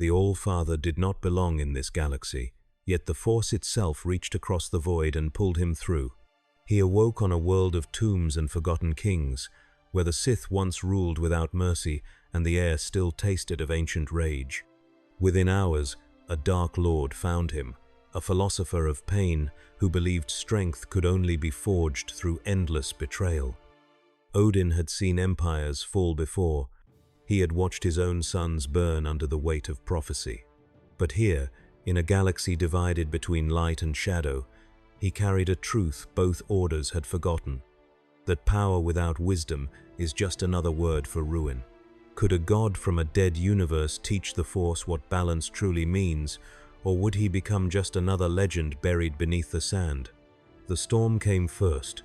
The All-Father did not belong in this galaxy, yet the Force itself reached across the void and pulled him through. He awoke on a world of tombs and forgotten kings, where the Sith once ruled without mercy and the air still tasted of ancient rage. Within hours, a Dark Lord found him, a philosopher of pain who believed strength could only be forged through endless betrayal. Odin had seen empires fall before. He had watched his own sons burn under the weight of prophecy. But here, in a galaxy divided between light and shadow, he carried a truth both orders had forgotten: that power without wisdom is just another word for ruin. Could a god from a dead universe teach the Force what balance truly means, or would he become just another legend buried beneath the sand? The storm came first.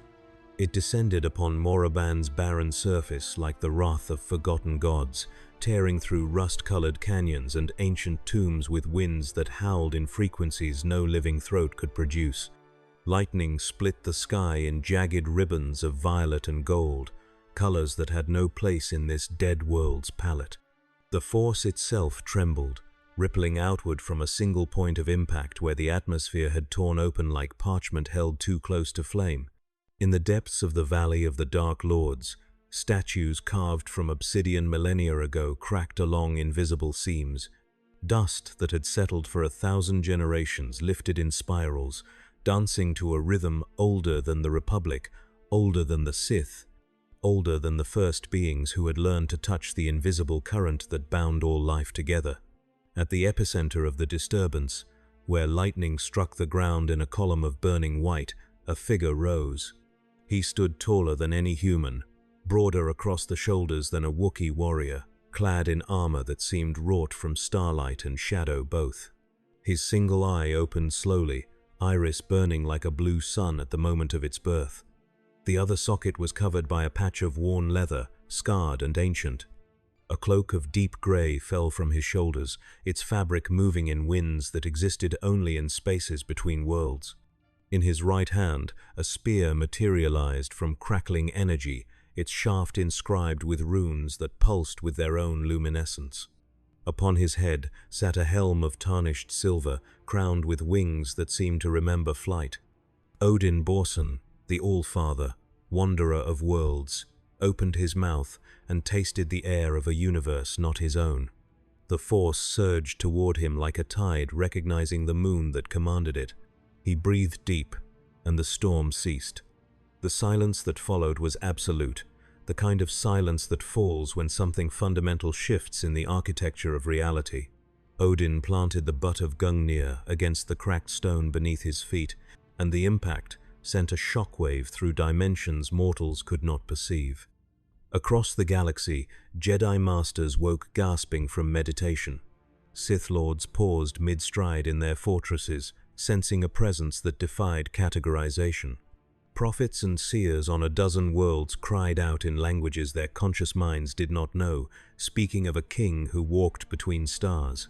It descended upon Moraband's barren surface like the wrath of forgotten gods, tearing through rust-colored canyons and ancient tombs with winds that howled in frequencies no living throat could produce. Lightning split the sky in jagged ribbons of violet and gold, colors that had no place in this dead world's palette. The Force itself trembled, rippling outward from a single point of impact where the atmosphere had torn open like parchment held too close to flame. In the depths of the Valley of the Dark Lords, statues carved from obsidian millennia ago cracked along invisible seams. Dust that had settled for 1,000 generations lifted in spirals, dancing to a rhythm older than the Republic, older than the Sith, older than the first beings who had learned to touch the invisible current that bound all life together. At the epicenter of the disturbance, where lightning struck the ground in a column of burning white, a figure rose. He stood taller than any human, broader across the shoulders than a Wookiee warrior, clad in armor that seemed wrought from starlight and shadow both. His single eye opened slowly, iris burning like a blue sun at the moment of its birth. The other socket was covered by a patch of worn leather, scarred and ancient. A cloak of deep gray fell from his shoulders, its fabric moving in winds that existed only in spaces between worlds. In his right hand, a spear materialized from crackling energy, its shaft inscribed with runes that pulsed with their own luminescence. Upon his head sat a helm of tarnished silver, crowned with wings that seemed to remember flight. Odin Borson, the All-Father, wanderer of worlds, opened his mouth and tasted the air of a universe not his own. The Force surged toward him like a tide, recognizing the moon that commanded it. He breathed deep, and the storm ceased. The silence that followed was absolute, the kind of silence that falls when something fundamental shifts in the architecture of reality. Odin planted the butt of Gungnir against the cracked stone beneath his feet, and the impact sent a shockwave through dimensions mortals could not perceive. Across the galaxy, Jedi Masters woke gasping from meditation. Sith Lords paused mid-stride in their fortresses, sensing a presence that defied categorization. Prophets and seers on a dozen worlds cried out in languages their conscious minds did not know, speaking of a king who walked between stars.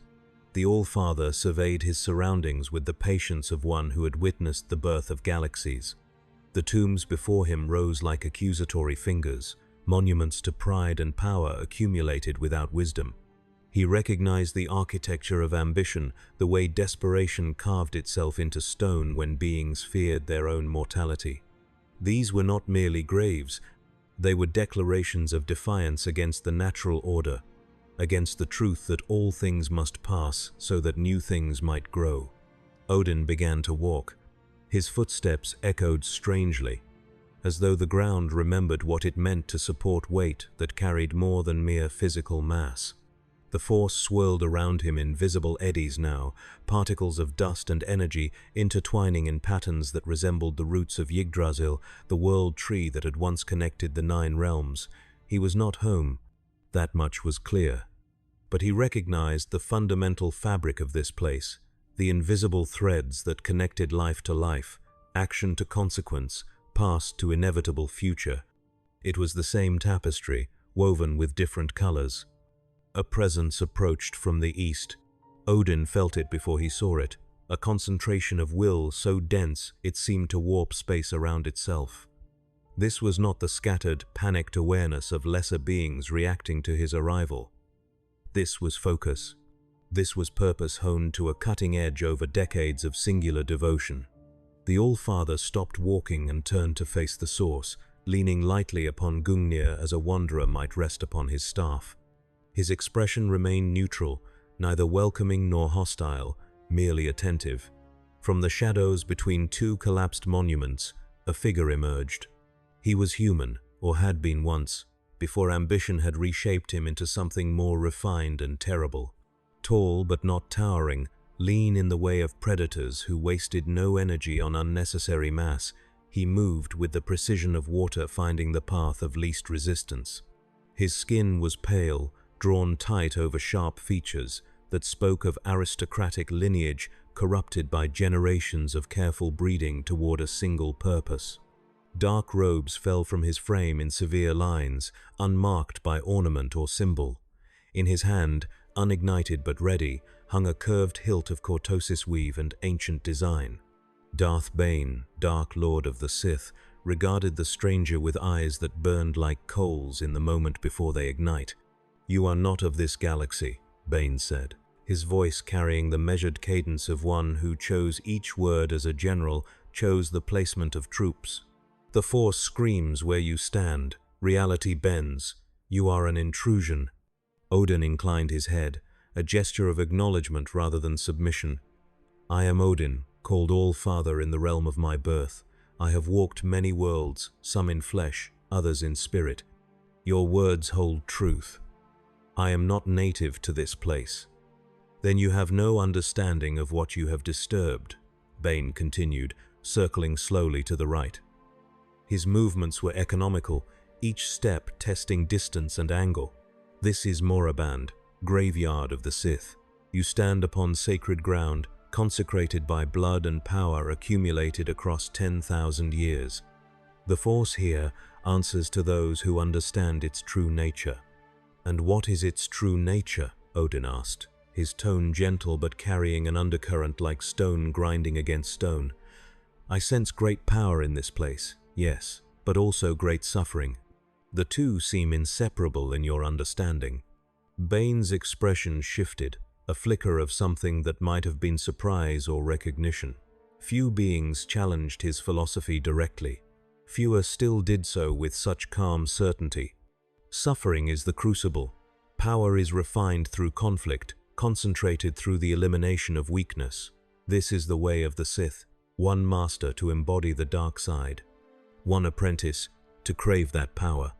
The All-Father surveyed his surroundings with the patience of one who had witnessed the birth of galaxies. The tombs before him rose like accusatory fingers, monuments to pride and power accumulated without wisdom. He recognized the architecture of ambition, the way desperation carved itself into stone when beings feared their own mortality. These were not merely graves, they were declarations of defiance against the natural order, against the truth that all things must pass so that new things might grow. Odin began to walk. His footsteps echoed strangely, as though the ground remembered what it meant to support weight that carried more than mere physical mass. The Force swirled around him in visible eddies now, particles of dust and energy intertwining in patterns that resembled the roots of Yggdrasil, the world tree that had once connected the 9 realms. He was not home, that much was clear. But he recognized the fundamental fabric of this place, the invisible threads that connected life to life, action to consequence, past to inevitable future. It was the same tapestry, woven with different colors. A presence approached from the east. Odin felt it before he saw it, a concentration of will so dense it seemed to warp space around itself. This was not the scattered, panicked awareness of lesser beings reacting to his arrival. This was focus. This was purpose honed to a cutting edge over decades of singular devotion. The All-Father stopped walking and turned to face the source, leaning lightly upon Gungnir as a wanderer might rest upon his staff. His expression remained neutral, neither welcoming nor hostile, merely attentive. From the shadows between two collapsed monuments, a figure emerged. He was human, or had been once, before ambition had reshaped him into something more refined and terrible. Tall but not towering, lean in the way of predators who wasted no energy on unnecessary mass, he moved with the precision of water finding the path of least resistance. His skin was pale, drawn tight over sharp features that spoke of aristocratic lineage corrupted by generations of careful breeding toward a single purpose. Dark robes fell from his frame in severe lines, unmarked by ornament or symbol. In his hand, unignited but ready, hung a curved hilt of cortosis weave and ancient design. Darth Bane, Dark Lord of the Sith, regarded the stranger with eyes that burned like coals in the moment before they ignite. "You are not of this galaxy," Bane said, his voice carrying the measured cadence of one who chose each word as a general chose the placement of troops. "The Force screams where you stand. Reality bends. You are an intrusion." Odin inclined his head, a gesture of acknowledgement rather than submission. "I am Odin, called All-Father in the realm of my birth. I have walked many worlds, some in flesh, others in spirit. Your words hold truth. I am not native to this place." "Then you have no understanding of what you have disturbed," Bane continued, circling slowly to the right. His movements were economical, each step testing distance and angle. "This is Moraband, graveyard of the Sith. You stand upon sacred ground, consecrated by blood and power accumulated across 10,000 years. The Force here answers to those who understand its true nature." "And what is its true nature?" Odin asked, his tone gentle but carrying an undercurrent like stone grinding against stone. "I sense great power in this place, yes, but also great suffering. The two seem inseparable in your understanding." Bane's expression shifted, a flicker of something that might have been surprise or recognition. Few beings challenged his philosophy directly. Fewer still did so with such calm certainty. Suffering is the crucible. Power is refined through conflict, concentrated through the elimination of weakness. This is the way of the Sith, one master to embody the dark side, one apprentice to crave that power,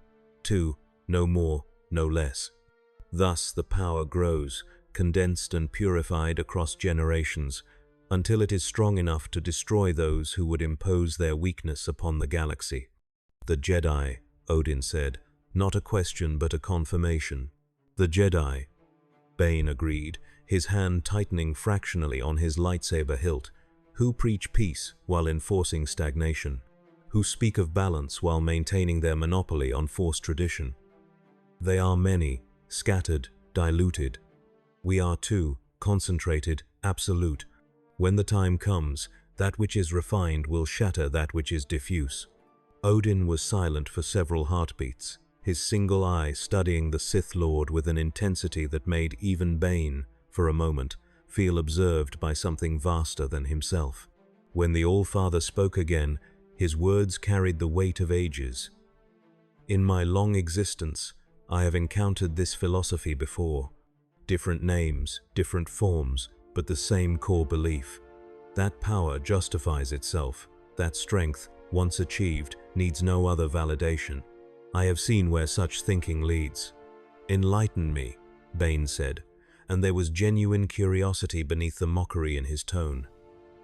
two, no more, no less. Thus the power grows, condensed and purified across generations, until it is strong enough to destroy those who would impose their weakness upon the galaxy. "The Jedi," Odin said, not a question but a confirmation. "The Jedi," Bane agreed, his hand tightening fractionally on his lightsaber hilt, "who preach peace while enforcing stagnation, who speak of balance while maintaining their monopoly on Force tradition. They are many, scattered, diluted. We are too, concentrated, absolute. When the time comes, that which is refined will shatter that which is diffuse." Odin was silent for several heartbeats, his single eye studying the Sith Lord with an intensity that made even Bane, for a moment, feel observed by something vaster than himself. When the All-Father spoke again, his words carried the weight of ages. "In my long existence, I have encountered this philosophy before. Different names, different forms, but the same core belief. That power justifies itself. That strength, once achieved, needs no other validation. I have seen where such thinking leads." "Enlighten me," Bane said, and there was genuine curiosity beneath the mockery in his tone.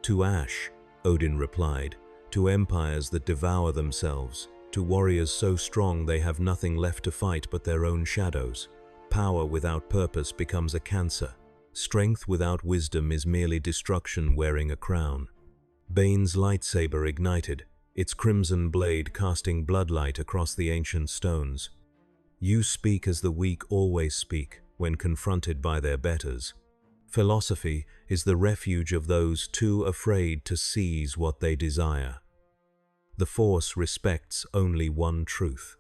"To ash," Odin replied, "to empires that devour themselves, to warriors so strong they have nothing left to fight but their own shadows. Power without purpose becomes a cancer. Strength without wisdom is merely destruction wearing a crown." Bane's lightsaber ignited, its crimson blade casting bloodlight across the ancient stones. "You speak as the weak always speak when confronted by their betters. Philosophy is the refuge of those too afraid to seize what they desire. The Force respects only one truth: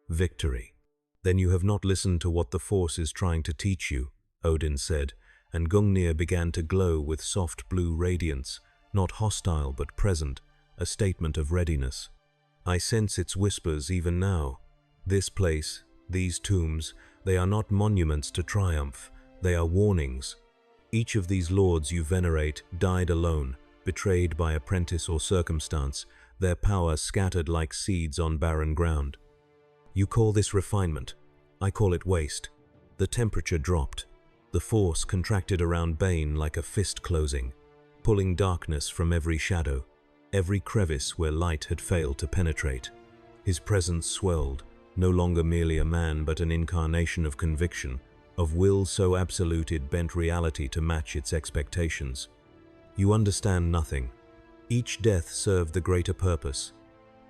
victory." "Then you have not listened to what the Force is trying to teach you," Odin said, and Gungnir began to glow with soft blue radiance, not hostile but present, a statement of readiness. I sense its whispers even now. This place, these tombs, they are not monuments to triumph, they are warnings. Each of these lords you venerate died alone, betrayed by apprentice or circumstance, their power scattered like seeds on barren ground. You call this refinement. I call it waste. The temperature dropped. The force contracted around Bane like a fist closing, pulling darkness from every shadow, every crevice where light had failed to penetrate. His presence swelled, no longer merely a man but an incarnation of conviction, of will so absolute it bent reality to match its expectations. You understand nothing. Each death served the greater purpose.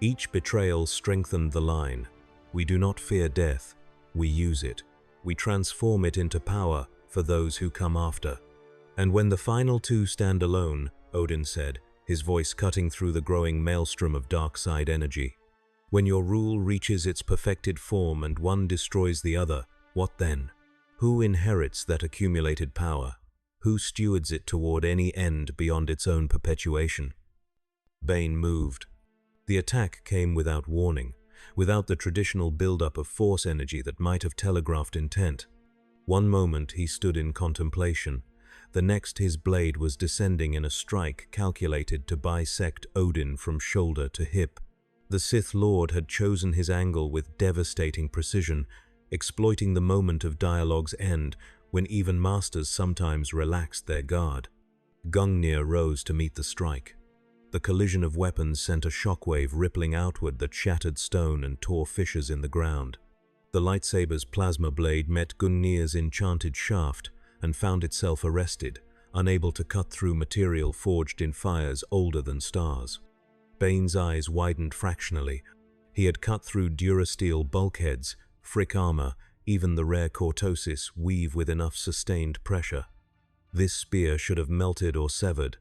Each betrayal strengthened the line. We do not fear death, we use it. We transform it into power for those who come after. And when the final two stand alone, Odin said, his voice cutting through the growing maelstrom of dark side energy. When your rule reaches its perfected form and one destroys the other, what then? Who inherits that accumulated power? Who stewards it toward any end beyond its own perpetuation? Bane moved. The attack came without warning, without the traditional buildup of force energy that might have telegraphed intent. One moment he stood in contemplation, the next his blade was descending in a strike calculated to bisect Odin from shoulder to hip. The Sith Lord had chosen his angle with devastating precision, exploiting the moment of dialogue's end when even masters sometimes relaxed their guard. Gungnir rose to meet the strike. The collision of weapons sent a shockwave rippling outward that shattered stone and tore fissures in the ground. The lightsaber's plasma blade met Gungnir's enchanted shaft and found itself arrested, unable to cut through material forged in fires older than stars. Bane's eyes widened fractionally. He had cut through durasteel bulkheads, frick armor, even the rare cortosis weave with enough sustained pressure. This spear should have melted or severed.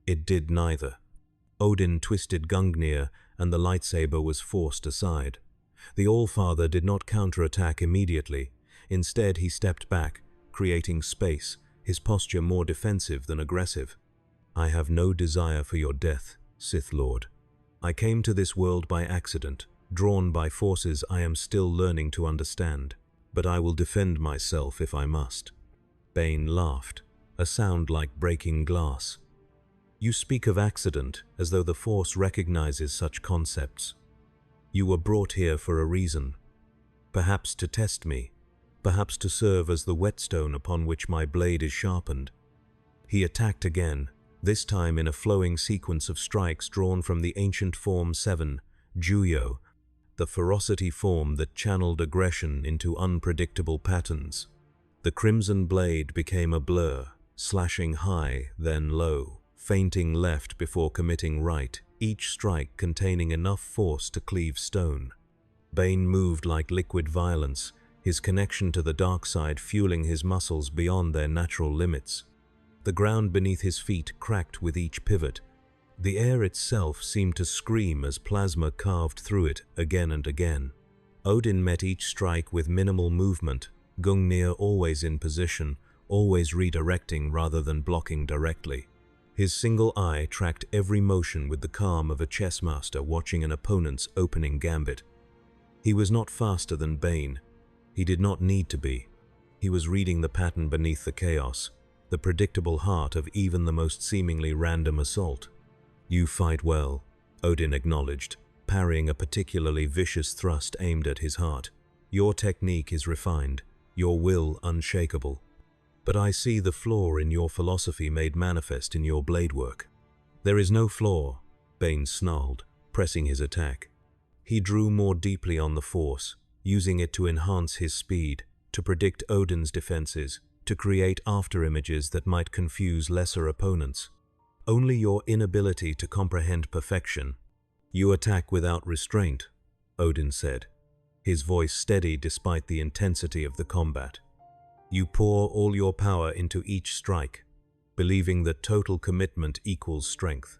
It did neither. Odin twisted Gungnir, and the lightsaber was forced aside. The Allfather did not counterattack immediately. Instead, he stepped back, creating space, his posture more defensive than aggressive. I have no desire for your death, Sith Lord. I came to this world by accident, drawn by forces I am still learning to understand, but I will defend myself if I must. Bane laughed, a sound like breaking glass. You speak of accident as though the Force recognizes such concepts. You were brought here for a reason. Perhaps to test me, perhaps to serve as the whetstone upon which my blade is sharpened. He attacked again, this time in a flowing sequence of strikes drawn from the ancient Form 7, Juyo, the ferocity form that channeled aggression into unpredictable patterns. The crimson blade became a blur, slashing high, then low, feinting left before committing right, each strike containing enough force to cleave stone. Bane moved like liquid violence, his connection to the dark side fueling his muscles beyond their natural limits. The ground beneath his feet cracked with each pivot. The air itself seemed to scream as plasma carved through it again and again. Odin met each strike with minimal movement, Gungnir always in position, always redirecting rather than blocking directly. His single eye tracked every motion with the calm of a chess master watching an opponent's opening gambit. He was not faster than Bane. He did not need to be. He was reading the pattern beneath the chaos, the predictable heart of even the most seemingly random assault. You fight well, Odin acknowledged, parrying a particularly vicious thrust aimed at his heart. Your technique is refined, your will unshakable. But I see the flaw in your philosophy made manifest in your blade work. There is no flaw, Bane snarled, pressing his attack. He drew more deeply on the force, using it to enhance his speed, to predict Odin's defenses, to create afterimages that might confuse lesser opponents. Only your inability to comprehend perfection. You attack without restraint, Odin said, his voice steady despite the intensity of the combat. You pour all your power into each strike, believing that total commitment equals strength.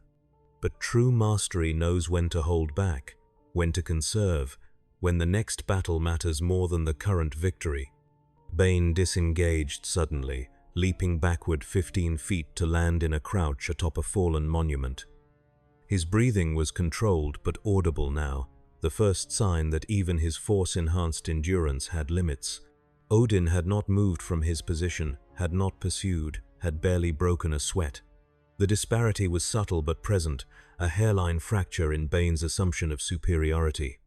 But true mastery knows when to hold back, when to conserve, when the next battle matters more than the current victory. Bane disengaged suddenly, leaping backward 15 feet to land in a crouch atop a fallen monument. His breathing was controlled but audible now, the first sign that even his force-enhanced endurance had limits. Odin had not moved from his position, had not pursued, had barely broken a sweat. The disparity was subtle but present, a hairline fracture in Bane's assumption of superiority.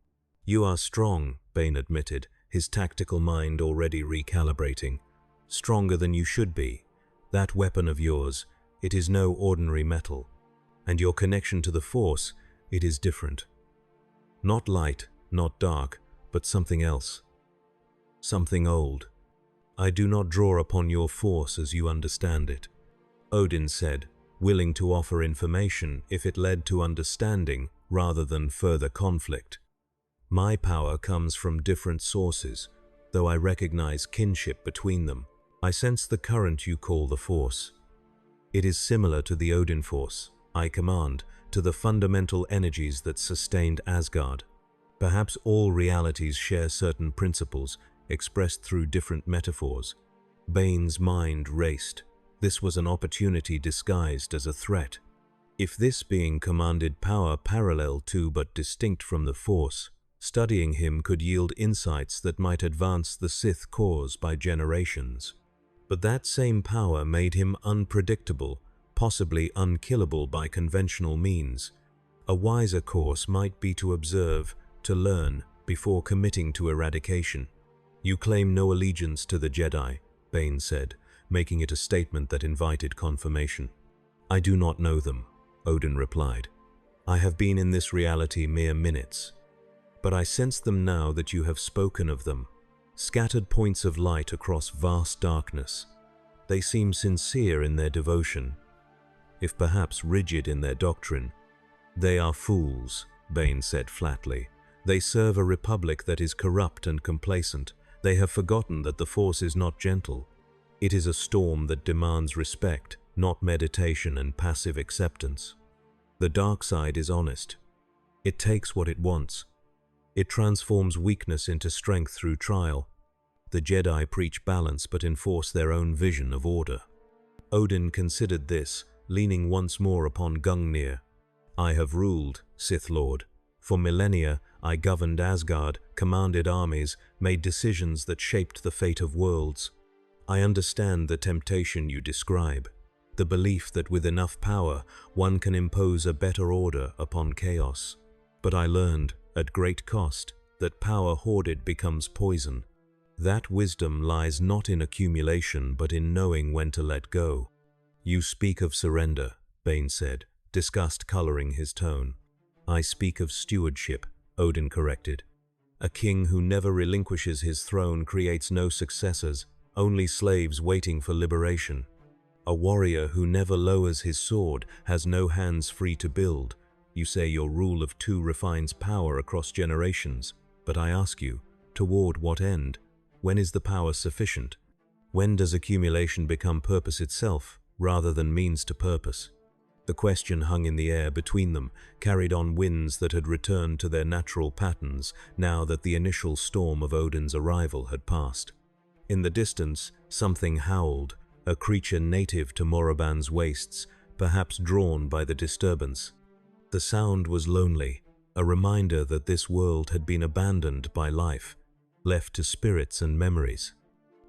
"You are strong," Bane admitted, his tactical mind already recalibrating. "Stronger than you should be. That weapon of yours, it is no ordinary metal. And your connection to the Force, it is different. Not light, not dark, but something else. Something old. I do not draw upon your Force as you understand it," Odin said, willing to offer information if it led to understanding rather than further conflict. "My power comes from different sources, though I recognize kinship between them. I sense the current you call the Force. It is similar to the Odin Force I command, to the fundamental energies that sustained Asgard. Perhaps all realities share certain principles, expressed through different metaphors." Bane's mind raced. This was an opportunity disguised as a threat. If this being commanded power parallel to but distinct from the Force, studying him could yield insights that might advance the Sith cause by generations. But that same power made him unpredictable, possibly unkillable by conventional means. A wiser course might be to observe, to learn, before committing to eradication. "You claim no allegiance to the Jedi," Bane said, making it a statement that invited confirmation. "I do not know them," Odin replied. "I have been in this reality mere minutes. But I sense them now that you have spoken of them, scattered points of light across vast darkness. They seem sincere in their devotion, if perhaps rigid in their doctrine." "They are fools," Bane said flatly. "They serve a republic that is corrupt and complacent. They have forgotten that the Force is not gentle. It is a storm that demands respect, not meditation and passive acceptance. The dark side is honest. It takes what it wants. It transforms weakness into strength through trial. The Jedi preach balance but enforce their own vision of order." Odin considered this, leaning once more upon Gungnir. "I have ruled, Sith Lord. For millennia, I governed Asgard, commanded armies, made decisions that shaped the fate of worlds. I understand the temptation you describe, the belief that with enough power, one can impose a better order upon chaos. But I learned, at great cost, that power hoarded becomes poison. That wisdom lies not in accumulation, but in knowing when to let go." "You speak of surrender," Bane said, disgust coloring his tone. "I speak of stewardship," Odin corrected. "A king who never relinquishes his throne creates no successors, only slaves waiting for liberation. A warrior who never lowers his sword has no hands free to build. You say your rule of two refines power across generations, but I ask you, toward what end? When is the power sufficient? When does accumulation become purpose itself, rather than means to purpose?" The question hung in the air between them, carried on winds that had returned to their natural patterns now that the initial storm of Odin's arrival had passed. In the distance, something howled, a creature native to Moraband's wastes, perhaps drawn by the disturbance. The sound was lonely, a reminder that this world had been abandoned by life, left to spirits and memories.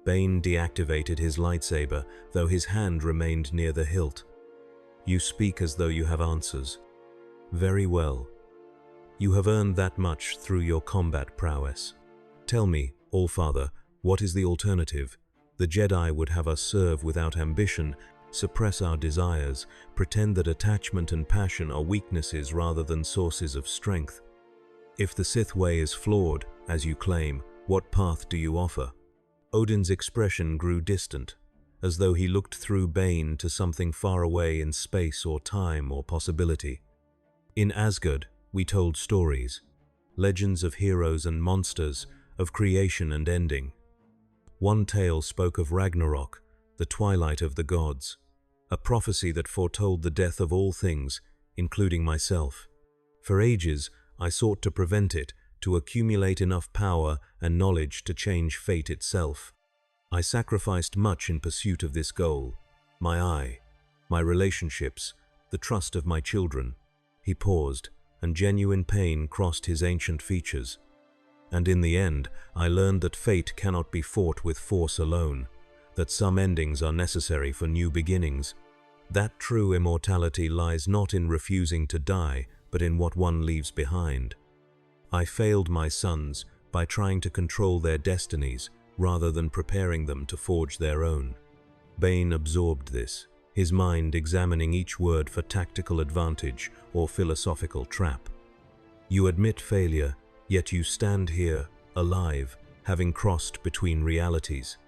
Bane deactivated his lightsaber, though his hand remained near the hilt. "You speak as though you have answers. Very well. You have earned that much through your combat prowess. Tell me, Allfather, what is the alternative? The Jedi would have us serve without ambition, suppress our desires, pretend that attachment and passion are weaknesses rather than sources of strength. If the Sith way is flawed, as you claim, what path do you offer?" Odin's expression grew distant, as though he looked through Bane to something far away in space or time or possibility. "In Asgard, we told stories, legends of heroes and monsters, of creation and ending. One tale spoke of Ragnarok, the twilight of the gods, a prophecy that foretold the death of all things, including myself. For ages, I sought to prevent it, to accumulate enough power and knowledge to change fate itself. I sacrificed much in pursuit of this goal. My eye, my relationships, the trust of my children. He paused, and genuine pain crossed his ancient features. And in the end, I learned that fate cannot be fought with force alone, that some endings are necessary for new beginnings. That true immortality lies not in refusing to die, but in what one leaves behind. I failed my sons by trying to control their destinies rather than preparing them to forge their own. Bane absorbed this, his mind examining each word for tactical advantage or philosophical trap. You admit failure, yet you stand here, alive, having crossed between realities.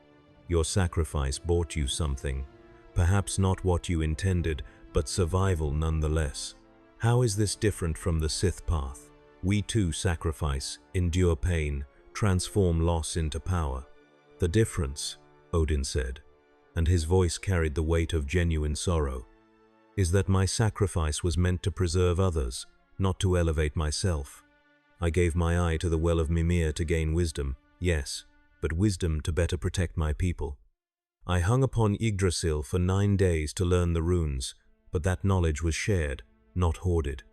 Your sacrifice bought you something, perhaps not what you intended, but survival nonetheless. How is this different from the Sith path? We too sacrifice, endure pain, transform loss into power. The difference, Odin said, and his voice carried the weight of genuine sorrow, is that my sacrifice was meant to preserve others, not to elevate myself. I gave my eye to the well of Mimir to gain wisdom, yes, but wisdom to better protect my people. I hung upon Yggdrasil for 9 days to learn the runes, but that knowledge was shared, not hoarded.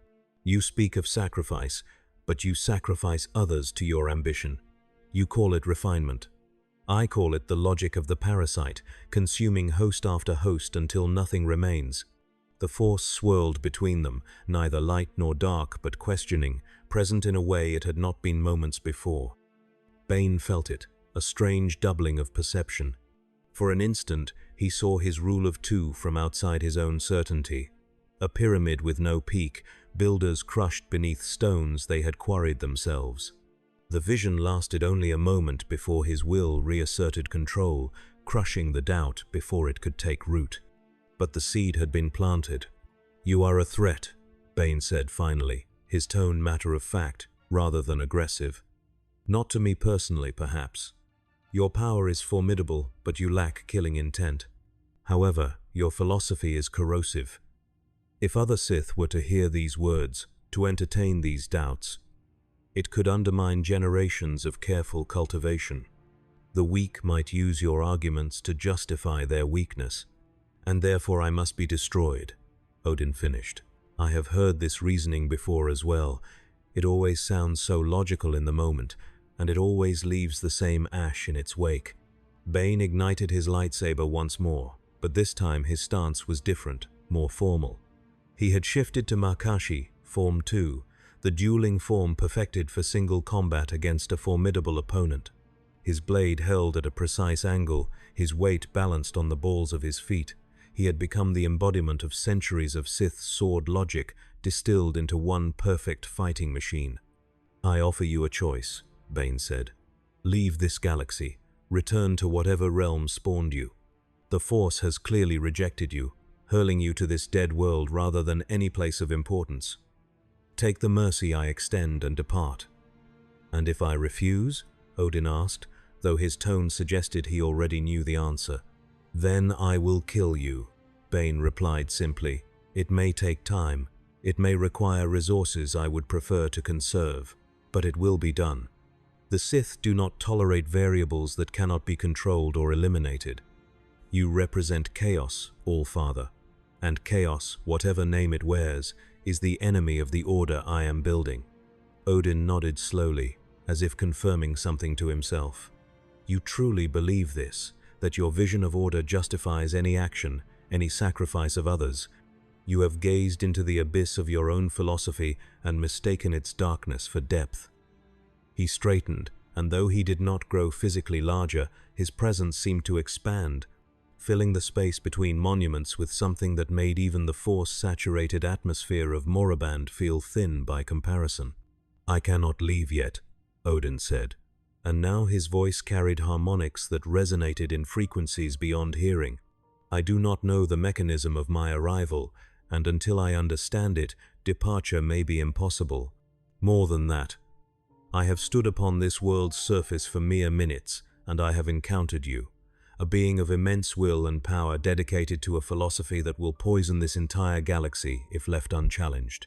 You speak of sacrifice, but you sacrifice others to your ambition. You call it refinement. I call it the logic of the parasite, consuming host after host until nothing remains. The force swirled between them, neither light nor dark, but questioning, present in a way it had not been moments before. Bane felt it, a strange doubling of perception. For an instant, he saw his rule of two from outside his own certainty. A pyramid with no peak, builders crushed beneath stones they had quarried themselves. The vision lasted only a moment before his will reasserted control, crushing the doubt before it could take root. But the seed had been planted. You are a threat, Bane said finally, his tone matter of fact rather than aggressive. Not to me personally, perhaps. Your power is formidable, but you lack killing intent. However, your philosophy is corrosive. If other Sith were to hear these words, to entertain these doubts, it could undermine generations of careful cultivation. The weak might use your arguments to justify their weakness, and therefore I must be destroyed, Odin finished. I have heard this reasoning before as well. It always sounds so logical in the moment, and it always leaves the same ash in its wake. Bane ignited his lightsaber once more, but this time his stance was different, more formal. He had shifted to Makashi, Form 2, the dueling form perfected for single combat against a formidable opponent. His blade held at a precise angle, his weight balanced on the balls of his feet. He had become the embodiment of centuries of Sith sword logic distilled into one perfect fighting machine. I offer you a choice, Bane said. Leave this galaxy, return to whatever realm spawned you. The Force has clearly rejected you, hurling you to this dead world rather than any place of importance. Take the mercy I extend and depart. And if I refuse? Odin asked, though his tone suggested he already knew the answer. Then I will kill you, Bane replied simply. It may take time. It may require resources I would prefer to conserve, but it will be done. The Sith do not tolerate variables that cannot be controlled or eliminated. You represent chaos, All-Father, and chaos, whatever name it wears, is the enemy of the order I am building. Odin nodded slowly, as if confirming something to himself. You truly believe this, that your vision of order justifies any action, any sacrifice of others. You have gazed into the abyss of your own philosophy and mistaken its darkness for depth. He straightened, and though he did not grow physically larger, his presence seemed to expand, filling the space between monuments with something that made even the force-saturated atmosphere of Moraband feel thin by comparison. I cannot leave yet, Odin said, and now his voice carried harmonics that resonated in frequencies beyond hearing. I do not know the mechanism of my arrival, and until I understand it, departure may be impossible. More than that, I have stood upon this world's surface for mere minutes, and I have encountered you. A being of immense will and power dedicated to a philosophy that will poison this entire galaxy if left unchallenged.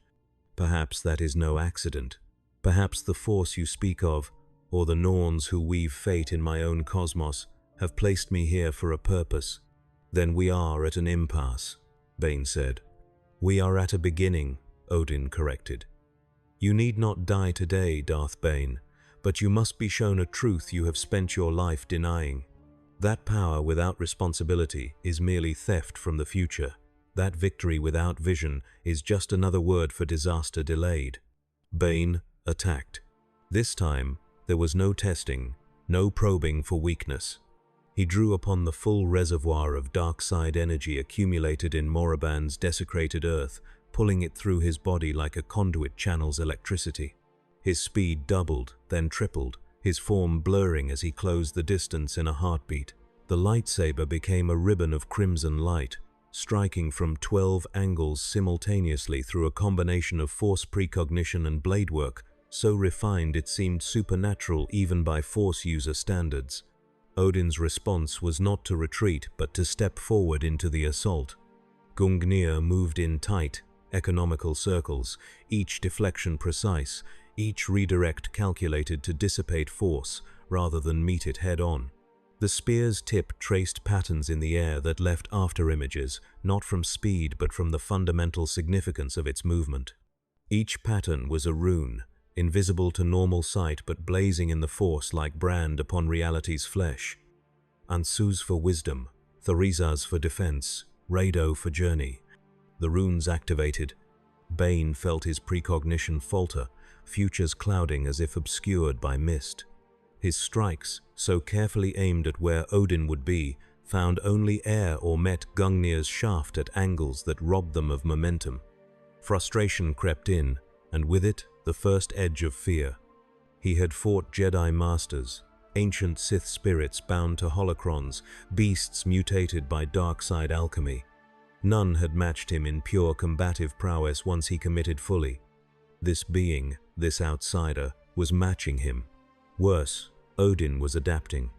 Perhaps that is no accident. Perhaps the force you speak of, or the Norns who weave fate in my own cosmos, have placed me here for a purpose. Then we are at an impasse, Bane said. We are at a beginning, Odin corrected. You need not die today, Darth Bane, but you must be shown a truth you have spent your life denying. That power without responsibility is merely theft from the future. That victory without vision is just another word for disaster delayed. Bane attacked. This time, there was no testing, no probing for weakness. He drew upon the full reservoir of dark side energy accumulated in Moraband's desecrated earth, pulling it through his body like a conduit channels electricity. His speed doubled, then tripled, his form blurring as he closed the distance in a heartbeat. The lightsaber became a ribbon of crimson light, striking from 12 angles simultaneously through a combination of force precognition and blade work, so refined it seemed supernatural even by force user standards. Odin's response was not to retreat, but to step forward into the assault. Gungnir moved in tight, economical circles, each deflection precise, each redirect calculated to dissipate force rather than meet it head-on. The spear's tip traced patterns in the air that left afterimages, not from speed but from the fundamental significance of its movement. Each pattern was a rune, invisible to normal sight but blazing in the force like brand upon reality's flesh. Ansu's for wisdom, Thorizaz for defense, Rado for journey. The runes activated. Bane felt his precognition falter, futures clouding as if obscured by mist. His strikes, so carefully aimed at where Odin would be, found only air or met Gungnir's shaft at angles that robbed them of momentum. Frustration crept in, and with it, the first edge of fear. He had fought Jedi masters, ancient Sith spirits bound to holocrons, beasts mutated by dark side alchemy. None had matched him in pure combative prowess once he committed fully. This being, this outsider, was matching him. Worse, Odin was adapting.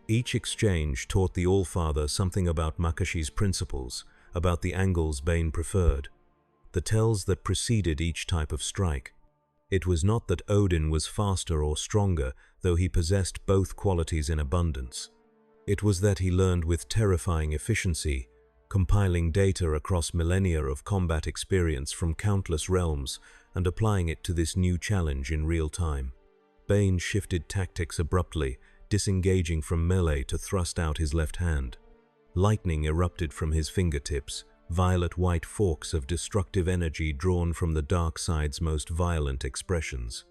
Each exchange taught the Allfather something about Makashi's principles, about the angles Bane preferred, the tells that preceded each type of strike. It was not that Odin was faster or stronger, though he possessed both qualities in abundance. It was that he learned with terrifying efficiency, compiling data across millennia of combat experience from countless realms and applying it to this new challenge in real time. Bane shifted tactics abruptly, disengaging from melee to thrust out his left hand. Lightning erupted from his fingertips, violet-white forks of destructive energy drawn from the dark side's most violent expressions.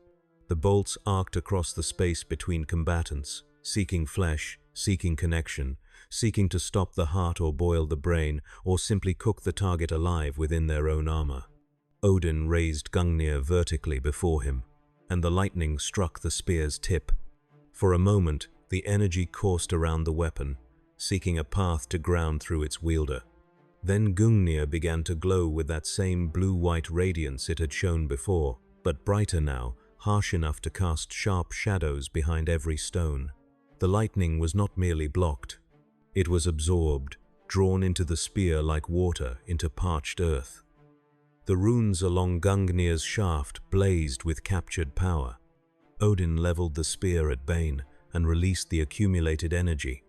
The bolts arced across the space between combatants, seeking flesh, seeking connection, seeking to stop the heart or boil the brain, or simply cook the target alive within their own armor. Odin raised Gungnir vertically before him, and the lightning struck the spear's tip. For a moment, the energy coursed around the weapon, seeking a path to ground through its wielder. Then Gungnir began to glow with that same blue-white radiance it had shown before, but brighter now, harsh enough to cast sharp shadows behind every stone. The lightning was not merely blocked. It was absorbed, drawn into the spear like water into parched earth. The runes along Gungnir's shaft blazed with captured power. Odin leveled the spear at Bane and released the accumulated energy.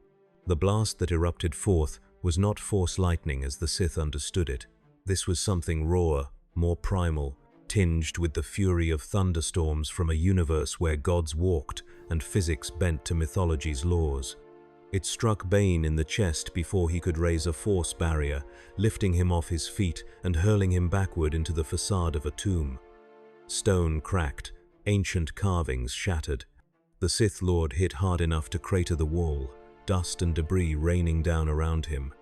The blast that erupted forth was not force lightning as the Sith understood it. This was something rawer, more primal, tinged with the fury of thunderstorms from a universe where gods walked and physics bent to mythology's laws. It struck Bane in the chest before he could raise a force barrier, lifting him off his feet and hurling him backward into the facade of a tomb. Stone cracked, ancient carvings shattered. The Sith Lord hit hard enough to crater the wall, dust and debris raining down around him.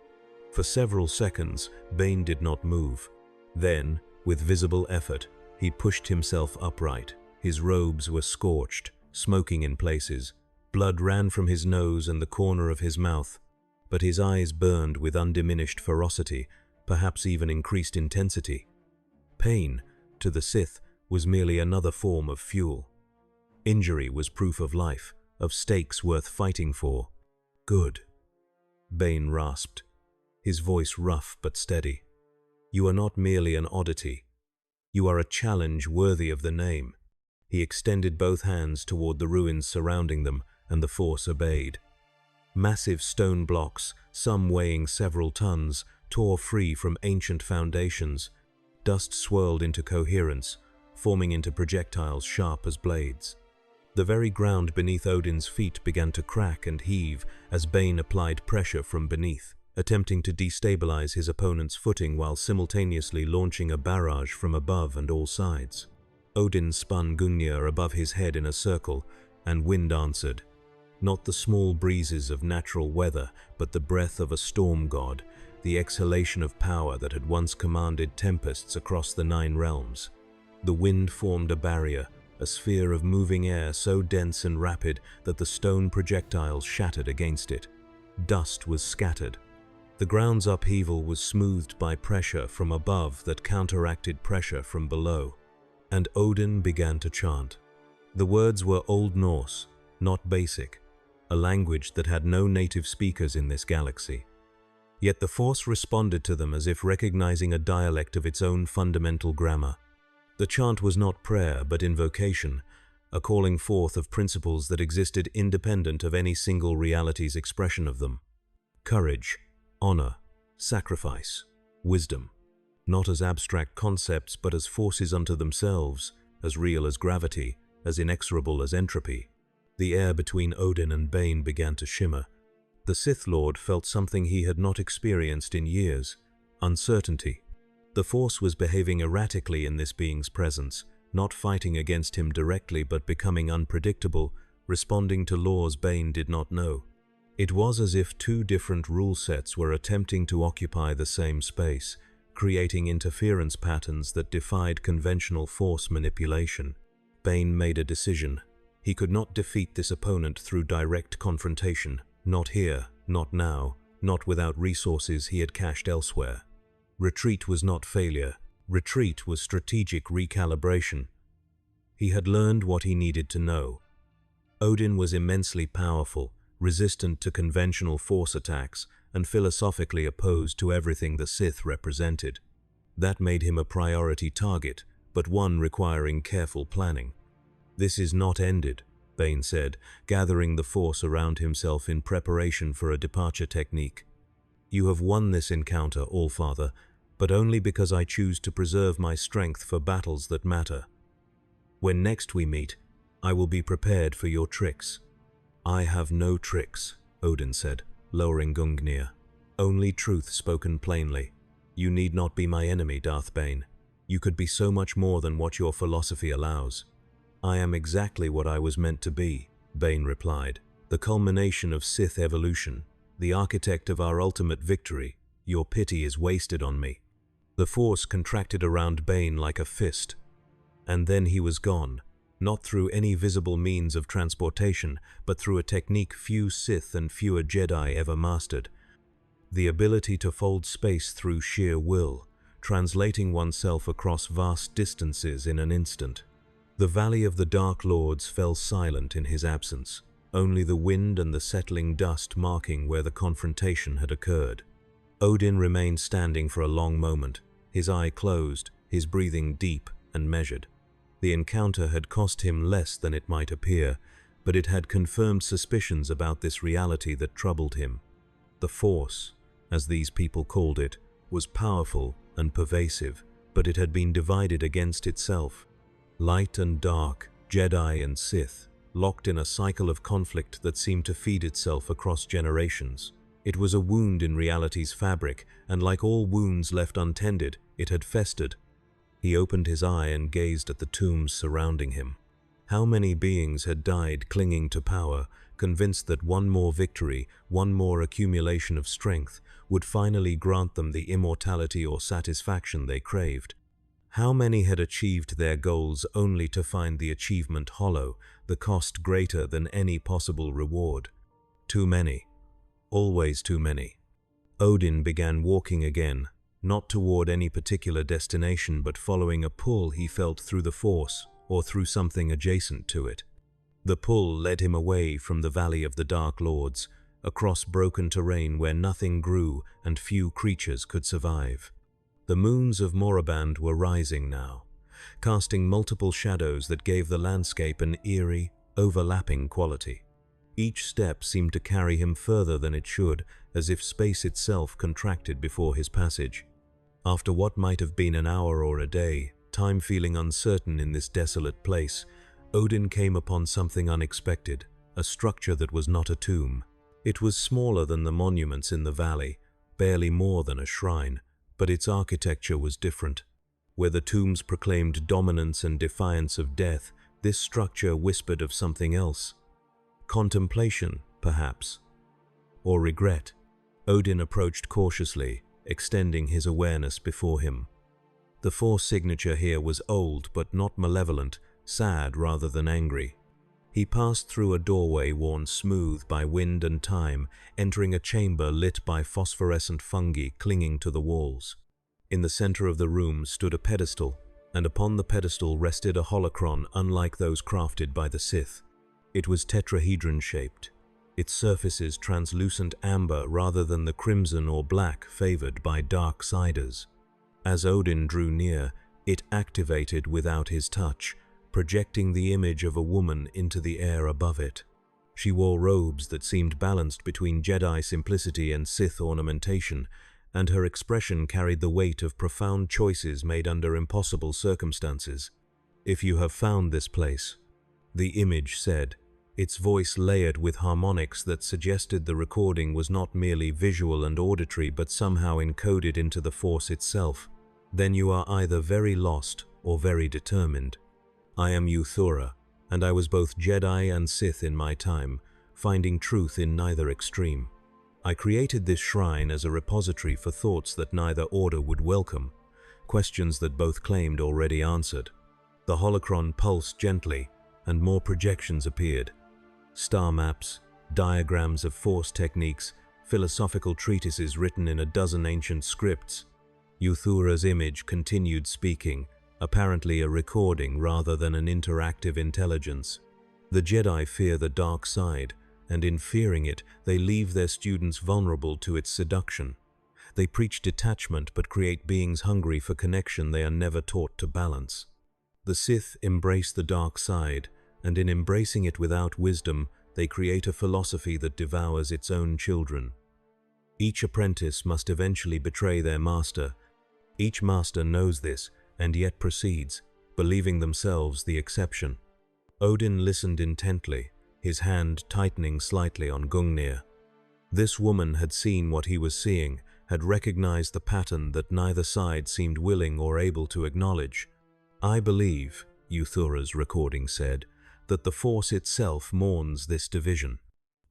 For several seconds, Bane did not move. Then, with visible effort, he pushed himself upright. His robes were scorched, smoking in places. Blood ran from his nose and the corner of his mouth, but his eyes burned with undiminished ferocity, perhaps even increased intensity. Pain, to the Sith, was merely another form of fuel. Injury was proof of life, of stakes worth fighting for. Good, Bane rasped, his voice rough but steady. You are not merely an oddity. You are a challenge worthy of the name. He extended both hands toward the ruins surrounding them, and the force obeyed. Massive stone blocks, some weighing several tons, tore free from ancient foundations. Dust swirled into coherence, forming into projectiles sharp as blades. The very ground beneath Odin's feet began to crack and heave as Bane applied pressure from beneath, attempting to destabilize his opponent's footing while simultaneously launching a barrage from above and all sides. Odin spun Gungnir above his head in a circle, and wind answered. Not the small breezes of natural weather, but the breath of a storm god, the exhalation of power that had once commanded tempests across the 9 realms. The wind formed a barrier, a sphere of moving air so dense and rapid that the stone projectiles shattered against it. Dust was scattered. The ground's upheaval was smoothed by pressure from above that counteracted pressure from below. And Odin began to chant. The words were Old Norse, not basic, a language that had no native speakers in this galaxy. Yet the Force responded to them as if recognizing a dialect of its own fundamental grammar. The chant was not prayer but invocation, a calling forth of principles that existed independent of any single reality's expression of them. Courage, honor, sacrifice, wisdom, not as abstract concepts but as forces unto themselves, as real as gravity, as inexorable as entropy. The air between Odin and Bane began to shimmer. The Sith Lord felt something he had not experienced in years: uncertainty. The Force was behaving erratically in this being's presence, not fighting against him directly but becoming unpredictable, responding to laws Bane did not know. It was as if 2 different rule sets were attempting to occupy the same space, creating interference patterns that defied conventional Force manipulation. Bane made a decision. He could not defeat this opponent through direct confrontation. Not here, not now, not without resources he had cached elsewhere. Retreat was not failure. Retreat was strategic recalibration. He had learned what he needed to know. Odin was immensely powerful, resistant to conventional Force attacks, and philosophically opposed to everything the Sith represented. That made him a priority target, but one requiring careful planning. "This is not ended," Bane said, gathering the Force around himself in preparation for a departure technique. "You have won this encounter, Allfather, but only because I choose to preserve my strength for battles that matter. When next we meet, I will be prepared for your tricks." "I have no tricks," Odin said, lowering Gungnir. "Only truth spoken plainly. You need not be my enemy, Darth Bane. You could be so much more than what your philosophy allows." "I am exactly what I was meant to be," Bane replied. "The culmination of Sith evolution, the architect of our ultimate victory. Your pity is wasted on me." The Force contracted around Bane like a fist. And then he was gone, not through any visible means of transportation, but through a technique few Sith and fewer Jedi ever mastered. The ability to fold space through sheer will, translating oneself across vast distances in an instant. The Valley of the Dark Lords fell silent in his absence, only the wind and the settling dust marking where the confrontation had occurred. Odin remained standing for a long moment, his eye closed, his breathing deep and measured. The encounter had cost him less than it might appear, but it had confirmed suspicions about this reality that troubled him. The Force, as these people called it, was powerful and pervasive, but it had been divided against itself. Light and dark, Jedi and Sith, locked in a cycle of conflict that seemed to feed itself across generations. It was a wound in reality's fabric, and like all wounds left untended, it had festered. He opened his eye and gazed at the tombs surrounding him. How many beings had died clinging to power, convinced that one more victory, one more accumulation of strength, would finally grant them the immortality or satisfaction they craved? How many had achieved their goals only to find the achievement hollow, the cost greater than any possible reward? Too many. Always too many. Odin began walking again, not toward any particular destination but following a pull he felt through the Force or through something adjacent to it. The pull led him away from the Valley of the Dark Lords, across broken terrain where nothing grew and few creatures could survive. The moons of Moraband were rising now, casting multiple shadows that gave the landscape an eerie, overlapping quality. Each step seemed to carry him further than it should, as if space itself contracted before his passage. After what might have been an hour or a day, time feeling uncertain in this desolate place, Odin came upon something unexpected, a structure that was not a tomb. It was smaller than the monuments in the valley, barely more than a shrine, but its architecture was different. Where the tombs proclaimed dominance and defiance of death, this structure whispered of something else. Contemplation, perhaps, or regret. Odin approached cautiously, extending his awareness before him. The Force signature here was old but not malevolent, sad rather than angry. He passed through a doorway worn smooth by wind and time, entering a chamber lit by phosphorescent fungi clinging to the walls. In the center of the room stood a pedestal, and upon the pedestal rested a holocron unlike those crafted by the Sith. It was tetrahedron-shaped, its surfaces translucent amber rather than the crimson or black favored by dark-siders. As Odin drew near, it activated without his touch, projecting the image of a woman into the air above it. She wore robes that seemed balanced between Jedi simplicity and Sith ornamentation, and her expression carried the weight of profound choices made under impossible circumstances. "If you have found this place," the image said, its voice layered with harmonics that suggested the recording was not merely visual and auditory but somehow encoded into the Force itself, "then you are either very lost or very determined. I am Yuthura, and I was both Jedi and Sith in my time, finding truth in neither extreme. I created this shrine as a repository for thoughts that neither order would welcome, questions that both claimed already answered." The holocron pulsed gently, and more projections appeared. Star maps, diagrams of Force techniques, philosophical treatises written in a dozen ancient scripts. Yuthura's image continued speaking, apparently a recording rather than an interactive intelligence. The Jedi fear the dark side, and in fearing it, they leave their students vulnerable to its seduction. They preach detachment but create beings hungry for connection they are never taught to balance. The Sith embrace the dark side, and in embracing it without wisdom, they create a philosophy that devours its own children. Each apprentice must eventually betray their master. Each master knows this, and yet proceeds, believing themselves the exception. Odin listened intently, his hand tightening slightly on Gungnir. This woman had seen what he was seeing, had recognized the pattern that neither side seemed willing or able to acknowledge. "I believe," Yuthura's recording said, "that the Force itself mourns this division,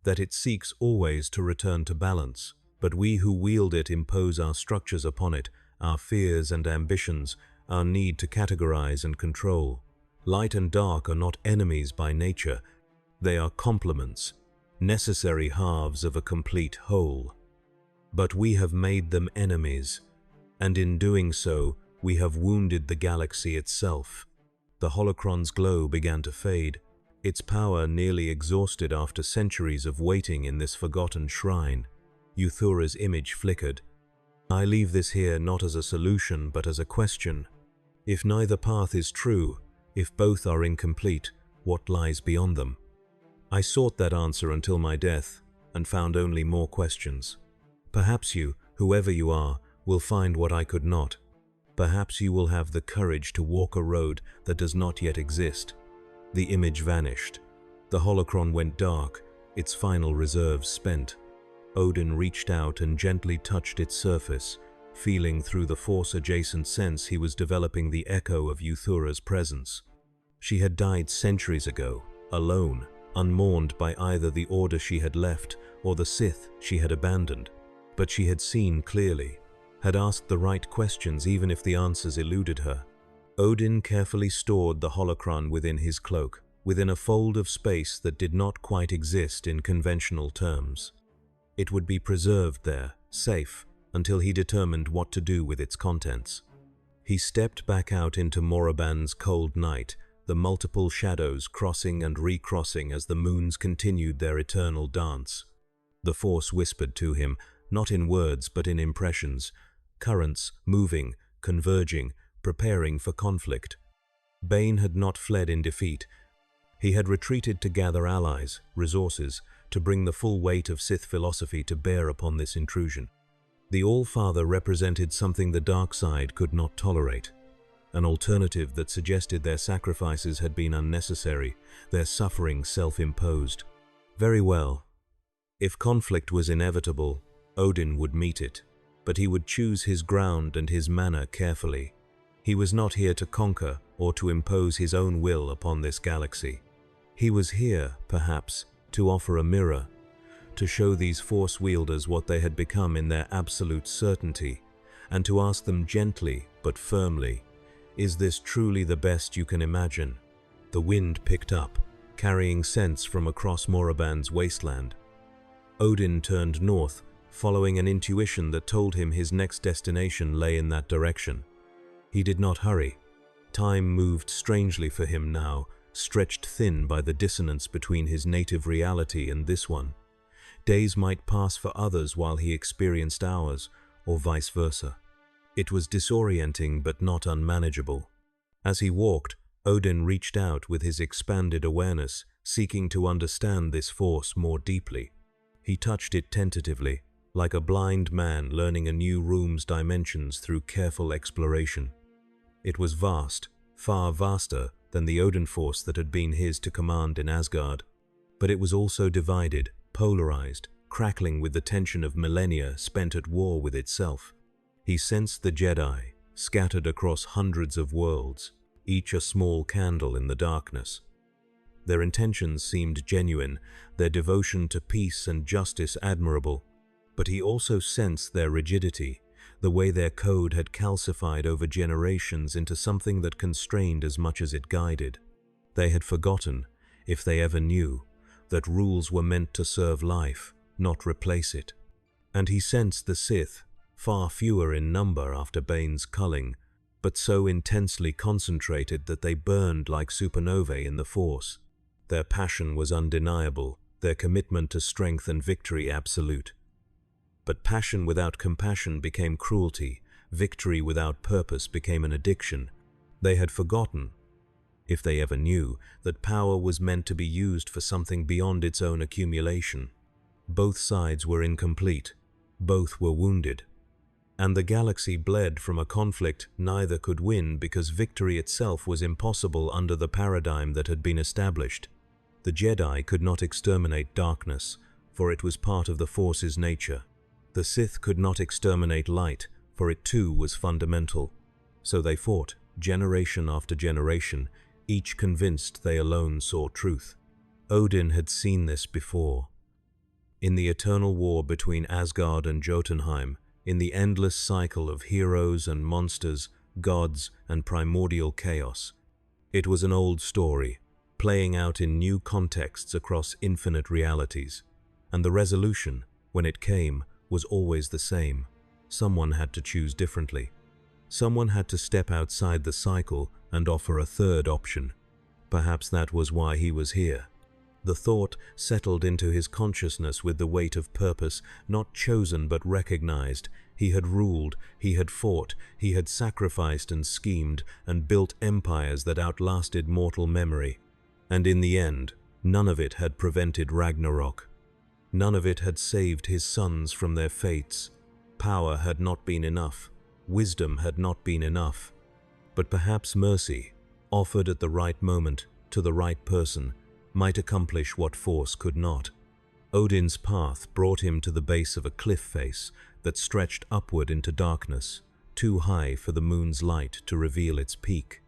that it seeks always to return to balance, but we who wield it impose our structures upon it, our fears and ambitions, our need to categorize and control. Light and dark are not enemies by nature, they are complements, necessary halves of a complete whole. But we have made them enemies, and in doing so, we have wounded the galaxy itself." The holocron's glow began to fade, its power nearly exhausted after centuries of waiting in this forgotten shrine. Yuthura's image flickered. "I leave this here not as a solution but as a question. If neither path is true, if both are incomplete, what lies beyond them? I sought that answer until my death, and found only more questions. Perhaps you, whoever you are, will find what I could not. Perhaps you will have the courage to walk a road that does not yet exist." The image vanished. The holocron went dark, its final reserves spent. Odin reached out and gently touched its surface, feeling through the Force-adjacent sense he was developing the echo of Yuthura's presence. She had died centuries ago, alone, unmourned by either the order she had left or the Sith she had abandoned. But she had seen clearly, had asked the right questions even if the answers eluded her. Odin carefully stored the holocron within his cloak, within a fold of space that did not quite exist in conventional terms. It would be preserved there, safe, until he determined what to do with its contents. He stepped back out into Moraband's cold night, the multiple shadows crossing and recrossing as the moons continued their eternal dance. The Force whispered to him, not in words but in impressions, currents moving, converging, preparing for conflict. Bane had not fled in defeat. He had retreated to gather allies, resources, to bring the full weight of Sith philosophy to bear upon this intrusion. The All-Father represented something the dark side could not tolerate, an alternative that suggested their sacrifices had been unnecessary, their suffering self-imposed. Very well. If conflict was inevitable, Odin would meet it, but he would choose his ground and his manner carefully. He was not here to conquer or to impose his own will upon this galaxy. He was here, perhaps, to offer a mirror, to show these Force wielders what they had become in their absolute certainty, and to ask them gently but firmly, "Is this truly the best you can imagine?" The wind picked up, carrying scents from across Moraband's wasteland. Odin turned north, following an intuition that told him his next destination lay in that direction. He did not hurry. Time moved strangely for him now, stretched thin by the dissonance between his native reality and this one. Days might pass for others while he experienced hours, or vice versa. It was disorienting but not unmanageable. As he walked, Odin reached out with his expanded awareness, seeking to understand this force more deeply. He touched it tentatively, like a blind man learning a new room's dimensions through careful exploration. It was vast, far vaster than the Odin force that had been his to command in Asgard. But it was also divided, polarized, crackling with the tension of millennia spent at war with itself. He sensed the Jedi, scattered across hundreds of worlds, each a small candle in the darkness. Their intentions seemed genuine, their devotion to peace and justice admirable, but he also sensed their rigidity, the way their code had calcified over generations into something that constrained as much as it guided. They had forgotten, if they ever knew, that rules were meant to serve life, not replace it. And he sensed the Sith, far fewer in number after Bane's culling, but so intensely concentrated that they burned like supernovae in the Force. Their passion was undeniable, their commitment to strength and victory absolute. But passion without compassion became cruelty, victory without purpose became an addiction. They had forgotten, if they ever knew, that power was meant to be used for something beyond its own accumulation. Both sides were incomplete, both were wounded. And the galaxy bled from a conflict neither could win because victory itself was impossible under the paradigm that had been established. The Jedi could not exterminate darkness, for it was part of the Force's nature. The Sith could not exterminate light, for it too was fundamental. So they fought, generation after generation, each convinced they alone saw truth. Odin had seen this before. In the eternal war between Asgard and Jotunheim, in the endless cycle of heroes and monsters, gods and primordial chaos. It was an old story, playing out in new contexts across infinite realities. And the resolution, when it came, was always the same. Someone had to choose differently. Someone had to step outside the cycle and offer a third option. Perhaps that was why he was here. The thought settled into his consciousness with the weight of purpose, not chosen but recognized. He had ruled, he had fought, he had sacrificed and schemed and built empires that outlasted mortal memory. And in the end, none of it had prevented Ragnarok. None of it had saved his sons from their fates. Power had not been enough. Wisdom had not been enough. But perhaps mercy, offered at the right moment, to the right person, might accomplish what force could not. Odin's path brought him to the base of a cliff face that stretched upward into darkness, too high for the moon's light to reveal its peak.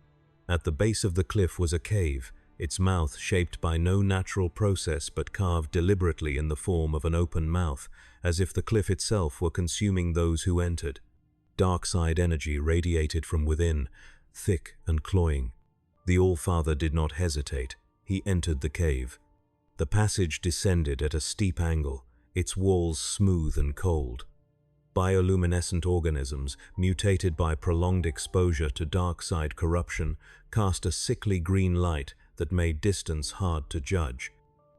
At the base of the cliff was a cave, its mouth shaped by no natural process but carved deliberately in the form of an open mouth, as if the cliff itself were consuming those who entered. Dark side energy radiated from within, thick and cloying. The All-Father did not hesitate. He entered the cave. The passage descended at a steep angle, its walls smooth and cold. Bioluminescent organisms, mutated by prolonged exposure to dark side corruption, cast a sickly green light that made distance hard to judge.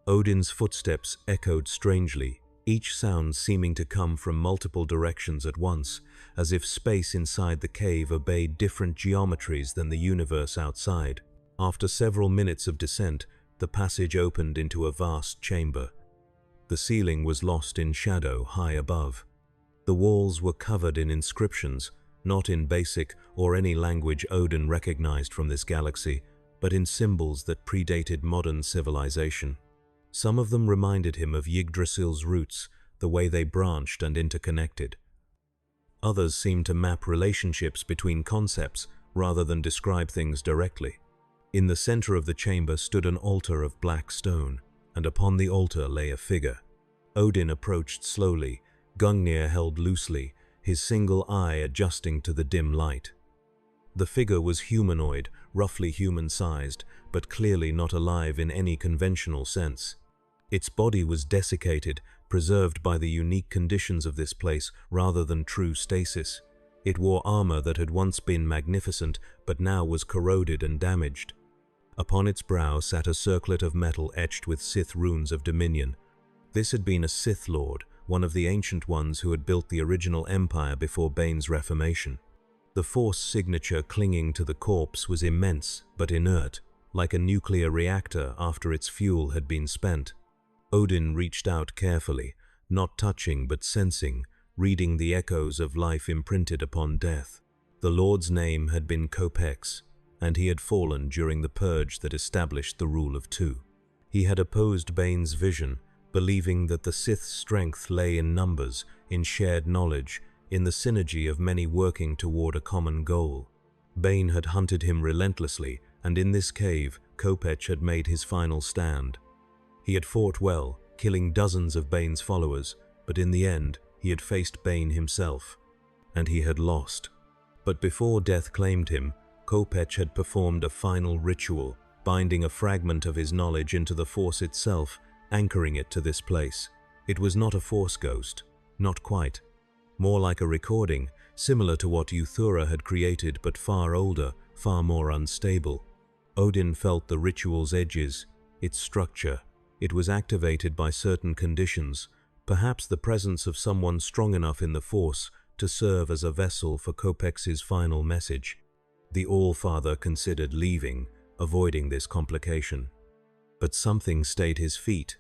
Odin's footsteps echoed strangely, each sound seeming to come from multiple directions at once, as if space inside the cave obeyed different geometries than the universe outside. After several minutes of descent, the passage opened into a vast chamber. The ceiling was lost in shadow high above. The walls were covered in inscriptions, not in basic or any language Odin recognized from this galaxy, but in symbols that predated modern civilization. Some of them reminded him of Yggdrasil's roots, the way they branched and interconnected. Others seemed to map relationships between concepts rather than describe things directly. In the center of the chamber stood an altar of black stone, and upon the altar lay a figure. Odin approached slowly, Gungnir held loosely, his single eye adjusting to the dim light. The figure was humanoid, roughly human-sized, but clearly not alive in any conventional sense. Its body was desiccated, preserved by the unique conditions of this place rather than true stasis. It wore armor that had once been magnificent, but now was corroded and damaged. Upon its brow sat a circlet of metal etched with Sith runes of dominion. This had been a Sith Lord, one of the ancient ones who had built the original empire before Bane's reformation. The Force signature clinging to the corpse was immense, but inert, like a nuclear reactor after its fuel had been spent. Odin reached out carefully, not touching but sensing, reading the echoes of life imprinted upon death. The Lord's name had been Copex, and he had fallen during the purge that established the rule of two. He had opposed Bane's vision, believing that the Sith's strength lay in numbers, in shared knowledge, in the synergy of many working toward a common goal. Bane had hunted him relentlessly, and in this cave, Kopech had made his final stand. He had fought well, killing dozens of Bane's followers, but in the end, he had faced Bane himself, and he had lost. But before death claimed him, Kopech had performed a final ritual, binding a fragment of his knowledge into the Force itself, anchoring it to this place. It was not a Force ghost, not quite. More like a recording, similar to what Euthura had created but far older, far more unstable. Odin felt the ritual's edges, its structure. It was activated by certain conditions, perhaps the presence of someone strong enough in the Force to serve as a vessel for Kopex's final message. The All-Father considered leaving, avoiding this complication. But something stayed his feet.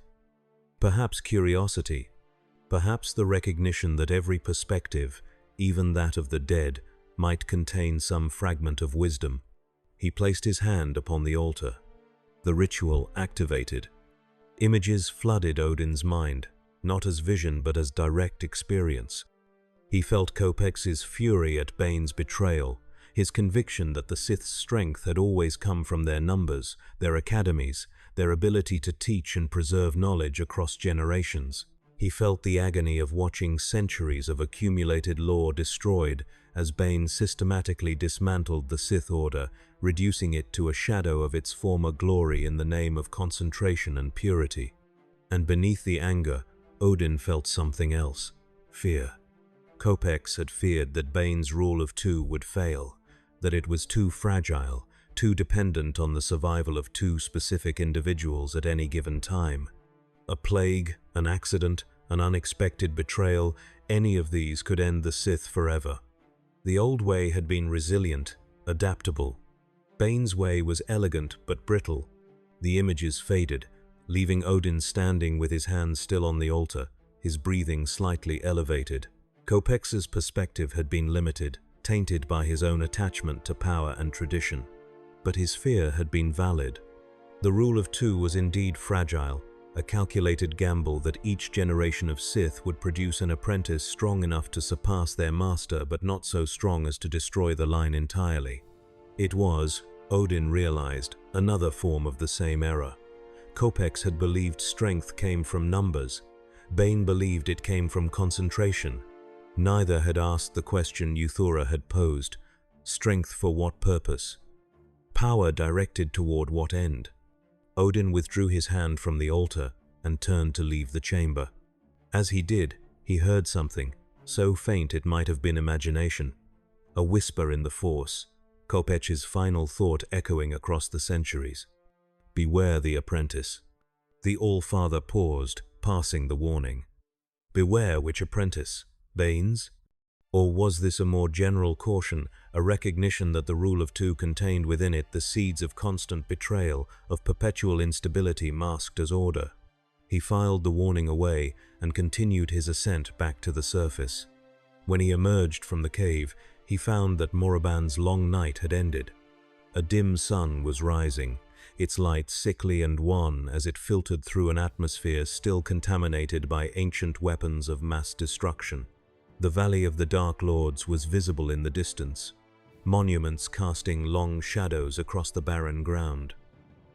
Perhaps curiosity. Perhaps the recognition that every perspective, even that of the dead, might contain some fragment of wisdom. He placed his hand upon the altar. The ritual activated. Images flooded Odin's mind, not as vision but as direct experience. He felt Kopex's fury at Bane's betrayal, his conviction that the Sith's strength had always come from their numbers, their academies, their ability to teach and preserve knowledge across generations. He felt the agony of watching centuries of accumulated lore destroyed as Bane systematically dismantled the Sith Order, reducing it to a shadow of its former glory in the name of concentration and purity. And beneath the anger, Odin felt something else: fear. Copex had feared that Bane's rule of two would fail, that it was too fragile, too dependent on the survival of two specific individuals at any given time. A plague, an accident, an unexpected betrayal, any of these could end the Sith forever. The old way had been resilient, adaptable. Bane's way was elegant but brittle. The images faded, leaving Odin standing with his hands still on the altar, his breathing slightly elevated. Kopex's perspective had been limited, tainted by his own attachment to power and tradition. But his fear had been valid. The rule of two was indeed fragile, a calculated gamble that each generation of Sith would produce an apprentice strong enough to surpass their master but not so strong as to destroy the line entirely. It was, Odin realized, another form of the same error. Copex had believed strength came from numbers. Bane believed it came from concentration. Neither had asked the question Euthura had posed: strength for what purpose? Power directed toward what end? Odin withdrew his hand from the altar and turned to leave the chamber. As he did, he heard something, so faint it might have been imagination. A whisper in the Force, Kopech's final thought echoing across the centuries. Beware the apprentice. The All-Father paused, passing the warning. Beware which apprentice? Bane's? Or was this a more general caution, a recognition that the rule of two contained within it the seeds of constant betrayal, of perpetual instability masked as order? He filed the warning away and continued his ascent back to the surface. When he emerged from the cave, he found that Moraband's long night had ended. A dim sun was rising, its light sickly and wan as it filtered through an atmosphere still contaminated by ancient weapons of mass destruction. The Valley of the Dark Lords was visible in the distance, monuments casting long shadows across the barren ground.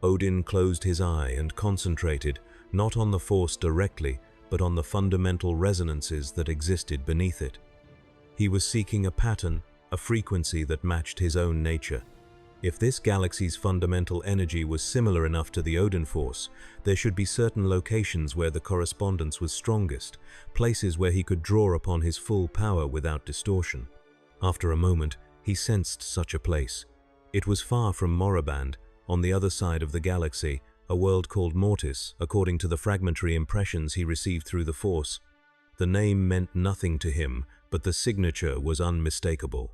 Odin closed his eye and concentrated, not on the force directly, but on the fundamental resonances that existed beneath it. He was seeking a pattern, a frequency that matched his own nature. If this galaxy's fundamental energy was similar enough to the Odin force, there should be certain locations where the correspondence was strongest, places where he could draw upon his full power without distortion. After a moment, he sensed such a place. It was far from Moraband, on the other side of the galaxy, a world called Mortis, according to the fragmentary impressions he received through the force. The name meant nothing to him, but the signature was unmistakable.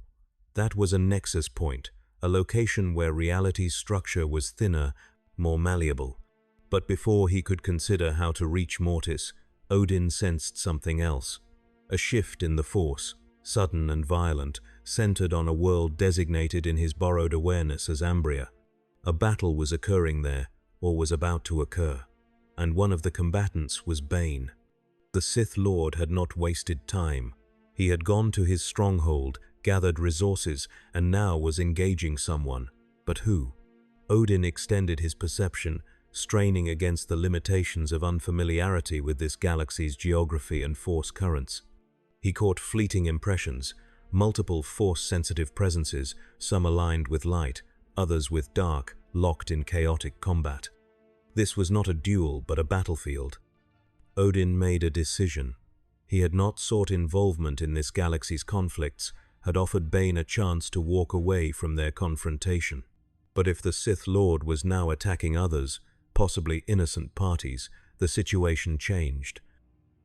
That was a nexus point, a location where reality's structure was thinner, more malleable. But before he could consider how to reach Mortis, Odin sensed something else. A shift in the force, sudden and violent, centered on a world designated in his borrowed awareness as Ambria. A battle was occurring there, or was about to occur, and one of the combatants was Bane. The Sith Lord had not wasted time. He had gone to his stronghold, gathered resources, and now was engaging someone. But who? Odin extended his perception, straining against the limitations of unfamiliarity with this galaxy's geography and force currents. He caught fleeting impressions, multiple force-sensitive presences, some aligned with light, others with dark, locked in chaotic combat. This was not a duel, but a battlefield. Odin made a decision. He had not sought involvement in this galaxy's conflicts, had offered Bane a chance to walk away from their confrontation. But if the Sith Lord was now attacking others, possibly innocent parties, the situation changed.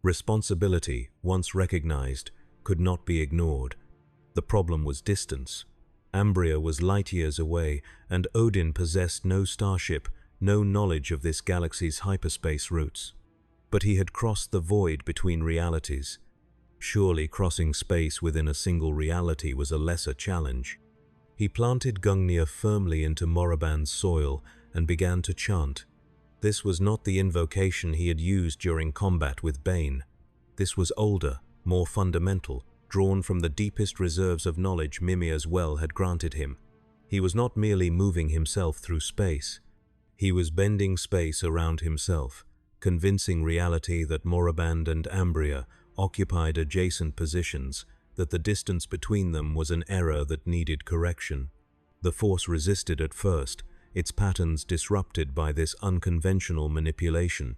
Responsibility, once recognized, could not be ignored. The problem was distance. Ambria was light years away, and Odin possessed no starship, no knowledge of this galaxy's hyperspace routes. But he had crossed the void between realities. Surely crossing space within a single reality was a lesser challenge. He planted Gungnir firmly into Moraband's soil and began to chant. This was not the invocation he had used during combat with Bane. This was older, more fundamental, drawn from the deepest reserves of knowledge Mimir's well had granted him. He was not merely moving himself through space. He was bending space around himself, convincing reality that Moraband and Ambria occupied adjacent positions, that the distance between them was an error that needed correction. The force resisted at first, its patterns disrupted by this unconventional manipulation.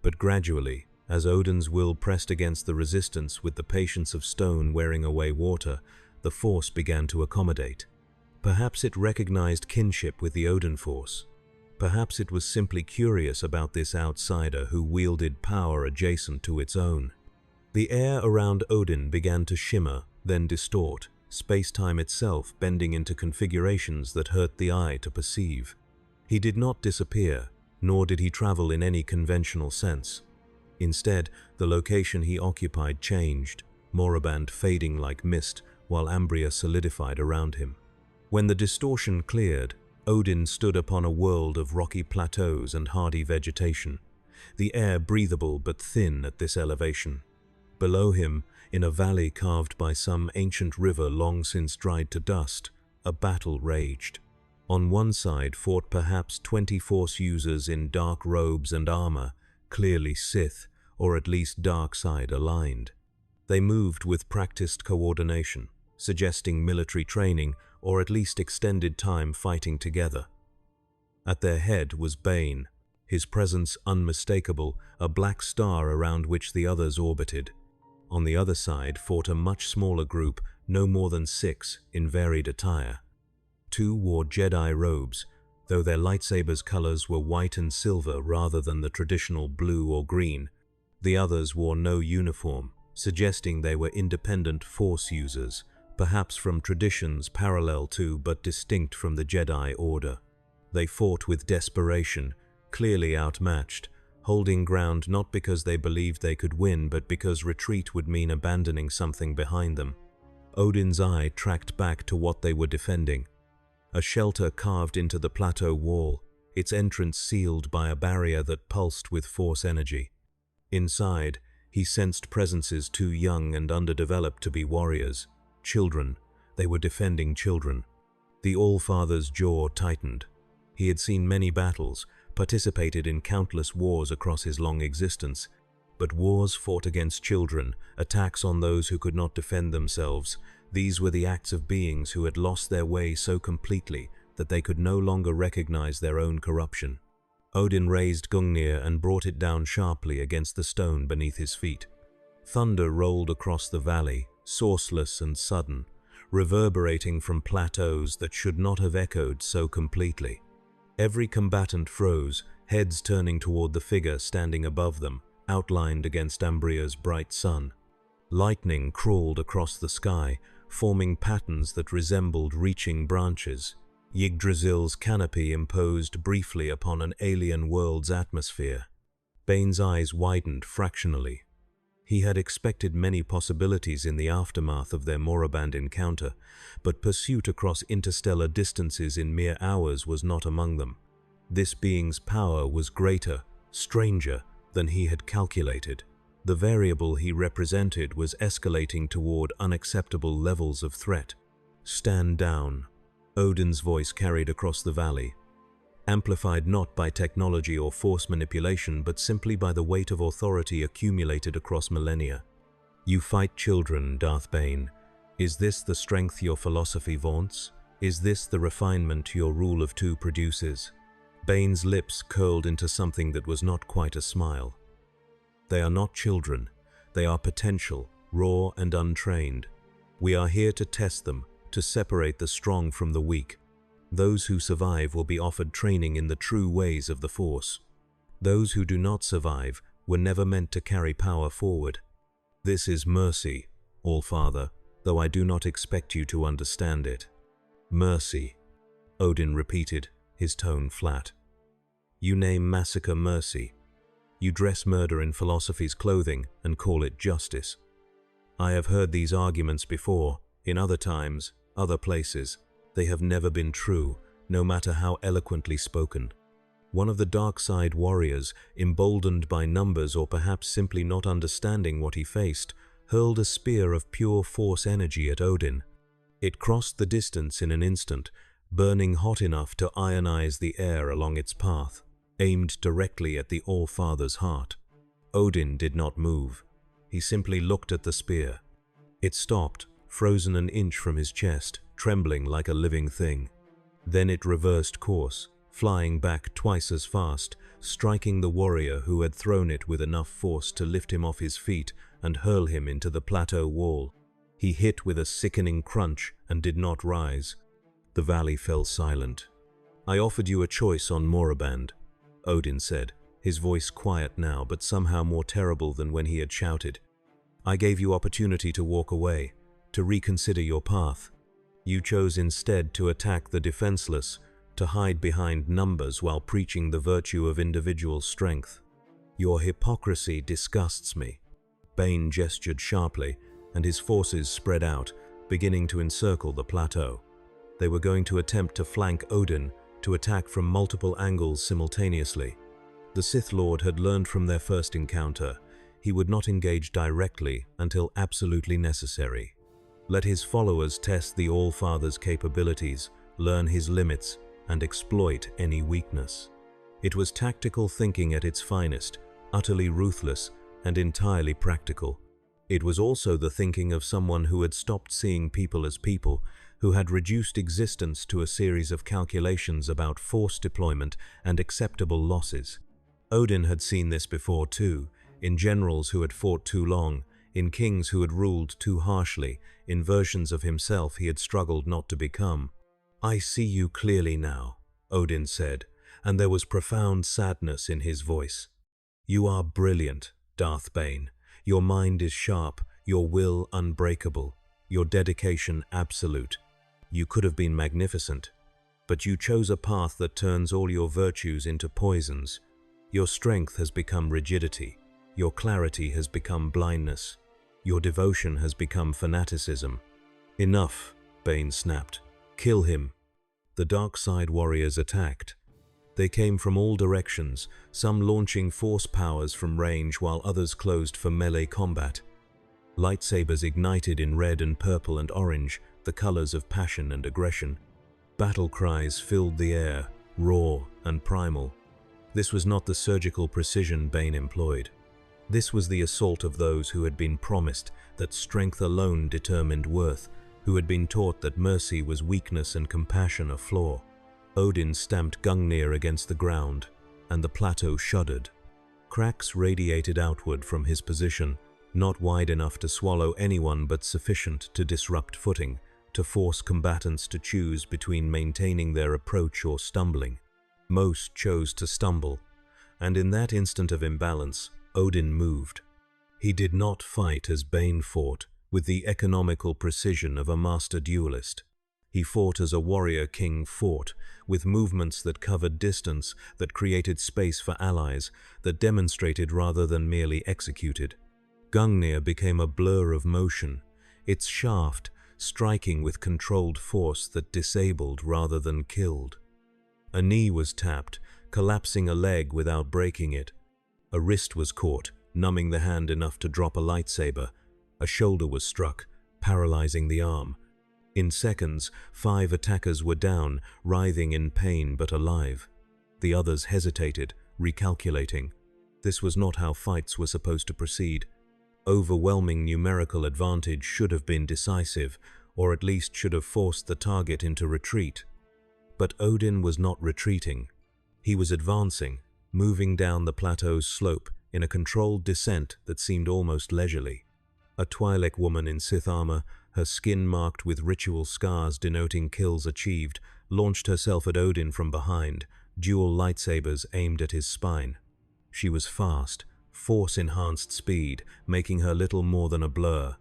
But gradually, as Odin's will pressed against the resistance with the patience of stone wearing away water, the force began to accommodate. Perhaps it recognized kinship with the Odin force. Perhaps it was simply curious about this outsider who wielded power adjacent to its own. The air around Odin began to shimmer, then distort, space-time itself bending into configurations that hurt the eye to perceive. He did not disappear, nor did he travel in any conventional sense. Instead, the location he occupied changed, Moraband fading like mist, while Ambria solidified around him. When the distortion cleared, Odin stood upon a world of rocky plateaus and hardy vegetation, the air breathable but thin at this elevation. Below him, in a valley carved by some ancient river long since dried to dust, a battle raged. On one side fought perhaps 20 Force users in dark robes and armor, clearly Sith, or at least dark side aligned. They moved with practiced coordination, suggesting military training or at least extended time fighting together. At their head was Bane, his presence unmistakable, a black star around which the others orbited. On the other side fought a much smaller group, no more than 6, in varied attire. 2 wore Jedi robes, though their lightsabers' colors were white and silver rather than the traditional blue or green. The others wore no uniform, suggesting they were independent Force users, perhaps from traditions parallel to but distinct from the Jedi Order. They fought with desperation, clearly outmatched, holding ground not because they believed they could win but because retreat would mean abandoning something behind them. Odin's eye tracked back to what they were defending. A shelter carved into the plateau wall, its entrance sealed by a barrier that pulsed with Force energy. Inside, he sensed presences too young and underdeveloped to be warriors. Children. They were defending children. The All-Father's jaw tightened. He had seen many battles, participated in countless wars across his long existence, but wars fought against children, attacks on those who could not defend themselves, these were the acts of beings who had lost their way so completely that they could no longer recognize their own corruption. Odin raised Gungnir and brought it down sharply against the stone beneath his feet. Thunder rolled across the valley, sourceless and sudden, reverberating from plateaus that should not have echoed so completely. Every combatant froze, heads turning toward the figure standing above them, outlined against Ambria's bright sun. Lightning crawled across the sky, forming patterns that resembled reaching branches. Yggdrasil's canopy imposed briefly upon an alien world's atmosphere. Bane's eyes widened fractionally. He had expected many possibilities in the aftermath of their Moraband encounter, but pursuit across interstellar distances in mere hours was not among them. This being's power was greater, stranger, than he had calculated. The variable he represented was escalating toward unacceptable levels of threat. "Stand down," Odin's voice carried across the valley, amplified not by technology or Force manipulation but simply by the weight of authority accumulated across millennia. "You fight children, Darth Bane. Is this the strength your philosophy vaunts? Is this the refinement your rule of two produces?" Bane's lips curled into something that was not quite a smile. "They are not children. They are potential, raw and untrained. We are here to test them, to separate the strong from the weak. Those who survive will be offered training in the true ways of the Force. Those who do not survive were never meant to carry power forward. This is mercy, All-Father, though I do not expect you to understand it." "Mercy," Odin repeated, his tone flat. "You name massacre mercy. You dress murder in philosophy's clothing and call it justice. I have heard these arguments before, in other times, other places. They have never been true, no matter how eloquently spoken." One of the dark side warriors, emboldened by numbers or perhaps simply not understanding what he faced, hurled a spear of pure Force energy at Odin. It crossed the distance in an instant, burning hot enough to ionize the air along its path, aimed directly at the All-Father's heart. Odin did not move. He simply looked at the spear. It stopped, frozen an inch from his chest, trembling like a living thing. Then it reversed course, flying back twice as fast, striking the warrior who had thrown it with enough force to lift him off his feet and hurl him into the plateau wall. He hit with a sickening crunch and did not rise. The valley fell silent. "I offered you a choice on Moraband," Odin said, his voice quiet now but somehow more terrible than when he had shouted. "I gave you opportunity to walk away, to reconsider your path. You chose instead to attack the defenseless, to hide behind numbers while preaching the virtue of individual strength. Your hypocrisy disgusts me." Bane gestured sharply, and his forces spread out, beginning to encircle the plateau. They were going to attempt to flank Odin, to attack from multiple angles simultaneously. The Sith Lord had learned from their first encounter. He would not engage directly until absolutely necessary. Let his followers test the All-Father's capabilities, learn his limits, and exploit any weakness. It was tactical thinking at its finest, utterly ruthless and entirely practical. It was also the thinking of someone who had stopped seeing people as people, who had reduced existence to a series of calculations about Force deployment and acceptable losses. Odin had seen this before too, in generals who had fought too long, in kings who had ruled too harshly, in versions of himself he had struggled not to become. "I see you clearly now," Odin said, and there was profound sadness in his voice. "You are brilliant, Darth Bane. Your mind is sharp, your will unbreakable, your dedication absolute. You could have been magnificent, but you chose a path that turns all your virtues into poisons. Your strength has become rigidity, your clarity has become blindness, your devotion has become fanaticism. Enough, Bane snapped. Kill him. The dark side warriors attacked. They came from all directions, some launching force powers from range while others closed for melee combat. Lightsabers ignited in red and purple and orange, the colors of passion and aggression. Battle cries filled the air, raw and primal. This was not the surgical precision Bane employed. This was the assault of those who had been promised that strength alone determined worth, who had been taught that mercy was weakness and compassion a flaw. Odin stamped Gungnir against the ground, and the plateau shuddered. Cracks radiated outward from his position, not wide enough to swallow anyone but sufficient to disrupt footing, to force combatants to choose between maintaining their approach or stumbling. Most chose to stumble, and in that instant of imbalance, Odin moved. He did not fight as Bane fought, with the economical precision of a master duelist. He fought as a warrior king fought, with movements that covered distance, that created space for allies, that demonstrated rather than merely executed. Gungnir became a blur of motion, its shaft striking with controlled force that disabled rather than killed. A knee was tapped, collapsing a leg without breaking it. A wrist was caught, numbing the hand enough to drop a lightsaber. A shoulder was struck, paralyzing the arm. In seconds, 5 attackers were down, writhing in pain but alive. The others hesitated, recalculating. This was not how fights were supposed to proceed. Overwhelming numerical advantage should have been decisive, or at least should have forced the target into retreat. But Odin was not retreating. He was advancing, moving down the plateau's slope in a controlled descent that seemed almost leisurely. A Twi'lek woman in Sith armor, her skin marked with ritual scars denoting kills achieved, launched herself at Odin from behind, dual lightsabers aimed at his spine. She was fast, force-enhanced speed, making her little more than a blur.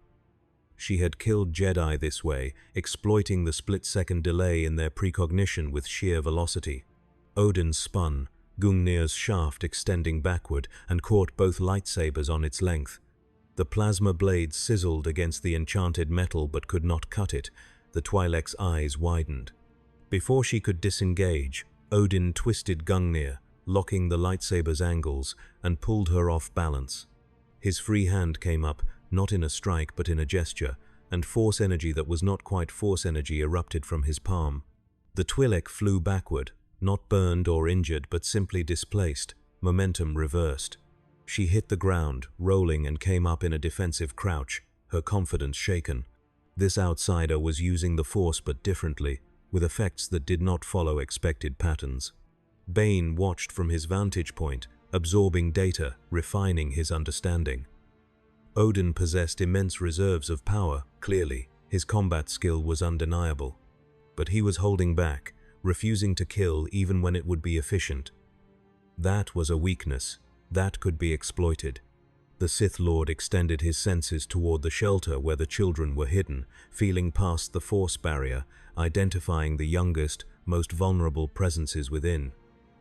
She had killed Jedi this way, exploiting the split-second delay in their precognition with sheer velocity. Odin spun, Gungnir's shaft extending backward, and caught both lightsabers on its length. The plasma blade sizzled against the enchanted metal but could not cut it. The Twi'lek's eyes widened. Before she could disengage, Odin twisted Gungnir, locking the lightsaber's angles, and pulled her off balance. His free hand came up, not in a strike but in a gesture, and force energy that was not quite force energy erupted from his palm. The Twi'lek flew backward, not burned or injured but simply displaced, momentum reversed. She hit the ground, rolling, and came up in a defensive crouch, her confidence shaken. This outsider was using the Force but differently, with effects that did not follow expected patterns. Bane watched from his vantage point, absorbing data, refining his understanding. Odin possessed immense reserves of power, clearly. His combat skill was undeniable. But he was holding back, refusing to kill even when it would be efficient. That was a weakness. That could be exploited. The Sith Lord extended his senses toward the shelter where the children were hidden, feeling past the Force barrier, identifying the youngest, most vulnerable presences within.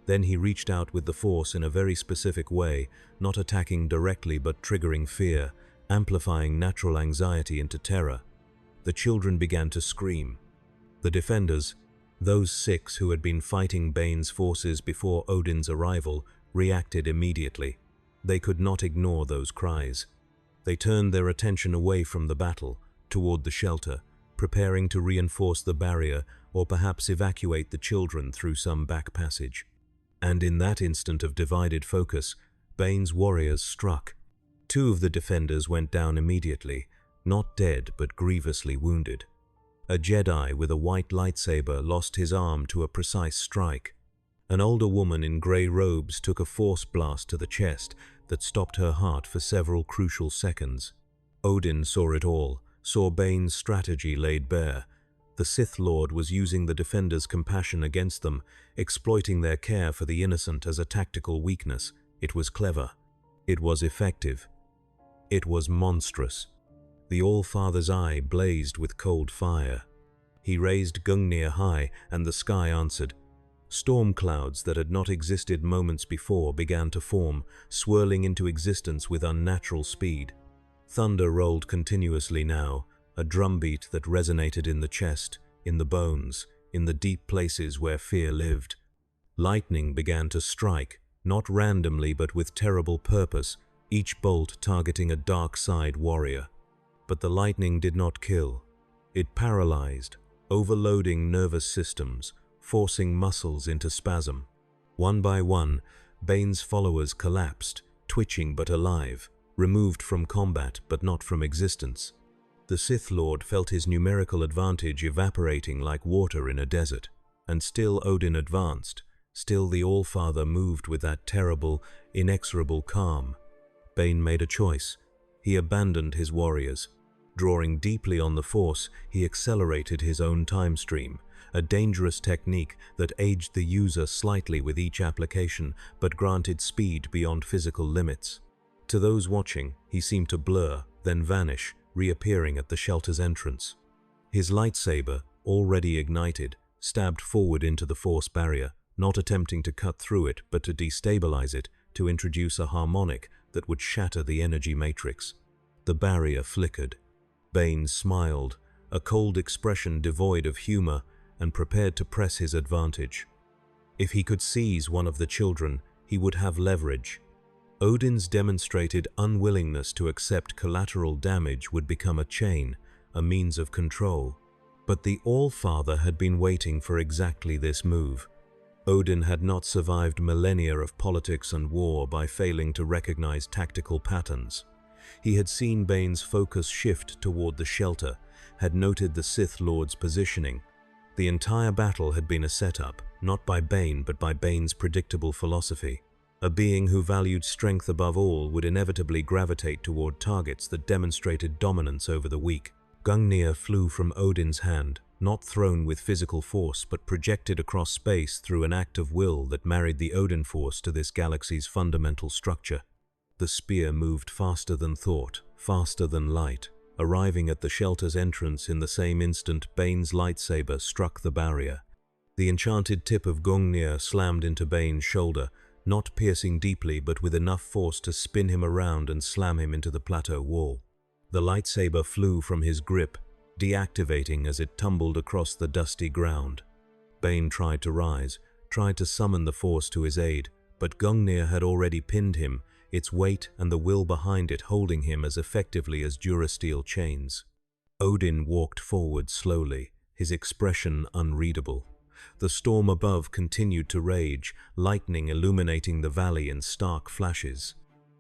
Then he reached out with the Force in a very specific way, not attacking directly but triggering fear, amplifying natural anxiety into terror. The children began to scream. The defenders, those 6 who had been fighting Bane's forces before Odin's arrival, reacted immediately. They could not ignore those cries. They turned their attention away from the battle, toward the shelter, preparing to reinforce the barrier or perhaps evacuate the children through some back passage. And in that instant of divided focus, Bane's warriors struck. 2 of the defenders went down immediately, not dead but grievously wounded. A Jedi with a white lightsaber lost his arm to a precise strike. An older woman in grey robes took a force blast to the chest that stopped her heart for several crucial seconds. Odin saw it all, saw Bane's strategy laid bare. The Sith Lord was using the defenders' compassion against them, exploiting their care for the innocent as a tactical weakness. It was clever. It was effective. It was monstrous. The All-Father's eye blazed with cold fire. He raised Gungnir high, and the sky answered. Storm clouds that had not existed moments before began to form, swirling into existence with unnatural speed. Thunder rolled continuously now, a drumbeat that resonated in the chest, in the bones, in the deep places where fear lived. Lightning began to strike, not randomly but with terrible purpose, each bolt targeting a dark side warrior. But the lightning did not kill. It paralyzed, overloading nervous systems, forcing muscles into spasm. One by one, Bane's followers collapsed, twitching but alive, removed from combat but not from existence. The Sith Lord felt his numerical advantage evaporating like water in a desert, and still Odin advanced, still the All-Father moved with that terrible, inexorable calm. Bane made a choice. He abandoned his warriors. Drawing deeply on the Force, he accelerated his own time stream, a dangerous technique that aged the user slightly with each application but granted speed beyond physical limits. To those watching, he seemed to blur, then vanish, reappearing at the shelter's entrance. His lightsaber, already ignited, stabbed forward into the Force barrier, not attempting to cut through it but to destabilize it, to introduce a harmonic that would shatter the energy matrix. The barrier flickered. Bane smiled, a cold expression devoid of humor, and prepared to press his advantage. If he could seize one of the children, he would have leverage. Odin's demonstrated unwillingness to accept collateral damage would become a chain, a means of control. But the All-Father had been waiting for exactly this move. Odin had not survived millennia of politics and war by failing to recognize tactical patterns. He had seen Bane's focus shift toward the shelter, had noted the Sith Lord's positioning. The entire battle had been a setup, not by Bane but by Bane's predictable philosophy. A being who valued strength above all would inevitably gravitate toward targets that demonstrated dominance over the weak. Gungnir flew from Odin's hand, not thrown with physical force but projected across space through an act of will that married the Odin force to this galaxy's fundamental structure. The spear moved faster than thought, faster than light, arriving at the shelter's entrance in the same instant Bane's lightsaber struck the barrier. The enchanted tip of Gungnir slammed into Bane's shoulder, not piercing deeply but with enough force to spin him around and slam him into the plateau wall. The lightsaber flew from his grip, deactivating as it tumbled across the dusty ground. Bane tried to rise, tried to summon the Force to his aid, but Gungnir had already pinned him, its weight and the will behind it holding him as effectively as durasteel chains. Odin walked forward slowly, his expression unreadable. The storm above continued to rage, lightning illuminating the valley in stark flashes.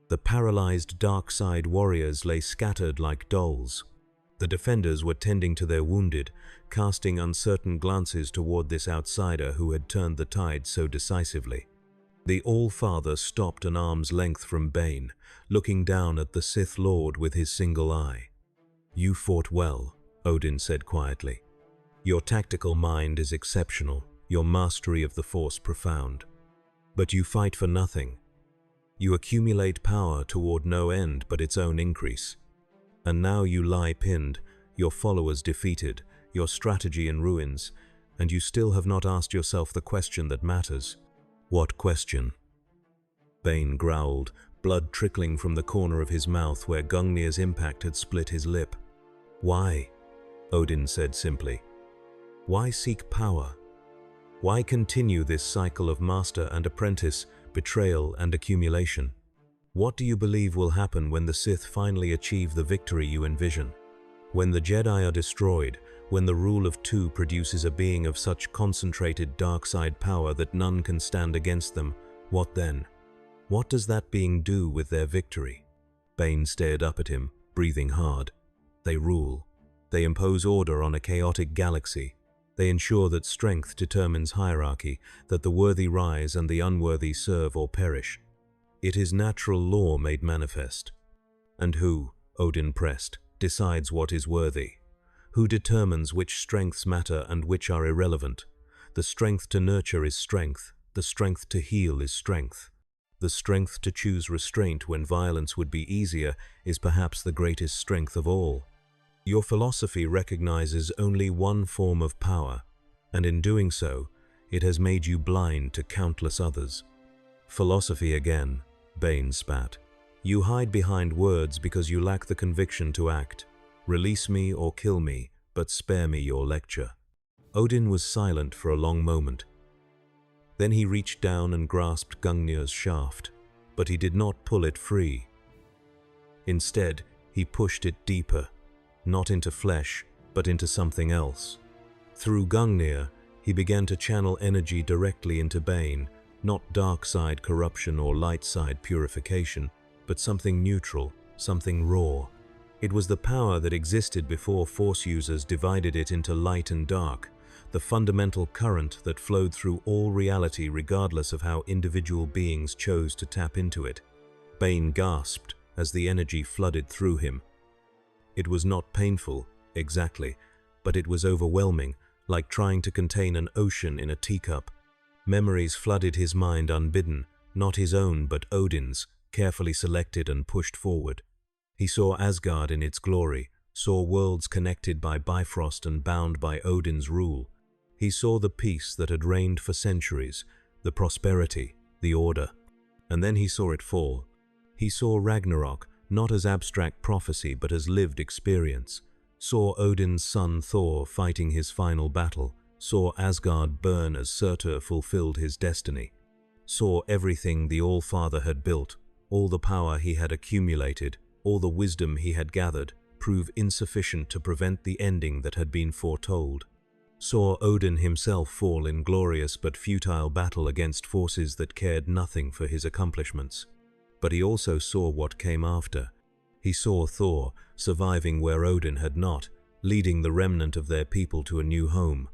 The paralyzed dark side warriors lay scattered like dolls. The defenders were tending to their wounded, casting uncertain glances toward this outsider who had turned the tide so decisively. The All-Father stopped an arm's length from Bane, looking down at the Sith Lord with his single eye. "You fought well," Odin said quietly. "Your tactical mind is exceptional, your mastery of the Force profound. But you fight for nothing. You accumulate power toward no end but its own increase. And now you lie pinned, your followers defeated, your strategy in ruins, and you still have not asked yourself the question that matters." "What question?" Bane growled, blood trickling from the corner of his mouth where Gungnir's impact had split his lip. "Why?" Odin said simply. "Why seek power? Why continue this cycle of master and apprentice, betrayal and accumulation? What do you believe will happen when the Sith finally achieve the victory you envision? When the Jedi are destroyed, when the rule of two produces a being of such concentrated dark side power that none can stand against them, what then? What does that being do with their victory?" Bane stared up at him, breathing hard. "They rule. They impose order on a chaotic galaxy. They ensure that strength determines hierarchy, that the worthy rise and the unworthy serve or perish. It is natural law made manifest. And who," Odin pressed, "decides what is worthy? Who determines which strengths matter and which are irrelevant? The strength to nurture is strength. The strength to heal is strength. The strength to choose restraint when violence would be easier is perhaps the greatest strength of all. Your philosophy recognizes only one form of power, and in doing so, it has made you blind to countless others. Philosophy again, Bane spat. You hide behind words because you lack the conviction to act. Release me or kill me, but spare me your lecture. Odin was silent for a long moment. Then he reached down and grasped Gungnir's shaft, but he did not pull it free. Instead, he pushed it deeper, not into flesh, but into something else. Through Gungnir, he began to channel energy directly into Bane, not dark side corruption or light side purification, but something neutral, something raw. It was the power that existed before Force users divided it into light and dark, the fundamental current that flowed through all reality regardless of how individual beings chose to tap into it. Bane gasped as the energy flooded through him. It was not painful, exactly, but it was overwhelming, like trying to contain an ocean in a teacup. Memories flooded his mind unbidden, not his own but Odin's, carefully selected and pushed forward. He saw Asgard in its glory, saw worlds connected by Bifrost and bound by Odin's rule. He saw the peace that had reigned for centuries, the prosperity, the order. And then he saw it fall. He saw Ragnarok, not as abstract prophecy but as lived experience. Saw Odin's son Thor fighting his final battle. Saw Asgard burn as Surtur fulfilled his destiny. Saw everything the All-Father had built, all the power he had accumulated, all the wisdom he had gathered, prove insufficient to prevent the ending that had been foretold. Saw Odin himself fall in glorious but futile battle against forces that cared nothing for his accomplishments. But he also saw what came after. He saw Thor, surviving where Odin had not, leading the remnant of their people to a new home.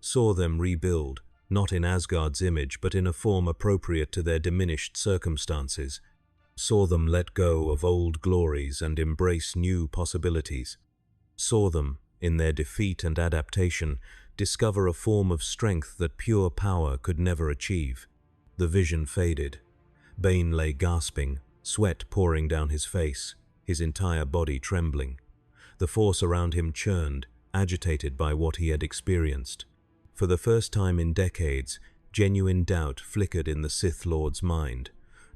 Saw them rebuild, not in Asgard's image but in a form appropriate to their diminished circumstances. Saw them let go of old glories and embrace new possibilities. Saw them, in their defeat and adaptation, discover a form of strength that pure power could never achieve. The vision faded. Bane lay gasping, sweat pouring down his face, his entire body trembling. The force around him churned, agitated by what he had experienced. For the first time in decades, genuine doubt flickered in the Sith Lord's mind.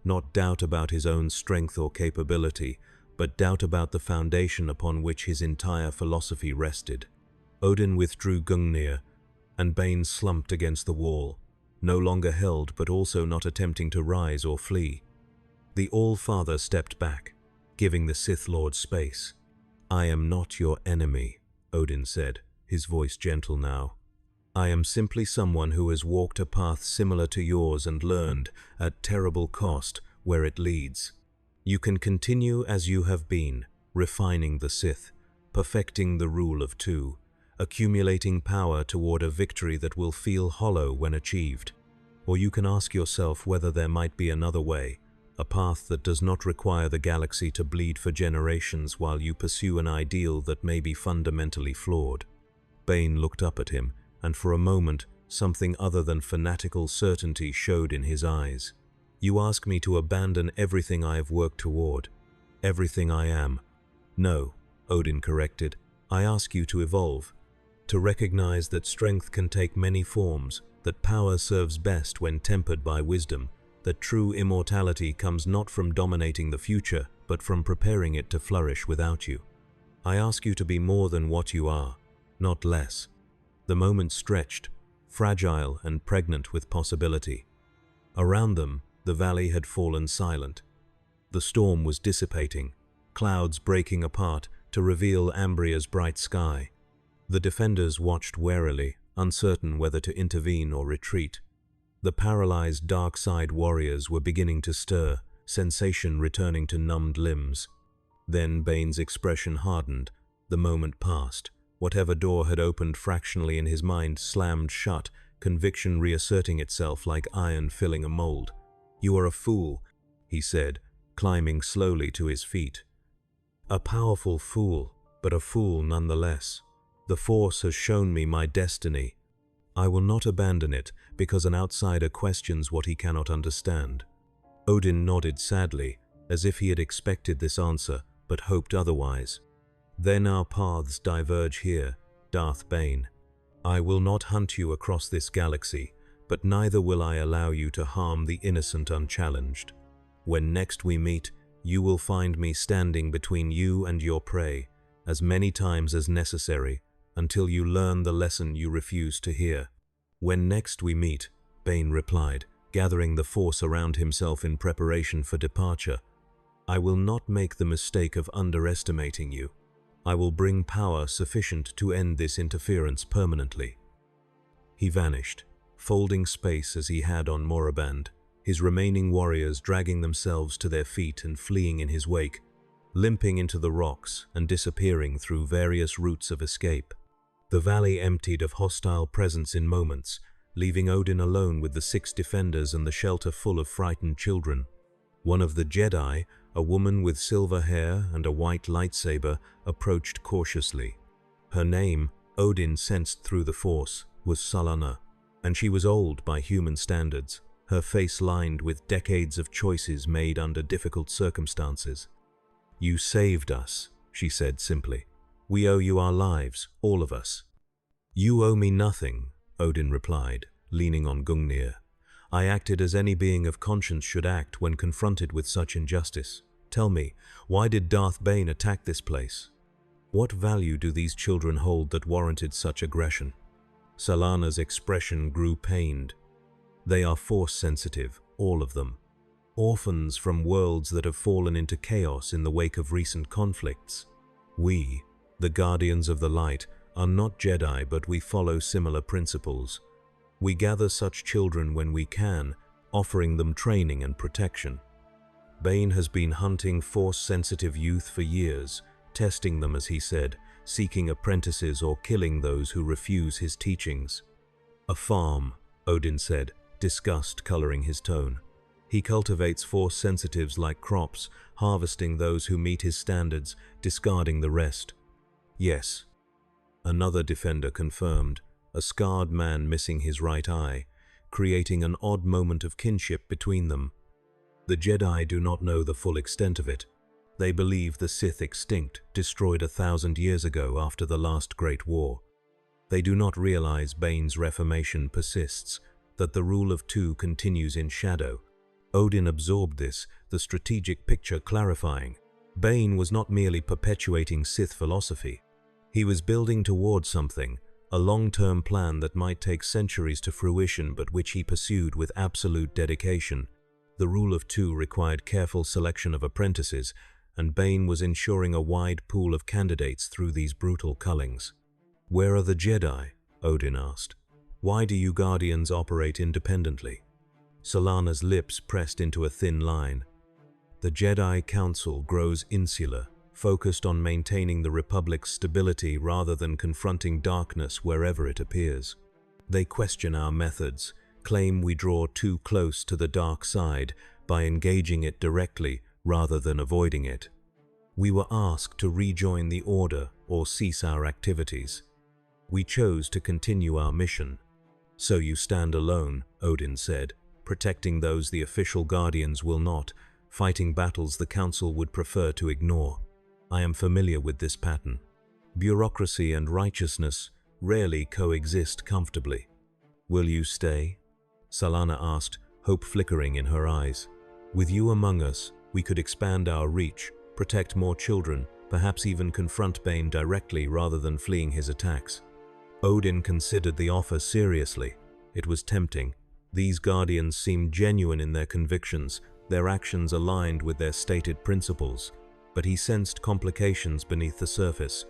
Not doubt about his own strength or capability, but doubt about the foundation upon which his entire philosophy rested. Odin withdrew Gungnir, and Bane slumped against the wall, no longer held but also not attempting to rise or flee. The All-Father stepped back, giving the Sith Lord space. "I am not your enemy," Odin said, his voice gentle now. "I am simply someone who has walked a path similar to yours and learned, at terrible cost, where it leads. You can continue as you have been, refining the Sith, perfecting the rule of two, accumulating power toward a victory that will feel hollow when achieved. Or you can ask yourself whether there might be another way, a path that does not require the galaxy to bleed for generations while you pursue an ideal that may be fundamentally flawed." Bane looked up at him, and for a moment, something other than fanatical certainty showed in his eyes. "You ask me to abandon everything I have worked toward, everything I am." "No," Odin corrected. "I ask you to evolve, to recognize that strength can take many forms, that power serves best when tempered by wisdom, that true immortality comes not from dominating the future, but from preparing it to flourish without you. I ask you to be more than what you are, not less." The moment stretched, fragile and pregnant with possibility. Around them, the valley had fallen silent. The storm was dissipating, clouds breaking apart to reveal Ambria's bright sky. The defenders watched warily, uncertain whether to intervene or retreat. The paralyzed dark side warriors were beginning to stir, sensation returning to numbed limbs. Then Bane's expression hardened. The moment passed. Whatever door had opened fractionally in his mind slammed shut, conviction reasserting itself like iron filling a mold. "You are a fool," he said, climbing slowly to his feet. "A powerful fool, but a fool nonetheless. The Force has shown me my destiny. I will not abandon it because an outsider questions what he cannot understand." Odin nodded sadly, as if he had expected this answer, but hoped otherwise. Then our paths diverge here, Darth Bane. I will not hunt you across this galaxy, but neither will I allow you to harm the innocent unchallenged. When next we meet, you will find me standing between you and your prey, as many times as necessary, until you learn the lesson you refuse to hear. When next we meet, Bane replied, gathering the force around himself in preparation for departure, I will not make the mistake of underestimating you. I will bring power sufficient to end this interference permanently. He vanished, folding space as he had on Moraband, his remaining warriors dragging themselves to their feet and fleeing in his wake, limping into the rocks and disappearing through various routes of escape. The valley emptied of hostile presence in moments, leaving Odin alone with the 6 defenders and the shelter full of frightened children. One of the Jedi, a woman with silver hair and a white lightsaber, approached cautiously. Her name, Odin sensed through the Force, was Salana, and she was old by human standards, her face lined with decades of choices made under difficult circumstances. You saved us, she said simply. We owe you our lives, all of us. You owe me nothing, Odin replied, leaning on Gungnir. I acted as any being of conscience should act when confronted with such injustice. Tell me, why did Darth Bane attack this place? What value do these children hold that warranted such aggression? Salana's expression grew pained. They are Force-sensitive, all of them. Orphans from worlds that have fallen into chaos in the wake of recent conflicts. We, the Guardians of the Light, are not Jedi, but we follow similar principles. We gather such children when we can, offering them training and protection. Bane has been hunting Force-sensitive youth for years, testing them, as he said, seeking apprentices or killing those who refuse his teachings. A farm, Odin said, disgust coloring his tone. He cultivates Force-sensitives like crops, harvesting those who meet his standards, discarding the rest. Yes. Another defender confirmed, a scarred man missing his right eye, creating an odd moment of kinship between them. The Jedi do not know the full extent of it. They believe the Sith extinct, destroyed 1,000 years ago after the last Great War. They do not realize Bane's reformation persists, that the rule of 2 continues in shadow. Odin absorbed this, the strategic picture clarifying. Bane was not merely perpetuating Sith philosophy. He was building toward something, a long-term plan that might take centuries to fruition but which he pursued with absolute dedication. The rule of 2 required careful selection of apprentices, and Bane was ensuring a wide pool of candidates through these brutal cullings. Where are the Jedi? Odin asked. Why do you Guardians operate independently? Salana's lips pressed into a thin line. The Jedi Council grows insular, focused on maintaining the Republic's stability rather than confronting darkness wherever it appears. They question our methods, claim we draw too close to the dark side by engaging it directly rather than avoiding it. We were asked to rejoin the Order or cease our activities. We chose to continue our mission. So you stand alone, Odin said, protecting those the official Guardians will not, fighting battles the Council would prefer to ignore. I am familiar with this pattern. Bureaucracy and righteousness rarely coexist comfortably. Will you stay? Salana asked, hope flickering in her eyes. With you among us, we could expand our reach, protect more children, perhaps even confront Bane directly rather than fleeing his attacks. Odin considered the offer seriously. It was tempting. These Guardians seemed genuine in their convictions, their actions aligned with their stated principles. But he sensed complications beneath the surface.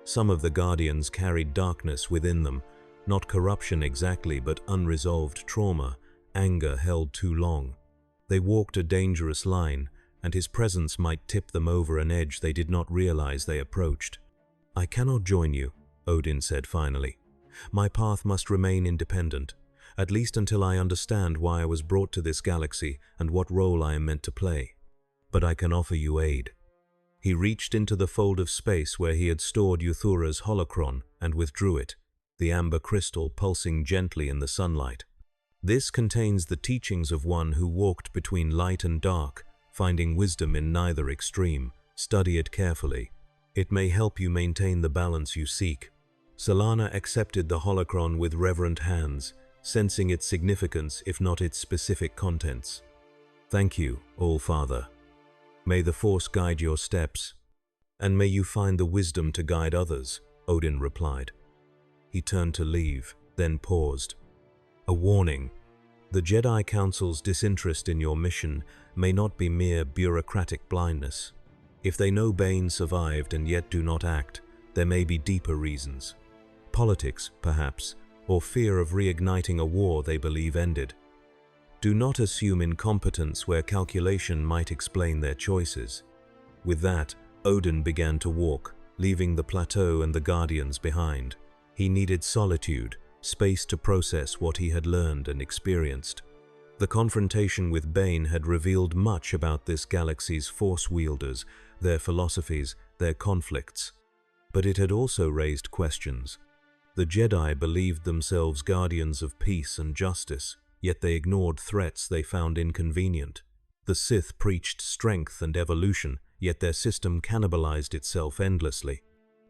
Some of the Guardians carried darkness within them, not corruption exactly, but unresolved trauma, anger held too long. They walked a dangerous line, and his presence might tip them over an edge they did not realize they approached. I cannot join you, Odin said finally. My path must remain independent, at least until I understand why I was brought to this galaxy and what role I am meant to play. But I can offer you aid. He reached into the fold of space where he had stored Euthura's holocron and withdrew it, the amber crystal pulsing gently in the sunlight. This contains the teachings of one who walked between light and dark, finding wisdom in neither extreme. Study it carefully. It may help you maintain the balance you seek. Solana accepted the holocron with reverent hands, sensing its significance if not its specific contents. Thank you, All-Father. May the Force guide your steps, and may you find the wisdom to guide others, Odin replied. He turned to leave, then paused. A warning. The Jedi Council's disinterest in your mission may not be mere bureaucratic blindness. If they know Bane survived and yet do not act, there may be deeper reasons. Politics, perhaps, or fear of reigniting a war they believe ended. Do not assume incompetence where calculation might explain their choices. With that, Odin began to walk, leaving the plateau and the Guardians behind. He needed solitude, space to process what he had learned and experienced. The confrontation with Bane had revealed much about this galaxy's Force wielders, their philosophies, their conflicts. But it had also raised questions. The Jedi believed themselves guardians of peace and justice, yet they ignored threats they found inconvenient. The Sith preached strength and evolution, yet their system cannibalized itself endlessly.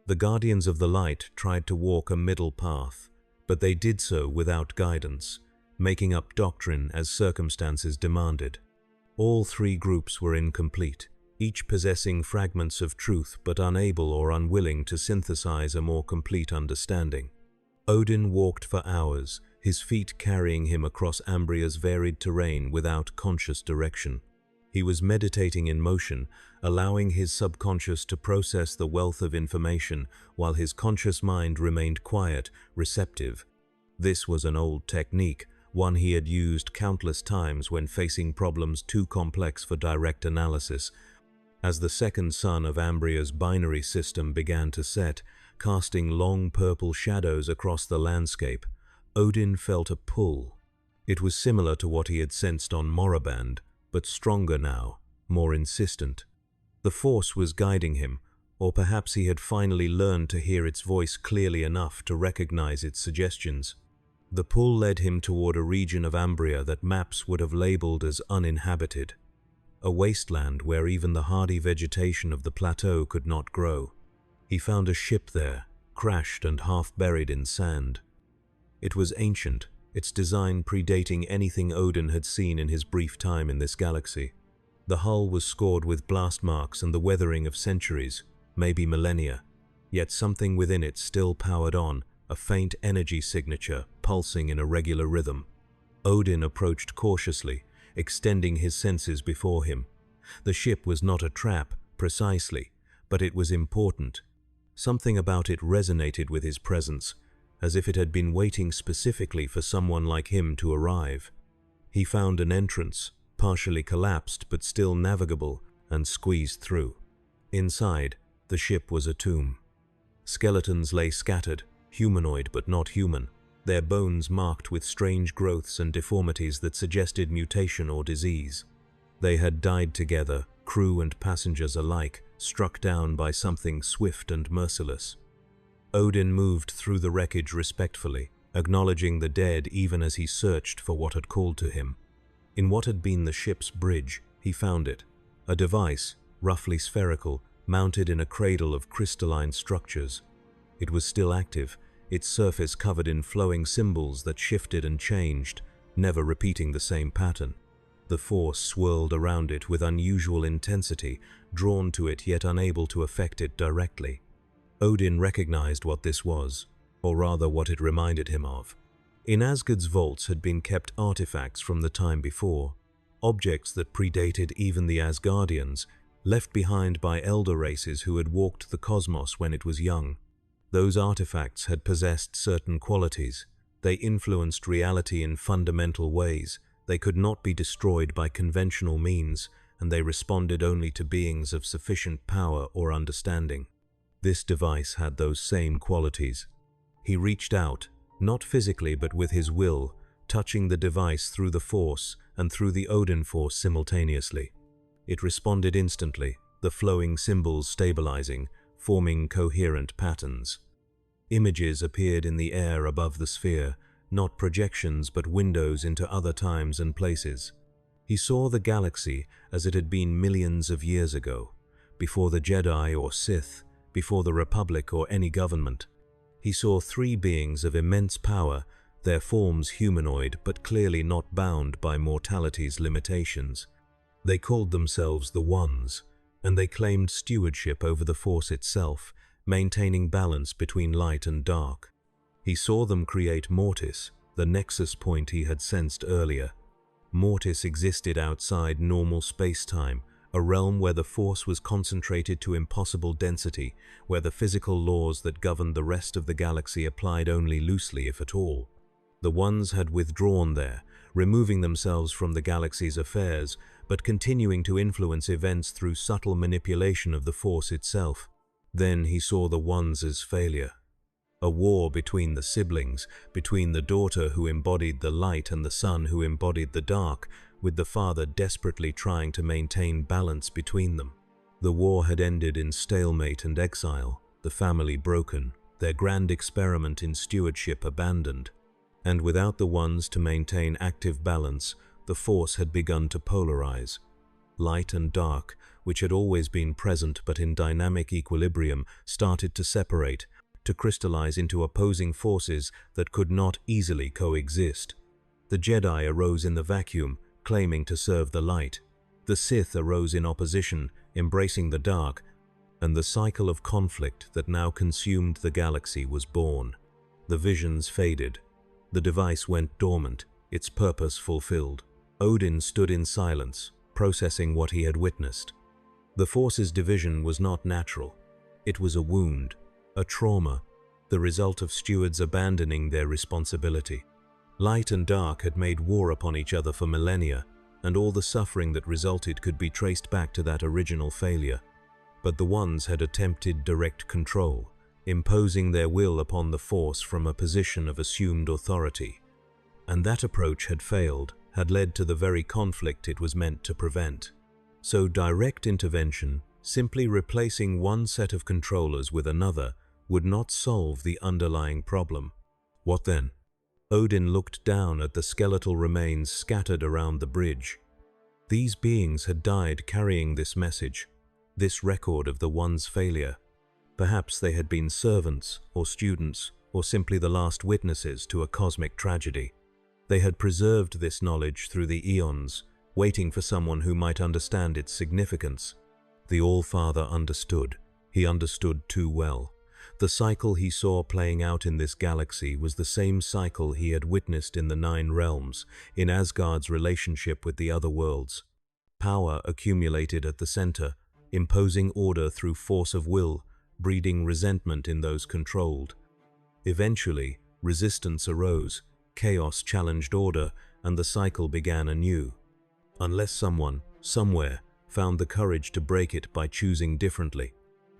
The Guardians of the Light tried to walk a middle path, but they did so without guidance, making up doctrine as circumstances demanded. All three groups were incomplete, each possessing fragments of truth but unable or unwilling to synthesize a more complete understanding. Odin walked for hours, his feet carrying him across Ambria's varied terrain without conscious direction. He was meditating in motion, allowing his subconscious to process the wealth of information while his conscious mind remained quiet, receptive. This was an old technique, one he had used countless times when facing problems too complex for direct analysis. As the second sun of Ambria's binary system began to set, casting long purple shadows across the landscape, Odin felt a pull. It was similar to what he had sensed on Moraband, but stronger now, more insistent. The Force was guiding him, or perhaps he had finally learned to hear its voice clearly enough to recognize its suggestions. The pull led him toward a region of Ambria that maps would have labeled as uninhabited, a wasteland where even the hardy vegetation of the plateau could not grow. He found a ship there, crashed and half buried in sand. It was ancient, its design predating anything Odin had seen in his brief time in this galaxy. The hull was scored with blast marks and the weathering of centuries, maybe millennia, yet something within it still powered on, a faint energy signature pulsing in a regular rhythm. Odin approached cautiously, extending his senses before him. The ship was not a trap, precisely, but it was important. Something about it resonated with his presence, as if it had been waiting specifically for someone like him to arrive. He found an entrance, partially collapsed but still navigable, and squeezed through. Inside, the ship was a tomb. Skeletons lay scattered, humanoid but not human, their bones marked with strange growths and deformities that suggested mutation or disease. They had died together, crew and passengers alike, struck down by something swift and merciless. Odin moved through the wreckage respectfully, acknowledging the dead even as he searched for what had called to him. In what had been the ship's bridge, he found it, a device, roughly spherical, mounted in a cradle of crystalline structures. It was still active, its surface covered in flowing symbols that shifted and changed, never repeating the same pattern. The Force swirled around it with unusual intensity, drawn to it yet unable to affect it directly. Odin recognized what this was, or rather what it reminded him of. In Asgard's vaults had been kept artifacts from the time before, objects that predated even the Asgardians, left behind by elder races who had walked the cosmos when it was young. Those artifacts had possessed certain qualities. They influenced reality in fundamental ways. They could not be destroyed by conventional means, and they responded only to beings of sufficient power or understanding. This device had those same qualities. He reached out, not physically but with his will, touching the device through the Force and through the Odin Force simultaneously. It responded instantly, the flowing symbols stabilizing, forming coherent patterns. Images appeared in the air above the sphere, not projections but windows into other times and places. He saw the galaxy as it had been millions of years ago, before the Jedi or Sith, before the Republic or any government. He saw three beings of immense power, their forms humanoid but clearly not bound by mortality's limitations. They called themselves the Ones, and they claimed stewardship over the Force itself, maintaining balance between light and dark. He saw them create Mortis, the nexus point he had sensed earlier. Mortis existed outside normal space-time, a realm where the Force was concentrated to impossible density, where the physical laws that governed the rest of the galaxy applied only loosely, if at all. The Ones had withdrawn there, removing themselves from the galaxy's affairs, but continuing to influence events through subtle manipulation of the Force itself. Then he saw the Ones' failure. A war between the siblings, between the daughter who embodied the light and the son who embodied the dark, with the father desperately trying to maintain balance between them. The war had ended in stalemate and exile, the family broken, their grand experiment in stewardship abandoned. And without the Ones to maintain active balance, the Force had begun to polarize. Light and dark, which had always been present but in dynamic equilibrium, started to separate, to crystallize into opposing forces that could not easily coexist. The Jedi arose in the vacuum, claiming to serve the light. The Sith arose in opposition, embracing the dark, and the cycle of conflict that now consumed the galaxy was born. The visions faded. The device went dormant, its purpose fulfilled. Odin stood in silence, processing what he had witnessed. The Force's division was not natural. It was a wound, a trauma, the result of stewards abandoning their responsibility. Light and dark had made war upon each other for millennia, and all the suffering that resulted could be traced back to that original failure. But the Ones had attempted direct control, imposing their will upon the Force from a position of assumed authority. And that approach had failed, had led to the very conflict it was meant to prevent. So direct intervention, simply replacing one set of controllers with another, would not solve the underlying problem. What then? Odin looked down at the skeletal remains scattered around the bridge. These beings had died carrying this message, this record of the One's failure. Perhaps they had been servants, or students, or simply the last witnesses to a cosmic tragedy. They had preserved this knowledge through the eons, waiting for someone who might understand its significance. The All-Father understood. He understood too well. The cycle he saw playing out in this galaxy was the same cycle he had witnessed in the Nine Realms, in Asgard's relationship with the other worlds. Power accumulated at the center, imposing order through force of will, breeding resentment in those controlled. Eventually, resistance arose, chaos challenged order, and the cycle began anew. Unless someone, somewhere, found the courage to break it by choosing differently.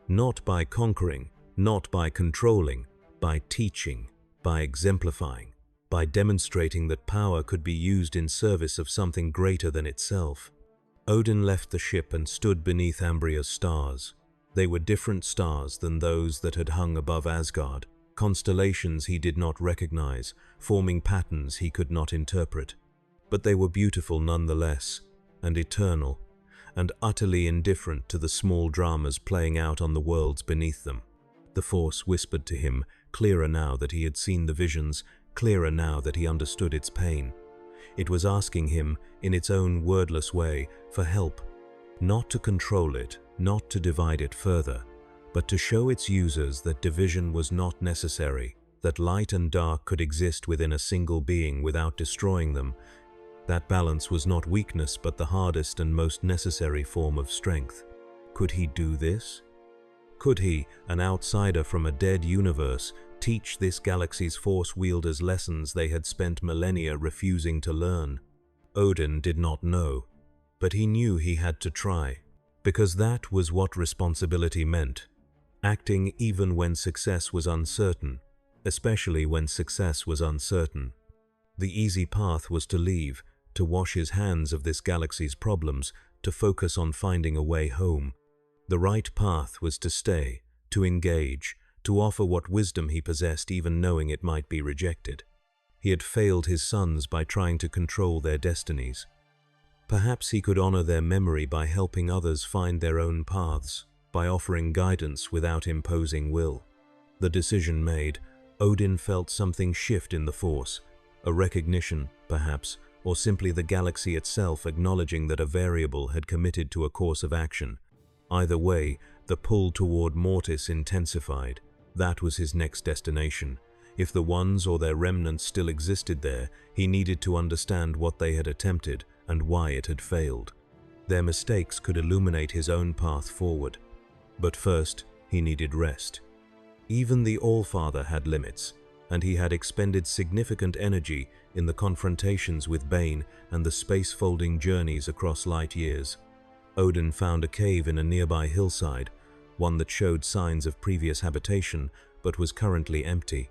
Not by conquering, not by controlling, by teaching, by exemplifying, by demonstrating that power could be used in service of something greater than itself. Odin left the ship and stood beneath Ambria's stars. They were different stars than those that had hung above Asgard, constellations he did not recognize, forming patterns he could not interpret. But they were beautiful nonetheless, and eternal, and utterly indifferent to the small dramas playing out on the worlds beneath them. The Force whispered to him, clearer now that he had seen the visions, clearer now that he understood its pain. It was asking him, in its own wordless way, for help, not to control it, not to divide it further, but to show its users that division was not necessary, that light and dark could exist within a single being without destroying them. That balance was not weakness but the hardest and most necessary form of strength. Could he do this? Could he, an outsider from a dead universe, teach this galaxy's Force wielders lessons they had spent millennia refusing to learn? Odin did not know, but he knew he had to try, because that was what responsibility meant, acting even when success was uncertain, especially when success was uncertain. The easy path was to leave, to wash his hands of this galaxy's problems, to focus on finding a way home. The right path was to stay, to engage, to offer what wisdom he possessed even knowing it might be rejected. He had failed his sons by trying to control their destinies. Perhaps he could honor their memory by helping others find their own paths, by offering guidance without imposing will. The decision made, Odin felt something shift in the Force, a recognition, perhaps, or simply the galaxy itself acknowledging that a variable had committed to a course of action. Either way, the pull toward Mortis intensified. That was his next destination. If the ones or their remnants still existed there, he needed to understand what they had attempted and why it had failed. Their mistakes could illuminate his own path forward. But first, he needed rest. Even the Allfather had limits, and he had expended significant energy in the confrontations with Bane and the space-folding journeys across light years. Odin found a cave in a nearby hillside, one that showed signs of previous habitation but was currently empty.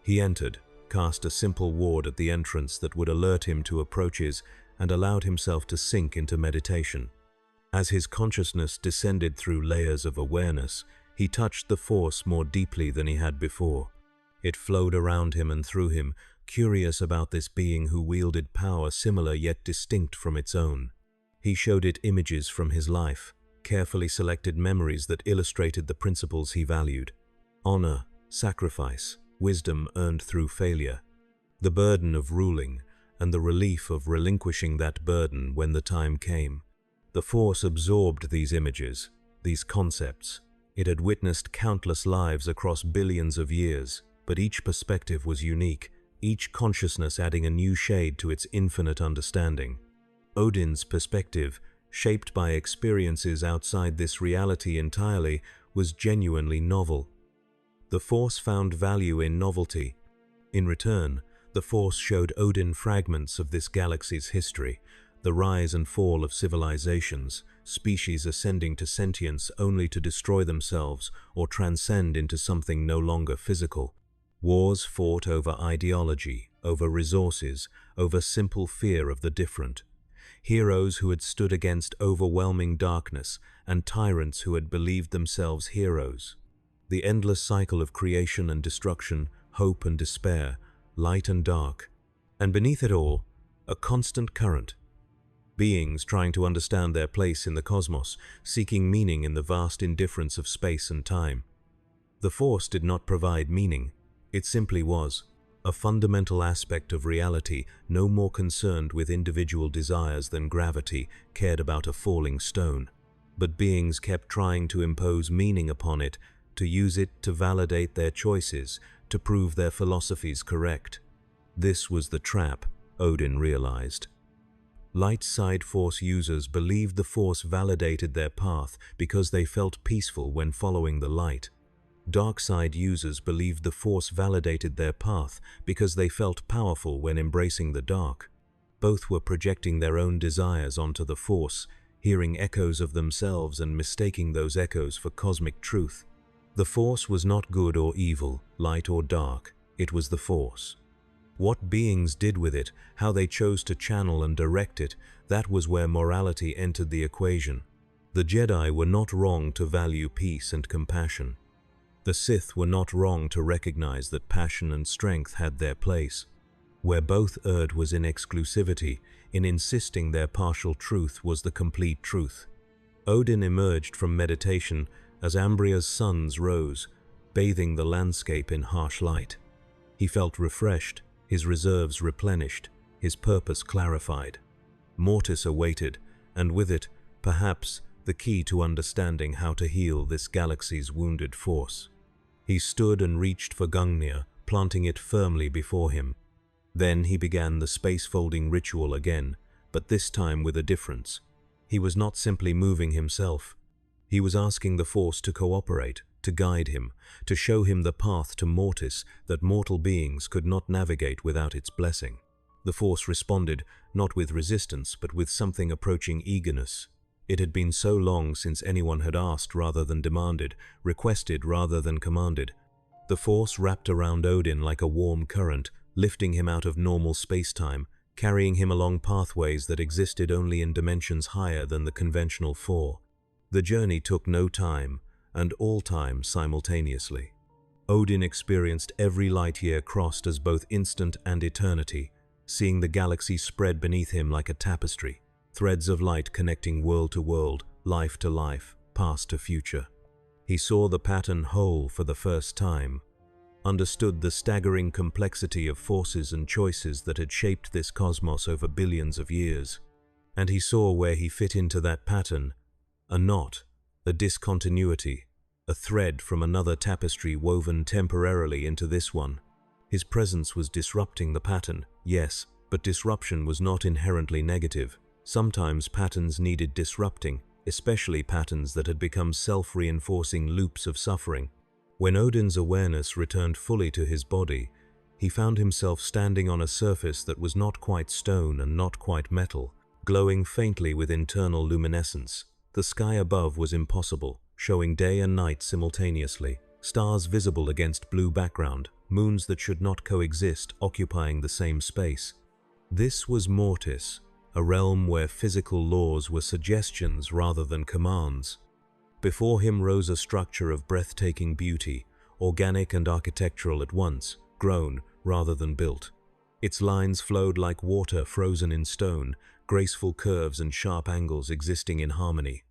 He entered, cast a simple ward at the entrance that would alert him to approaches, and allowed himself to sink into meditation. As his consciousness descended through layers of awareness, he touched the Force more deeply than he had before. It flowed around him and through him, curious about this being who wielded power similar yet distinct from its own. He showed it images from his life, carefully selected memories that illustrated the principles he valued: honor, sacrifice, wisdom earned through failure, the burden of ruling, and the relief of relinquishing that burden when the time came. The Force absorbed these images, these concepts. It had witnessed countless lives across billions of years, but each perspective was unique, each consciousness adding a new shade to its infinite understanding. Odin's perspective, shaped by experiences outside this reality entirely, was genuinely novel. The Force found value in novelty. In return, the Force showed Odin fragments of this galaxy's history, the rise and fall of civilizations, species ascending to sentience only to destroy themselves or transcend into something no longer physical. Wars fought over ideology, over resources, over simple fear of the different. Heroes who had stood against overwhelming darkness, and tyrants who had believed themselves heroes. The endless cycle of creation and destruction, hope and despair, light and dark, and beneath it all, a constant current. Beings trying to understand their place in the cosmos, seeking meaning in the vast indifference of space and time. The Force did not provide meaning. It simply was, a fundamental aspect of reality, no more concerned with individual desires than gravity cared about a falling stone. But beings kept trying to impose meaning upon it, to use it to validate their choices, to prove their philosophies correct. This was the trap, Odin realized. Light side Force users believed the Force validated their path because they felt peaceful when following the light. Dark side users believed the Force validated their path because they felt powerful when embracing the dark. Both were projecting their own desires onto the Force, hearing echoes of themselves and mistaking those echoes for cosmic truth. The Force was not good or evil, light or dark. It was the Force. What beings did with it, how they chose to channel and direct it, that was where morality entered the equation. The Jedi were not wrong to value peace and compassion. The Sith were not wrong to recognize that passion and strength had their place. Where both erred was in exclusivity, in insisting their partial truth was the complete truth. Odin emerged from meditation as Ambria's suns rose, bathing the landscape in harsh light. He felt refreshed, his reserves replenished, his purpose clarified. Mortis awaited, and with it, perhaps, the key to understanding how to heal this galaxy's wounded Force. He stood and reached for Gungnir, planting it firmly before him. Then he began the space-folding ritual again, but this time with a difference. He was not simply moving himself. He was asking the Force to cooperate, to guide him, to show him the path to Mortis that mortal beings could not navigate without its blessing. The Force responded, not with resistance, but with something approaching eagerness. It had been so long since anyone had asked rather than demanded, requested rather than commanded. The Force wrapped around Odin like a warm current, lifting him out of normal space-time, carrying him along pathways that existed only in dimensions higher than the conventional four. The journey took no time, and all time simultaneously. Odin experienced every light year crossed as both instant and eternity, seeing the galaxy spread beneath him like a tapestry, threads of light connecting world to world, life to life, past to future. He saw the pattern whole for the first time, understood the staggering complexity of forces and choices that had shaped this cosmos over billions of years. And he saw where he fit into that pattern, a knot, a discontinuity, a thread from another tapestry woven temporarily into this one. His presence was disrupting the pattern, yes, but disruption was not inherently negative. Sometimes patterns needed disrupting, especially patterns that had become self-reinforcing loops of suffering. When Odin's awareness returned fully to his body, he found himself standing on a surface that was not quite stone and not quite metal, glowing faintly with internal luminescence. The sky above was impossible, showing day and night simultaneously, stars visible against blue background, moons that should not coexist occupying the same space. This was Mortis, a realm where physical laws were suggestions rather than commands. Before him rose a structure of breathtaking beauty, organic and architectural at once, grown rather than built. Its lines flowed like water frozen in stone, graceful curves and sharp angles existing in harmony.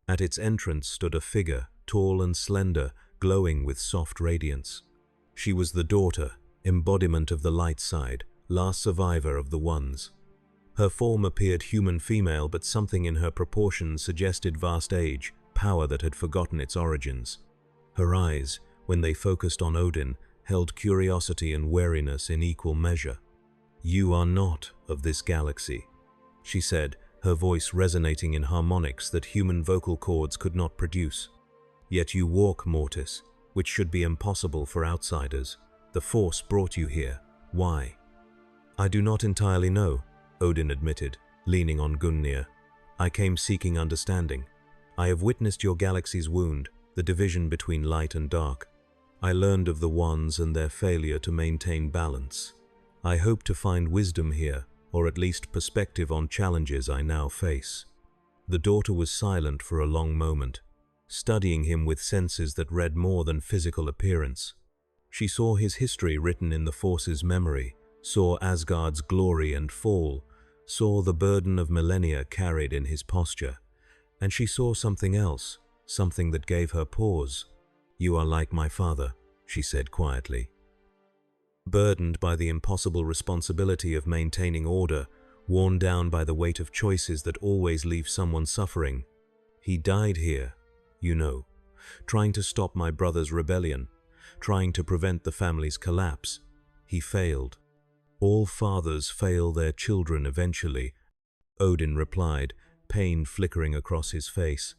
At its entrance stood a figure, tall and slender, glowing with soft radiance. She was the daughter, embodiment of the light side, last survivor of the Ones. Her form appeared human female, but something in her proportions suggested vast age, power that had forgotten its origins. Her eyes, when they focused on Odin, held curiosity and wariness in equal measure. "You are not of this galaxy," she said, her voice resonating in harmonics that human vocal cords could not produce. "Yet you walk, Mortis, which should be impossible for outsiders. The Force brought you here. Why?" "I do not entirely know," Odin admitted, leaning on Gungnir. "I came seeking understanding. I have witnessed your galaxy's wound, the division between light and dark. I learned of the Ones and their failure to maintain balance. I hope to find wisdom here, or at least perspective on challenges I now face." The daughter was silent for a long moment, studying him with senses that read more than physical appearance. She saw his history written in the Force's memory, saw Asgard's glory and fall, saw the burden of millennia carried in his posture. And she saw something else, something that gave her pause. "You are like my father," she said quietly. Burdened by the impossible responsibility of maintaining order, worn down by the weight of choices that always leave someone suffering. "He died here, you know, trying to stop my brother's rebellion, trying to prevent the family's collapse. He failed. All fathers fail their children eventually," Odin replied, pain flickering across his face.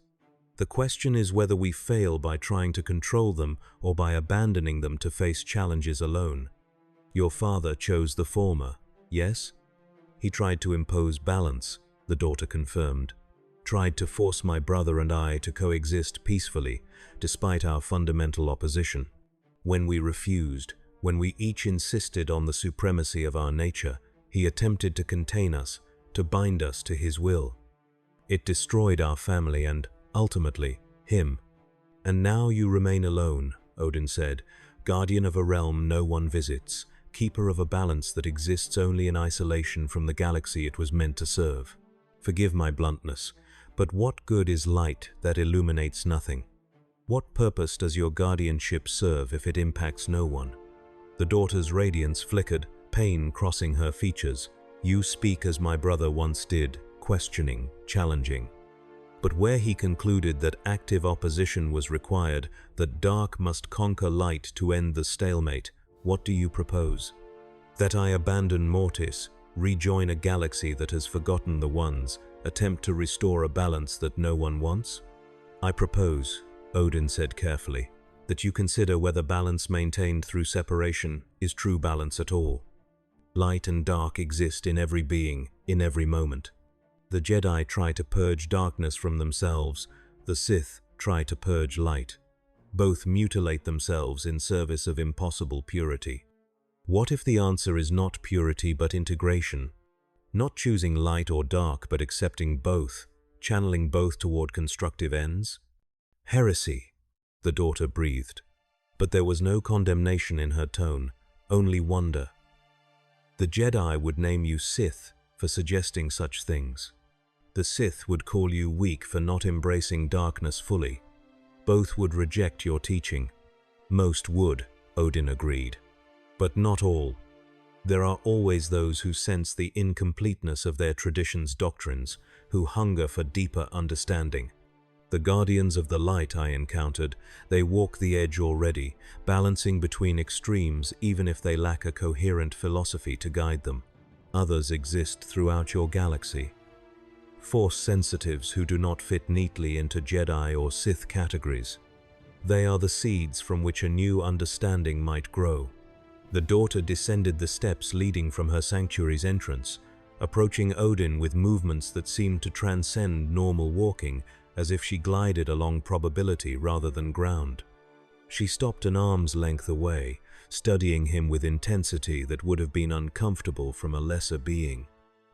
"The question is whether we fail by trying to control them or by abandoning them to face challenges alone. Your father chose the former, yes? He tried to impose balance," the daughter confirmed. "Tried to force my brother and I to coexist peacefully, despite our fundamental opposition. When we refused, when we each insisted on the supremacy of our nature, he attempted to contain us, to bind us to his will. It destroyed our family and, ultimately, him. And now you remain alone," Odin said, "guardian of a realm no one visits, keeper of a balance that exists only in isolation from the galaxy it was meant to serve. Forgive my bluntness, but what good is light that illuminates nothing? What purpose does your guardianship serve if it impacts no one?" The daughter's radiance flickered, pain crossing her features. "You speak as my brother once did, questioning, challenging. But where he concluded that active opposition was required, that dark must conquer light to end the stalemate, what do you propose? That I abandon Mortis, rejoin a galaxy that has forgotten the Ones, attempt to restore a balance that no one wants? I propose," Odin said carefully, "that you consider whether balance maintained through separation is true balance at all. Light and dark exist in every being, in every moment. The Jedi try to purge darkness from themselves, the Sith try to purge light. Both mutilate themselves in service of impossible purity. What if the answer is not purity but integration? Not choosing light or dark but accepting both, channeling both toward constructive ends?" "Heresy," the daughter breathed. But there was no condemnation in her tone, only wonder. The Jedi would name you Sith for suggesting such things. The Sith would call you weak for not embracing darkness fully. Both would reject your teaching. Most would, Odin agreed. But not all. There are always those who sense the incompleteness of their tradition's doctrines, who hunger for deeper understanding. The guardians of the light I encountered, they walk the edge already, balancing between extremes even if they lack a coherent philosophy to guide them. Others exist throughout your galaxy. Force sensitives who do not fit neatly into Jedi or Sith categories. They are the seeds from which a new understanding might grow. The daughter descended the steps leading from her sanctuary's entrance, approaching Odin with movements that seemed to transcend normal walking, as if she glided along probability rather than ground. She stopped an arm's length away, studying him with intensity that would have been uncomfortable from a lesser being.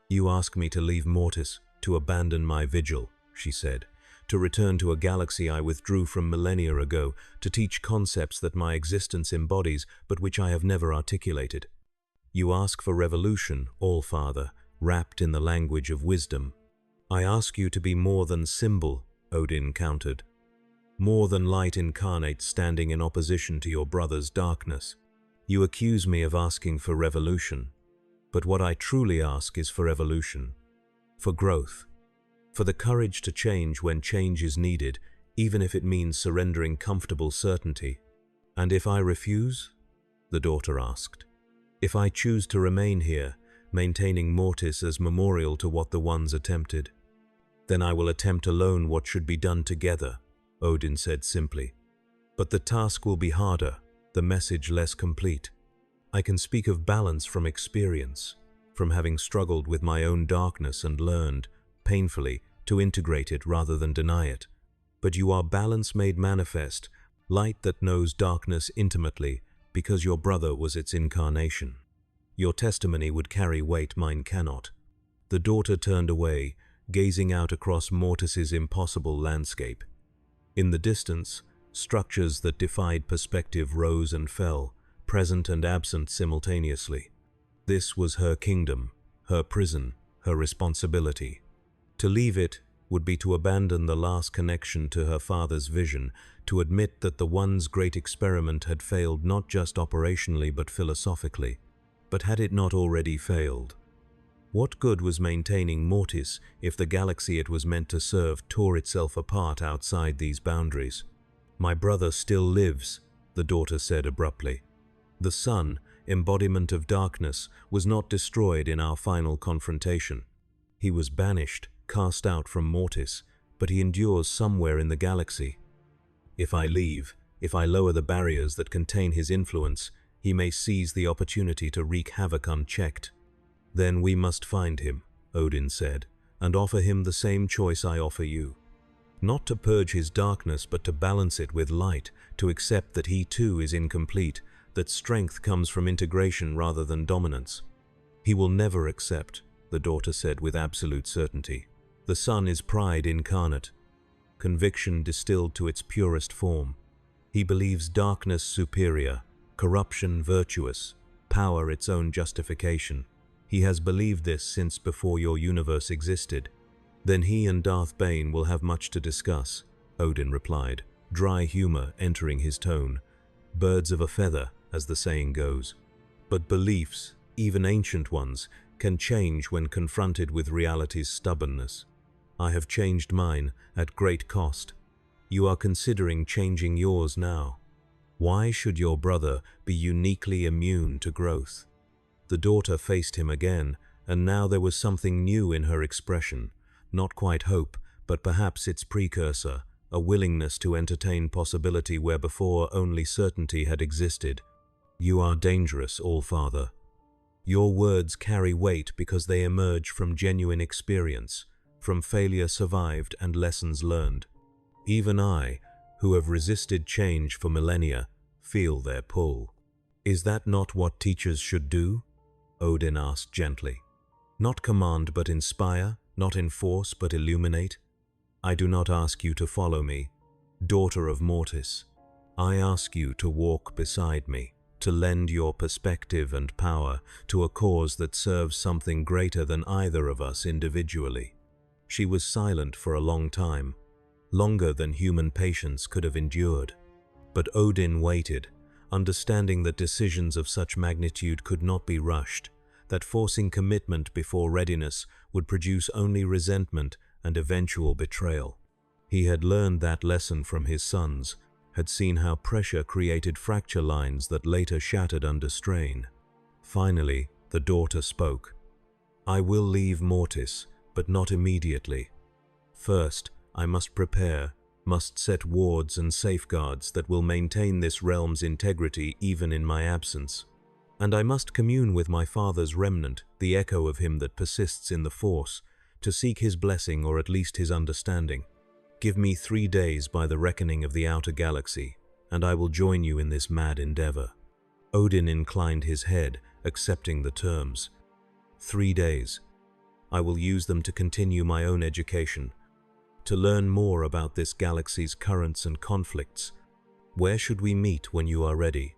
"You ask me to leave Mortis, to abandon my vigil," she said, "to return to a galaxy I withdrew from millennia ago, to teach concepts that my existence embodies but which I have never articulated. You ask for revolution, All-Father, wrapped in the language of wisdom. I ask you to be more than symbol," Odin countered. "More than light incarnate standing in opposition to your brother's darkness. You accuse me of asking for revolution. But what I truly ask is for evolution. For growth. For the courage to change when change is needed, even if it means surrendering comfortable certainty." "And if I refuse?" the daughter asked. "If I choose to remain here, maintaining Mortis as memorial to what the ones attempted?" "Then I will attempt alone what should be done together," Odin said simply. "But the task will be harder, the message less complete. I can speak of balance from experience, from having struggled with my own darkness and learned, painfully, to integrate it rather than deny it. But you are balance made manifest, light that knows darkness intimately, because your brother was its incarnation. Your testimony would carry weight mine cannot." The daughter turned away, gazing out across Mortis's impossible landscape. In the distance, structures that defied perspective rose and fell, present and absent simultaneously. This was her kingdom, her prison, her responsibility. To leave it would be to abandon the last connection to her father's vision, to admit that the One's great experiment had failed not just operationally but philosophically. But had it not already failed? What good was maintaining Mortis if the galaxy it was meant to serve tore itself apart outside these boundaries? "My brother still lives," the daughter said abruptly. "The sun, embodiment of darkness, was not destroyed in our final confrontation. He was banished, cast out from Mortis, but he endures somewhere in the galaxy. If I leave, if I lower the barriers that contain his influence, he may seize the opportunity to wreak havoc unchecked. Then we must find him," Odin said, "and offer him the same choice I offer you. Not to purge his darkness, but to balance it with light, to accept that he too is incomplete, that strength comes from integration rather than dominance." "He will never accept," the daughter said with absolute certainty. "The sun is pride incarnate, conviction distilled to its purest form. He believes darkness superior, corruption virtuous, power its own justification. He has believed this since before your universe existed." "Then he and Darth Bane will have much to discuss," Odin replied, dry humor entering his tone. "Birds of a feather, as the saying goes. But beliefs, even ancient ones, can change when confronted with reality's stubbornness. I have changed mine, at great cost. You are considering changing yours now. Why should your brother be uniquely immune to growth?" The daughter faced him again, and now there was something new in her expression. Not quite hope, but perhaps its precursor, a willingness to entertain possibility where before only certainty had existed. "You are dangerous, All-Father. Your words carry weight because they emerge from genuine experience, from failure survived and lessons learned. Even I, who have resisted change for millennia, feel their pull." "Is that not what teachers should do?" Odin asked gently. "Not command but inspire, not enforce but illuminate? I do not ask you to follow me, daughter of Mortis. I ask you to walk beside me, to lend your perspective and power to a cause that serves something greater than either of us individually." She was silent for a long time, longer than human patience could have endured. But Odin waited, understanding that decisions of such magnitude could not be rushed, that forcing commitment before readiness would produce only resentment and eventual betrayal. He had learned that lesson from his sons, had seen how pressure created fracture lines that later shattered under strain. Finally, the daughter spoke. "I will leave Mortis, but not immediately. First, I must prepare, must set wards and safeguards that will maintain this realm's integrity even in my absence. And I must commune with my father's remnant, the echo of him that persists in the Force, to seek his blessing or at least his understanding. Give me 3 days by the reckoning of the outer galaxy, and I will join you in this mad endeavor." Odin inclined his head, accepting the terms. 3 days. I will use them to continue my own education, to learn more about this galaxy's currents and conflicts. Where should we meet when you are ready?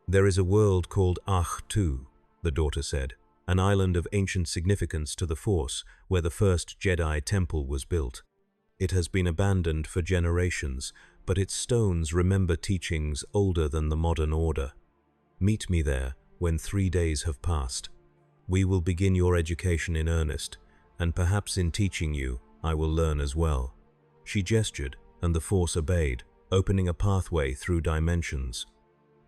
There is a world called Ach-Tu, the daughter said, an island of ancient significance to the Force, where the first Jedi temple was built. It has been abandoned for generations, but its stones remember teachings older than the modern order. Meet me there when 3 days have passed. We will begin your education in earnest, and perhaps in teaching you, I will learn as well." She gestured, and the Force obeyed, opening a pathway through dimensions.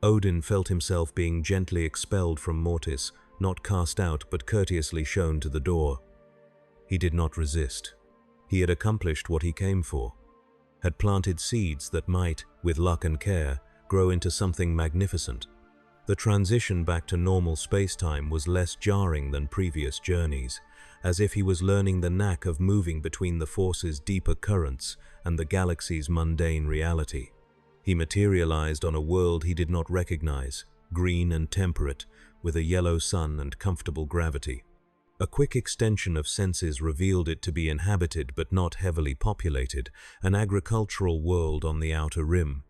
Odin felt himself being gently expelled from Mortis, not cast out but courteously shown to the door. He did not resist. He had accomplished what he came for, had planted seeds that might, with luck and care, grow into something magnificent. The transition back to normal space-time was less jarring than previous journeys, as if he was learning the knack of moving between the Force's deeper currents and the galaxy's mundane reality. He materialized on a world he did not recognize, green and temperate, with a yellow sun and comfortable gravity. A quick extension of senses revealed it to be inhabited but not heavily populated, an agricultural world on the outer rim.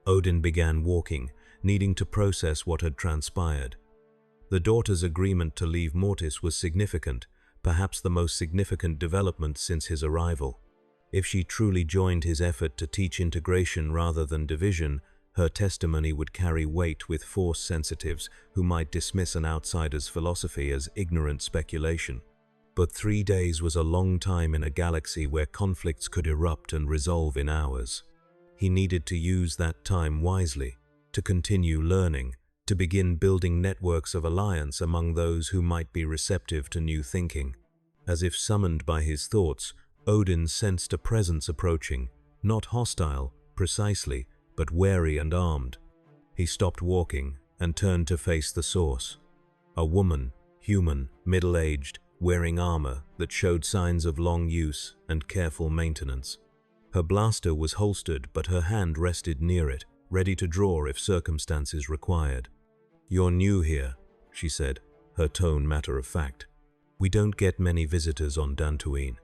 Odin began walking, needing to process what had transpired. The daughter's agreement to leave Mortis was significant, perhaps the most significant development since his arrival. If she truly joined his effort to teach integration rather than division, her testimony would carry weight with Force sensitives who might dismiss an outsider's philosophy as ignorant speculation. But 3 days was a long time in a galaxy where conflicts could erupt and resolve in hours. He needed to use that time wisely, to continue learning, to begin building networks of alliance among those who might be receptive to new thinking. As if summoned by his thoughts, Odin sensed a presence approaching, not hostile, precisely, but wary and armed. He stopped walking and turned to face the source. A woman, human, middle-aged, wearing armor that showed signs of long use and careful maintenance. Her blaster was holstered, but her hand rested near it, ready to draw if circumstances required. "You're new here," she said, her tone matter-of-fact. "We don't get many visitors on Dantooine,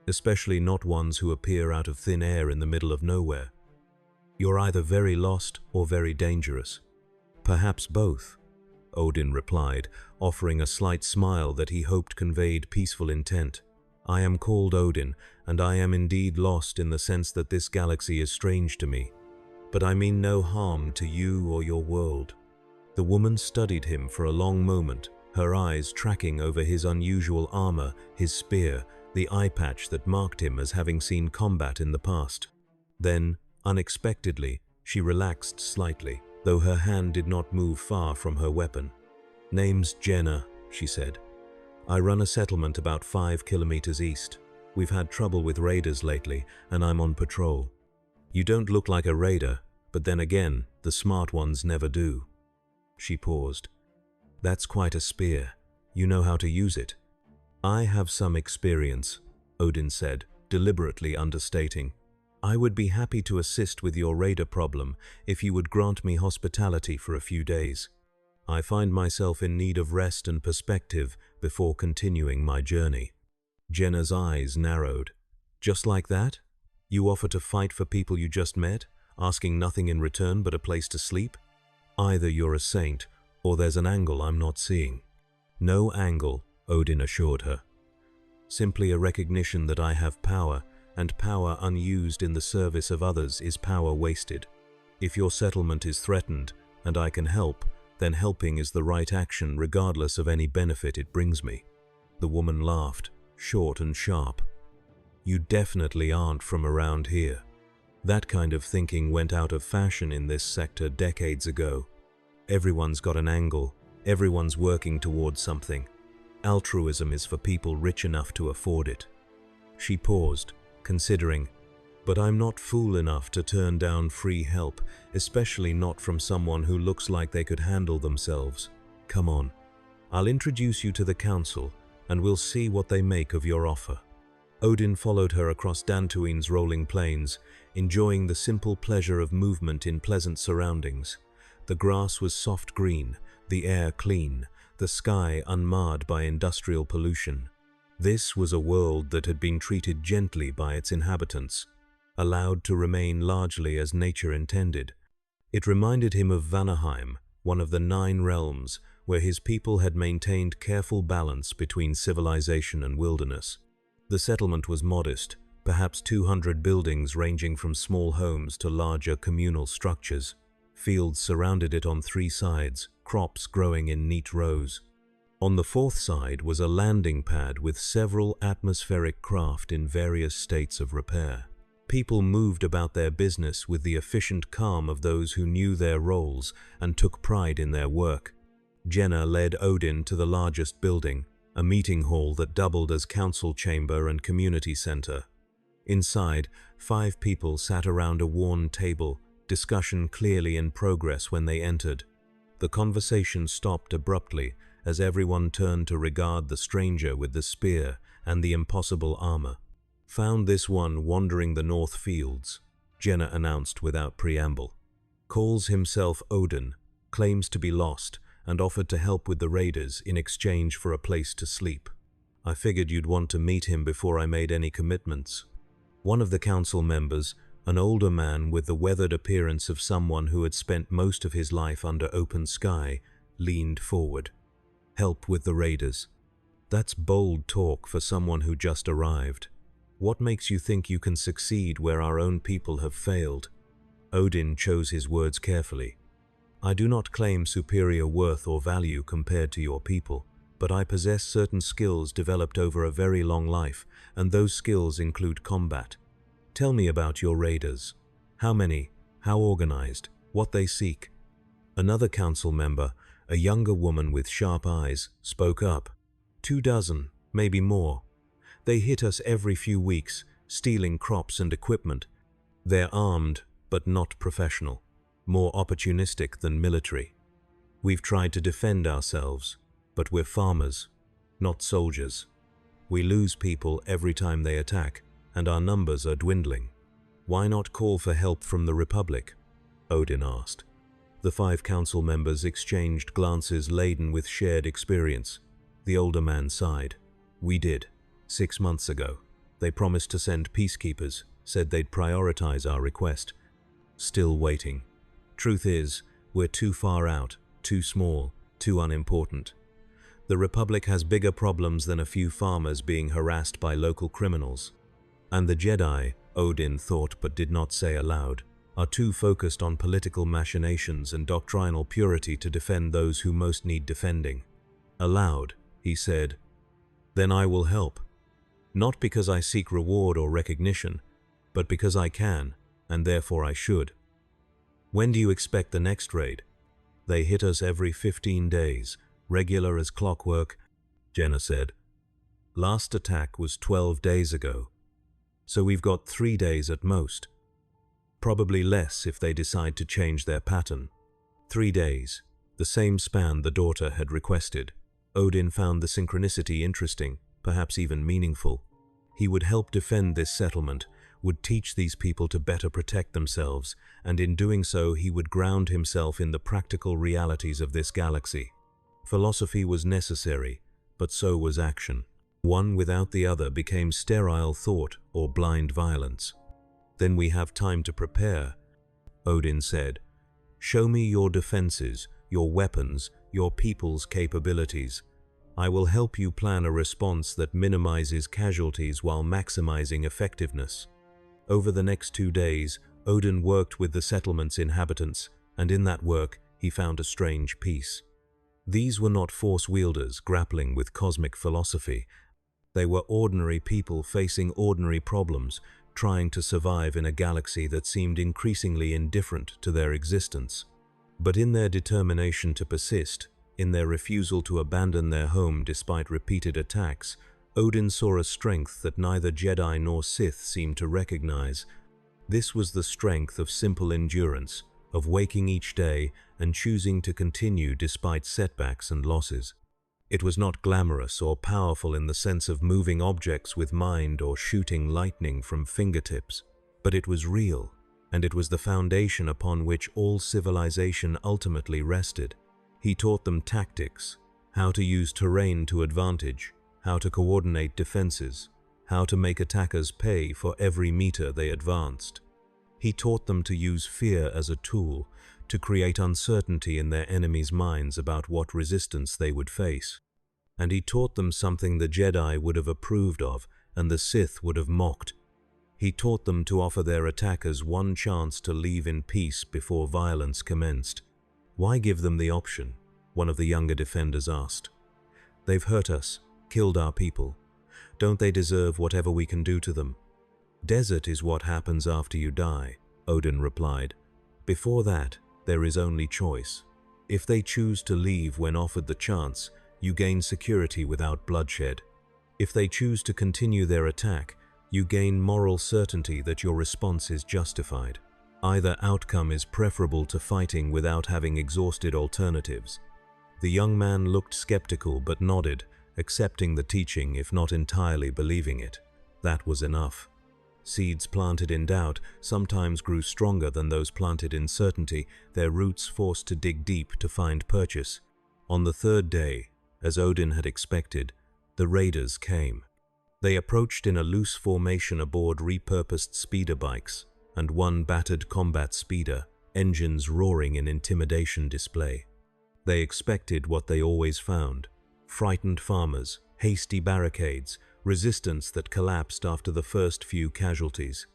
especially not ones who appear out of thin air in the middle of nowhere. You're either very lost or very dangerous." "Perhaps both," Odin replied, offering a slight smile that he hoped conveyed peaceful intent. "I am called Odin, and I am indeed lost in the sense that this galaxy is strange to me. But I mean no harm to you or your world." The woman studied him for a long moment, her eyes tracking over his unusual armor, his spear, the eye patch that marked him as having seen combat in the past. Then, unexpectedly, she relaxed slightly, though her hand did not move far from her weapon. "Name's Jenna," she said. "I run a settlement about 5 kilometers east. We've had trouble with raiders lately, and I'm on patrol. You don't look like a raider, but then again, the smart ones never do." She paused. "That's quite a spear. You know how to use it?" "I have some experience," Odin said, deliberately understating. "I would be happy to assist with your raider problem if you would grant me hospitality for a few days. I find myself in need of rest and perspective before continuing my journey." Jenna's eyes narrowed. "Just like that? You offer to fight for people you just met, asking nothing in return but a place to sleep? Either you're a saint, or there's an angle I'm not seeing. No angle, Odin assured her. Simply a recognition that I have power, and power unused in the service of others is power wasted. If your settlement is threatened, and I can help, then helping is the right action regardless of any benefit it brings me. The woman laughed, short and sharp. You definitely aren't from around here. That kind of thinking went out of fashion in this sector decades ago. Everyone's got an angle, everyone's working towards something. Altruism is for people rich enough to afford it. She paused, considering, but I'm not fool enough to turn down free help, especially not from someone who looks like they could handle themselves. Come on, I'll introduce you to the council, and we'll see what they make of your offer. Odin followed her across Dantooine's rolling plains, enjoying the simple pleasure of movement in pleasant surroundings. The grass was soft green, the air clean, the sky unmarred by industrial pollution. This was a world that had been treated gently by its inhabitants, allowed to remain largely as nature intended. It reminded him of Vanaheim, one of the 9 realms, where his people had maintained careful balance between civilization and wilderness. The settlement was modest, perhaps 200 buildings ranging from small homes to larger communal structures. Fields surrounded it on 3 sides, crops growing in neat rows. On the 4th side was a landing pad with several atmospheric craft in various states of repair. People moved about their business with the efficient calm of those who knew their roles and took pride in their work. Jenna led Odin to the largest building, a meeting hall that doubled as council chamber and community center. Inside, 5 people sat around a worn table, discussion clearly in progress when they entered. The conversation stopped abruptly as everyone turned to regard the stranger with the spear and the impossible armor. Found this one wandering the north fields, Jenna announced without preamble. Calls himself Odin, claims to be lost, and offered to help with the raiders in exchange for a place to sleep. I figured you'd want to meet him before I made any commitments. One of the council members, an older man with the weathered appearance of someone who had spent most of his life under open sky, leaned forward. Help with the raiders. That's bold talk for someone who just arrived. What makes you think you can succeed where our own people have failed? Odin chose his words carefully. I do not claim superior worth or value compared to your people, but I possess certain skills developed over a very long life, and those skills include combat. Tell me about your raiders. How many? How organized? What they seek? Another council member, a younger woman with sharp eyes, spoke up. 24, maybe more. They hit us every few weeks, stealing crops and equipment. They're armed, but not professional. More opportunistic than military. We've tried to defend ourselves, but we're farmers, not soldiers. We lose people every time they attack, and our numbers are dwindling. Why not call for help from the Republic? Odin asked. The 5 council members exchanged glances laden with shared experience. The older man sighed. We did. 6 months ago. They promised to send peacekeepers, said they'd prioritize our request. Still waiting. Truth is, we're too far out, too small, too unimportant. The Republic has bigger problems than a few farmers being harassed by local criminals. And the Jedi, Odin thought but did not say aloud, are too focused on political machinations and doctrinal purity to defend those who most need defending. Aloud, he said, Then I will help. Not because I seek reward or recognition, but because I can, and therefore I should. When do you expect the next raid? They hit us every 15 days, regular as clockwork, Jenna said. Last attack was 12 days ago, so we've got 3 days at most. Probably less if they decide to change their pattern. 3 days, the same span the daughter had requested. Odin found the synchronicity interesting, perhaps even meaningful. He would help defend this settlement, would teach these people to better protect themselves, and in doing so he would ground himself in the practical realities of this galaxy. Philosophy was necessary, but so was action. One without the other became sterile thought or blind violence. Then we have time to prepare. Odin said. "Show me your defenses, your weapons, your people's capabilities. I will help you plan a response that minimizes casualties while maximizing effectiveness." Over the next 2 days, Odin worked with the settlement's inhabitants, and in that work, he found a strange peace. These were not force wielders grappling with cosmic philosophy. They were ordinary people facing ordinary problems, trying to survive in a galaxy that seemed increasingly indifferent to their existence. But in their determination to persist, in their refusal to abandon their home despite repeated attacks, Odin saw a strength that neither Jedi nor Sith seemed to recognize. This was the strength of simple endurance, of waking each day and choosing to continue despite setbacks and losses. It was not glamorous or powerful in the sense of moving objects with mind or shooting lightning from fingertips, but it was real, and it was the foundation upon which all civilization ultimately rested. He taught them tactics, how to use terrain to advantage, how to coordinate defenses, how to make attackers pay for every meter they advanced. He taught them to use fear as a tool, to create uncertainty in their enemies' minds about what resistance they would face. And he taught them something the Jedi would have approved of and the Sith would have mocked. He taught them to offer their attackers one chance to leave in peace before violence commenced. "Why give them the option?" one of the younger defenders asked. "They've hurt us, killed our people. Don't they deserve whatever we can do to them?" "Desert is what happens after you die," Odin replied. "Before that, there is only choice. If they choose to leave when offered the chance, you gain security without bloodshed. If they choose to continue their attack, you gain moral certainty that your response is justified. Either outcome is preferable to fighting without having exhausted alternatives." The young man looked skeptical but nodded, accepting the teaching if not entirely believing it. That was enough. Seeds planted in doubt sometimes grew stronger than those planted in certainty, their roots forced to dig deep to find purchase. On the 3rd day, as Odin had expected, the raiders came. They approached in a loose formation aboard repurposed speeder bikes and one battered combat speeder, engines roaring in intimidation display. They expected what they always found: frightened farmers, hasty barricades, resistance that collapsed after the first few casualties.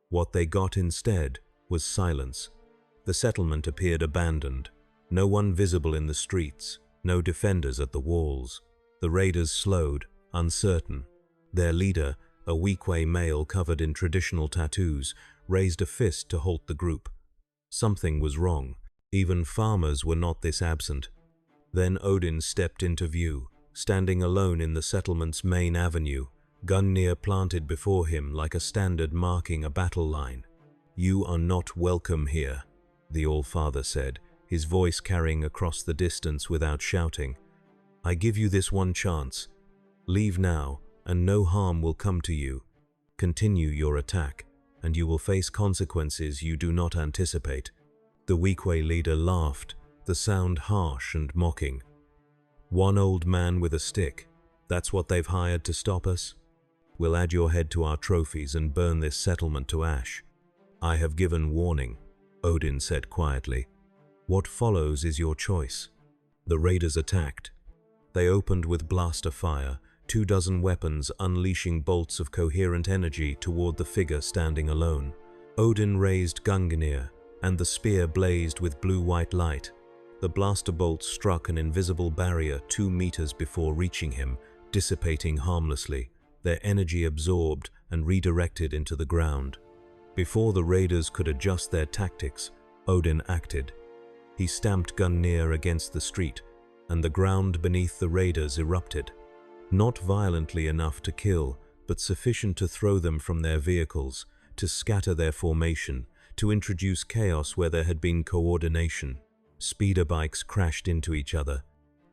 What they got instead was silence. The settlement appeared abandoned, no one visible in the streets, no defenders at the walls. The raiders slowed, uncertain. Their leader, a Weequay male covered in traditional tattoos, raised a fist to halt the group. Something was wrong. Even farmers were not this absent. Then Odin stepped into view, standing alone in the settlement's main avenue, Gungnir planted before him like a standard marking a battle line. "You are not welcome here," the All-Father said, his voice carrying across the distance without shouting. "I give you this one chance. Leave now, and no harm will come to you. Continue your attack, and you will face consequences you do not anticipate." The Weequay leader laughed, the sound harsh and mocking. "One old man with a stick, that's what they've hired to stop us? We'll add your head to our trophies and burn this settlement to ash." "I have given warning," Odin said quietly. "What follows is your choice." The raiders attacked. They opened with blaster fire, 24 weapons unleashing bolts of coherent energy toward the figure standing alone. Odin raised Gungnir, and the spear blazed with blue-white light. The blaster bolts struck an invisible barrier 2 meters before reaching him, dissipating harmlessly, their energy absorbed and redirected into the ground. Before the raiders could adjust their tactics, Odin acted. He stamped Gungnir against the street, and the ground beneath the raiders erupted. Not violently enough to kill, but sufficient to throw them from their vehicles, to scatter their formation, to introduce chaos where there had been coordination. Speeder bikes crashed into each other.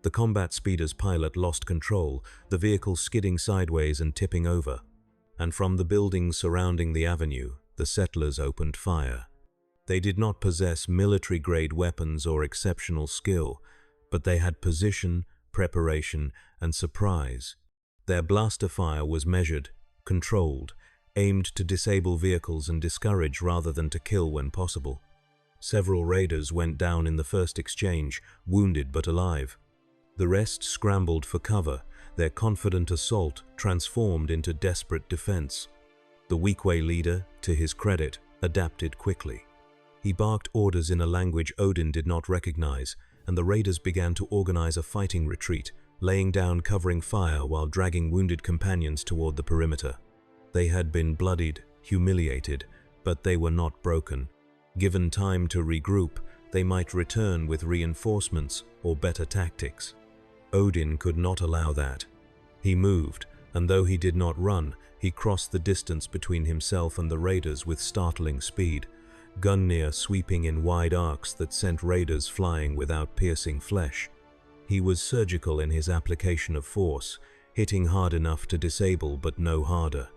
The combat speeder's pilot lost control, the vehicle skidding sideways and tipping over. And from the buildings surrounding the avenue, the settlers opened fire. They did not possess military-grade weapons or exceptional skill, but they had position, preparation, and surprise. Their blaster fire was measured, controlled, aimed to disable vehicles and discourage rather than to kill when possible. Several raiders went down in the first exchange, wounded but alive. The rest scrambled for cover, their confident assault transformed into desperate defense. The Weequay leader, to his credit, adapted quickly. He barked orders in a language Odin did not recognize, and the raiders began to organize a fighting retreat, laying down covering fire while dragging wounded companions toward the perimeter. They had been bloodied, humiliated, but they were not broken. Given time to regroup, they might return with reinforcements or better tactics. Odin could not allow that. He moved, and though he did not run, he crossed the distance between himself and the raiders with startling speed, Gungnir sweeping in wide arcs that sent raiders flying without piercing flesh. He was surgical in his application of force, hitting hard enough to disable but no harder.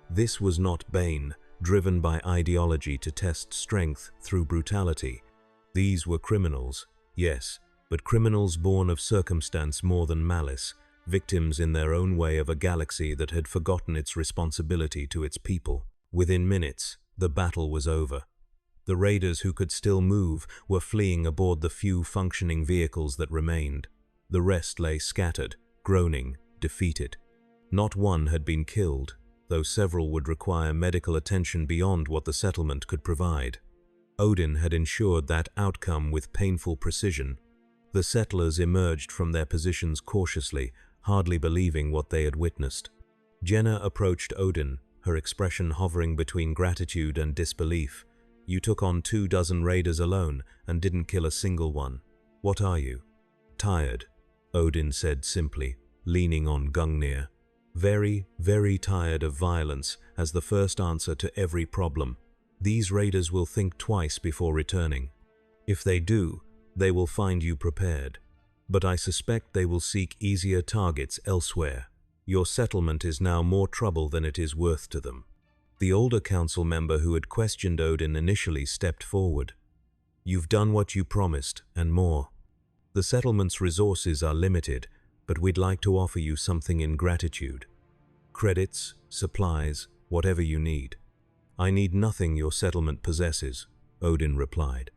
This was not Bane, driven by ideology to test strength through brutality. These were criminals, yes, but criminals born of circumstance more than malice, victims in their own way of a galaxy that had forgotten its responsibility to its people. Within minutes, the battle was over. The raiders who could still move were fleeing aboard the few functioning vehicles that remained. The rest lay scattered, groaning, defeated. Not one had been killed, though several would require medical attention beyond what the settlement could provide. Odin had ensured that outcome with painful precision. The settlers emerged from their positions cautiously, hardly believing what they had witnessed. Jenna approached Odin, her expression hovering between gratitude and disbelief. "You took on 24 raiders alone and didn't kill a single one. What are you?" "Tired," Odin said simply, leaning on Gungnir. "Very, very tired of violence as the first answer to every problem. These raiders will think twice before returning. If they do, they will find you prepared. But I suspect they will seek easier targets elsewhere. Your settlement is now more trouble than it is worth to them." The older council member who had questioned Odin initially stepped forward. "You've done what you promised, and more. The settlement's resources are limited, but we'd like to offer you something in gratitude. Credits, supplies, whatever you need." "I need nothing your settlement possesses," Odin replied.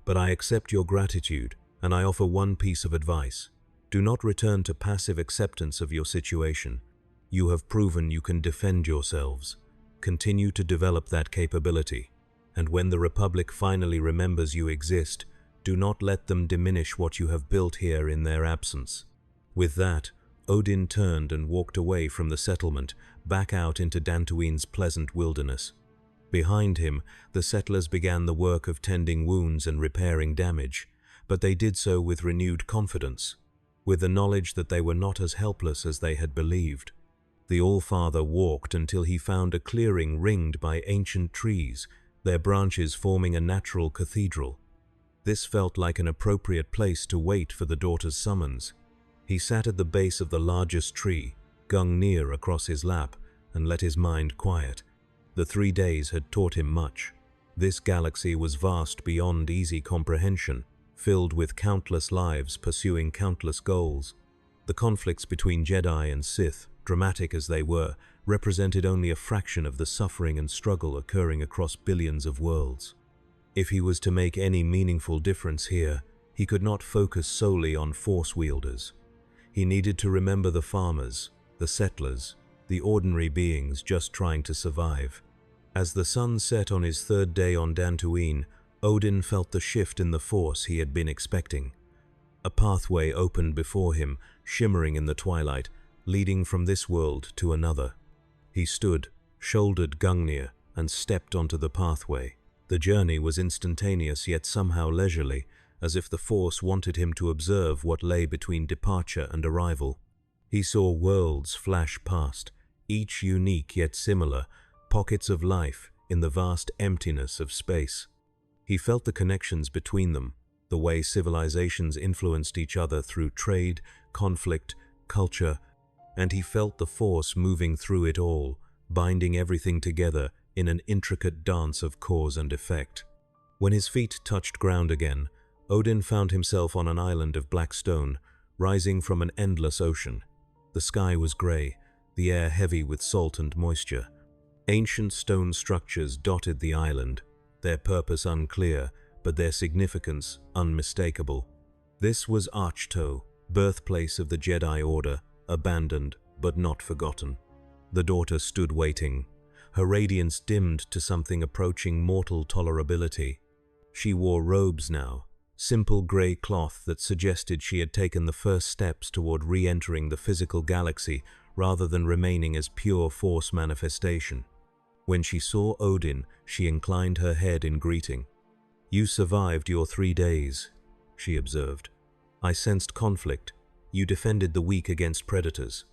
"But I accept your gratitude, and I offer one piece of advice. Do not return to passive acceptance of your situation. You have proven you can defend yourselves. Continue to develop that capability, and when the Republic finally remembers you exist, do not let them diminish what you have built here in their absence." With that, Odin turned and walked away from the settlement, back out into Dantooine's pleasant wilderness. Behind him, the settlers began the work of tending wounds and repairing damage, but they did so with renewed confidence, with the knowledge that they were not as helpless as they had believed. The Allfather walked until he found a clearing ringed by ancient trees, their branches forming a natural cathedral. This felt like an appropriate place to wait for the daughter's summons. He sat at the base of the largest tree, Gungnir across his lap, and let his mind quiet. The 3 days had taught him much. This galaxy was vast beyond easy comprehension, filled with countless lives pursuing countless goals. The conflicts between Jedi and Sith, dramatic as they were, represented only a fraction of the suffering and struggle occurring across billions of worlds. If he was to make any meaningful difference here, he could not focus solely on force wielders. He needed to remember the farmers, the settlers, the ordinary beings just trying to survive. As the sun set on his 3rd day on Dantooine, Odin felt the shift in the force he had been expecting. A pathway opened before him, shimmering in the twilight, leading from this world to another. He stood, shouldered Gungnir, and stepped onto the pathway. The journey was instantaneous yet somehow leisurely, as if the Force wanted him to observe what lay between departure and arrival. He saw worlds flash past, each unique yet similar, pockets of life in the vast emptiness of space. He felt the connections between them, the way civilizations influenced each other through trade, conflict, culture, and he felt the Force moving through it all, binding everything together in an intricate dance of cause and effect. When his feet touched ground again, Odin found himself on an island of black stone, rising from an endless ocean. The sky was grey, the air heavy with salt and moisture. Ancient stone structures dotted the island, their purpose unclear, but their significance unmistakable. This was Archto, birthplace of the Jedi Order, abandoned but not forgotten. The daughter stood waiting, her radiance dimmed to something approaching mortal tolerability. She wore robes now, simple grey cloth that suggested she had taken the first steps toward re-entering the physical galaxy rather than remaining as pure force manifestation. When she saw Odin, she inclined her head in greeting. "You survived your 3 days," she observed. "I sensed conflict. You defended the weak against predators."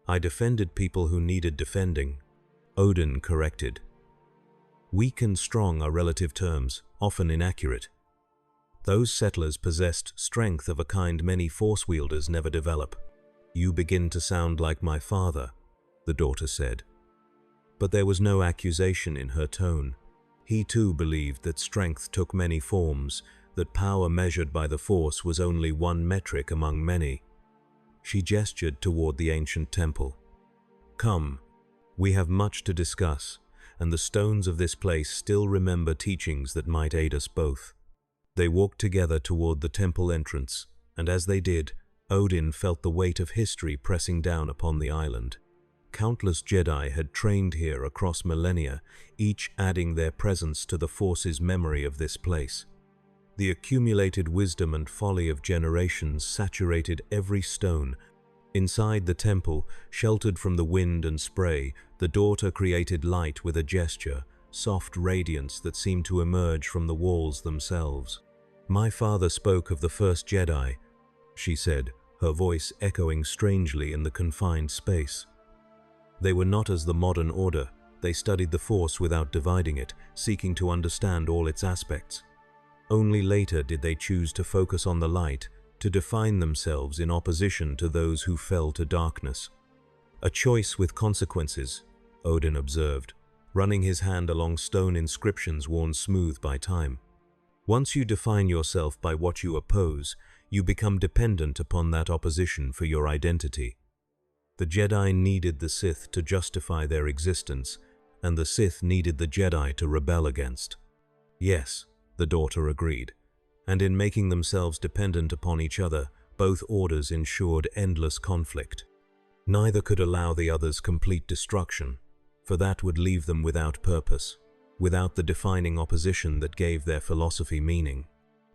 "I defended people who needed defending," Odin corrected. "Weak and strong are relative terms, often inaccurate. Those settlers possessed strength of a kind many Force wielders never develop." "You begin to sound like my father," the daughter said. But there was no accusation in her tone. He too believed that strength took many forms, that power measured by the Force was only one metric among many. She gestured toward the ancient temple. "Come, we have much to discuss, and the stones of this place still remember teachings that might aid us both." They walked together toward the temple entrance, and as they did, Odin felt the weight of history pressing down upon the island. Countless Jedi had trained here across millennia, each adding their presence to the Force's memory of this place. The accumulated wisdom and folly of generations saturated every stone. Inside the temple, sheltered from the wind and spray, the daughter created light with a gesture, soft radiance that seemed to emerge from the walls themselves. "My father spoke of the first Jedi," she said, her voice echoing strangely in the confined space. "They were not as the modern order. They studied the Force without dividing it, seeking to understand all its aspects. Only later did they choose to focus on the light, to define themselves in opposition to those who fell to darkness." "A choice with consequences," Odin observed, running his hand along stone inscriptions worn smooth by time. "Once you define yourself by what you oppose, you become dependent upon that opposition for your identity. The Jedi needed the Sith to justify their existence, and the Sith needed the Jedi to rebel against." "Yes," the daughter agreed, "and in making themselves dependent upon each other, both orders ensured endless conflict. Neither could allow the other's complete destruction, for that would leave them without purpose, without the defining opposition that gave their philosophy meaning."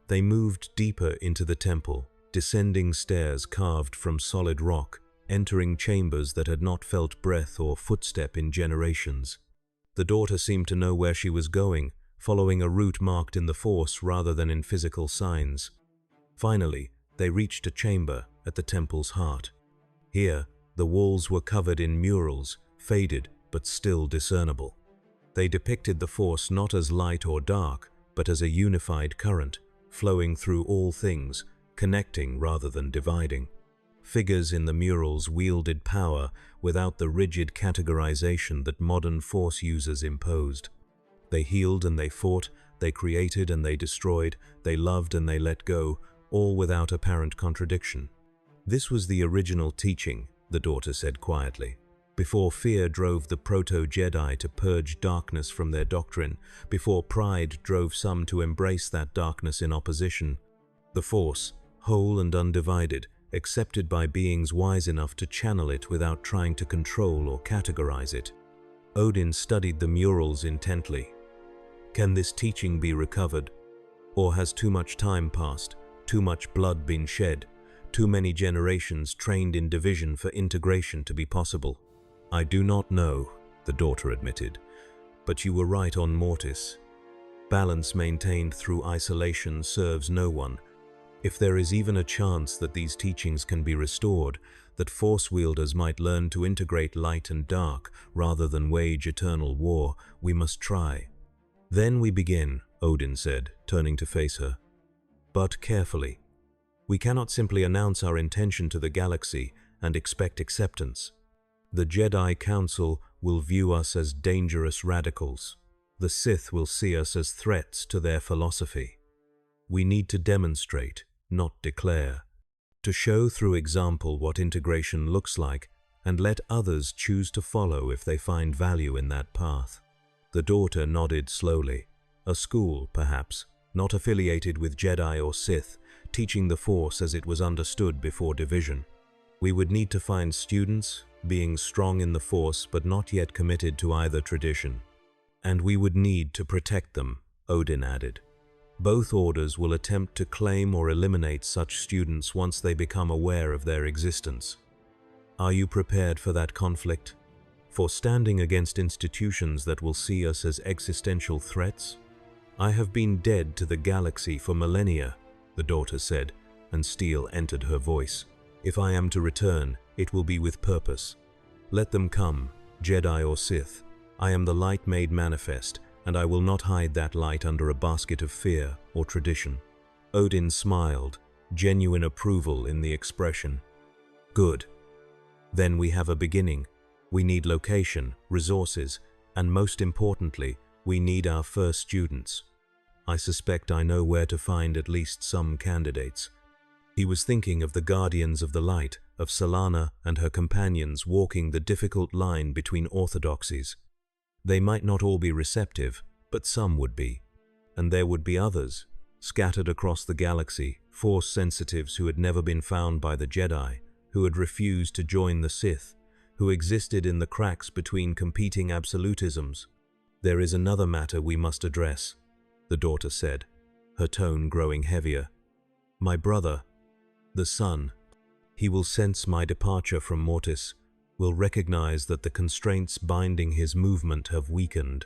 They moved deeper into the temple, descending stairs carved from solid rock, entering chambers that had not felt breath or footstep in generations. The daughter seemed to know where she was going, following a route marked in the Force rather than in physical signs. Finally, they reached a chamber at the temple's heart. Here, the walls were covered in murals, faded but still discernible. They depicted the Force not as light or dark, but as a unified current, flowing through all things, connecting rather than dividing. Figures in the murals wielded power without the rigid categorization that modern Force users imposed. They healed and they fought, they created and they destroyed, they loved and they let go, all without apparent contradiction. "This was the original teaching," the daughter said quietly. "Before fear drove the proto-Jedi to purge darkness from their doctrine, before pride drove some to embrace that darkness in opposition. The Force, whole and undivided, accepted by beings wise enough to channel it without trying to control or categorize it." Odin studied the murals intently. "Can this teaching be recovered? Or has too much time passed, too much blood been shed, too many generations trained in division for integration to be possible?" "I do not know," the daughter admitted, "but you were right on Mortis. Balance maintained through isolation serves no one. If there is even a chance that these teachings can be restored, that Force wielders might learn to integrate light and dark rather than wage eternal war, we must try." "Then we begin," Odin said, turning to face her. "But carefully. We cannot simply announce our intention to the galaxy and expect acceptance. The Jedi Council will view us as dangerous radicals. The Sith will see us as threats to their philosophy. We need to demonstrate, not declare, to show through example what integration looks like and let others choose to follow if they find value in that path." The daughter nodded slowly. "A school, perhaps, not affiliated with Jedi or Sith, teaching the Force as it was understood before division. We would need to find students, beings strong in the Force but not yet committed to either tradition. And we would need to protect them, Odin added. Both orders will attempt to claim or eliminate such students once they become aware of their existence. Are you prepared for that conflict? For standing against institutions that will see us as existential threats? I have been dead to the galaxy for millennia, the daughter said, and steel entered her voice. If I am to return, it will be with purpose. Let them come, Jedi or Sith. I am the light made manifest, and I will not hide that light under a basket of fear or tradition. Odin smiled, genuine approval in the expression. Good. Then we have a beginning. We need location, resources, and most importantly, we need our first students. I suspect I know where to find at least some candidates. He was thinking of the Guardians of the Light, of Solana and her companions walking the difficult line between orthodoxies. They might not all be receptive, but some would be. And there would be others, scattered across the galaxy, Force sensitives who had never been found by the Jedi, who had refused to join the Sith, who existed in the cracks between competing absolutisms. There is another matter we must address, the daughter said, her tone growing heavier. My brother, the son, he will sense my departure from Mortis, will recognize that the constraints binding his movement have weakened.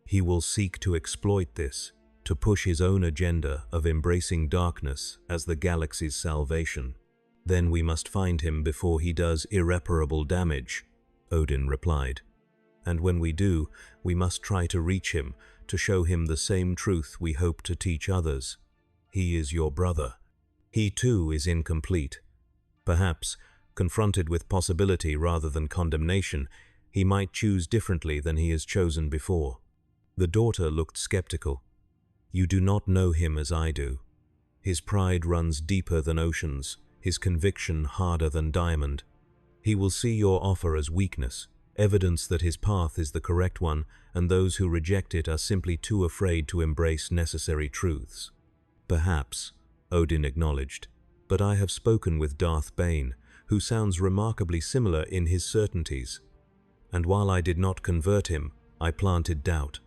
He will seek to exploit this, to push his own agenda of embracing darkness as the galaxy's salvation. Then we must find him before he does irreparable damage, Odin replied. And when we do, we must try to reach him, to show him the same truth we hope to teach others. He is your brother. He too is incomplete. Perhaps, confronted with possibility rather than condemnation, he might choose differently than he has chosen before. The daughter looked skeptical. You do not know him as I do. His pride runs deeper than oceans, his conviction harder than diamond. He will see your offer as weakness, evidence that his path is the correct one, and those who reject it are simply too afraid to embrace necessary truths. Perhaps, Odin acknowledged, but I have spoken with Darth Bane, who sounds remarkably similar in his certainties. And while I did not convert him, I planted doubt.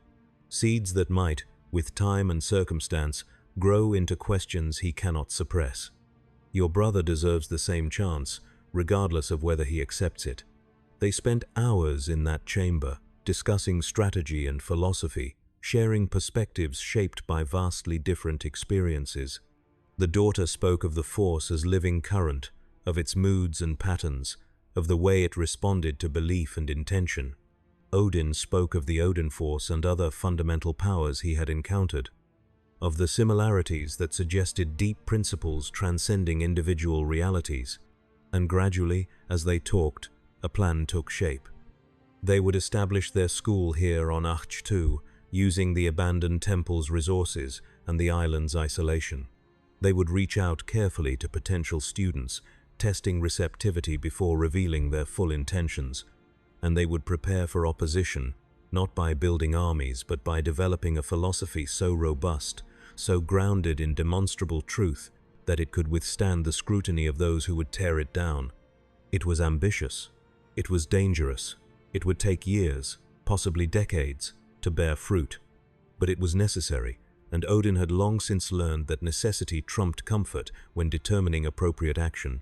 Seeds that might, with time and circumstance, grow into questions he cannot suppress. Your brother deserves the same chance, regardless of whether he accepts it. They spent hours in that chamber, discussing strategy and philosophy, sharing perspectives shaped by vastly different experiences. The daughter spoke of the Force as living current, of its moods and patterns, of the way it responded to belief and intention. Odin spoke of the Odin Force and other fundamental powers he had encountered, of the similarities that suggested deep principles transcending individual realities. And gradually, as they talked, a plan took shape. They would establish their school here on Ahch-2, using the abandoned temple's resources and the island's isolation. They would reach out carefully to potential students, testing receptivity before revealing their full intentions. And they would prepare for opposition, not by building armies, but by developing a philosophy so robust, so grounded in demonstrable truth, that it could withstand the scrutiny of those who would tear it down. It was ambitious. It was dangerous. It would take years, possibly decades, to bear fruit. But it was necessary, and Odin had long since learned that necessity trumped comfort when determining appropriate action.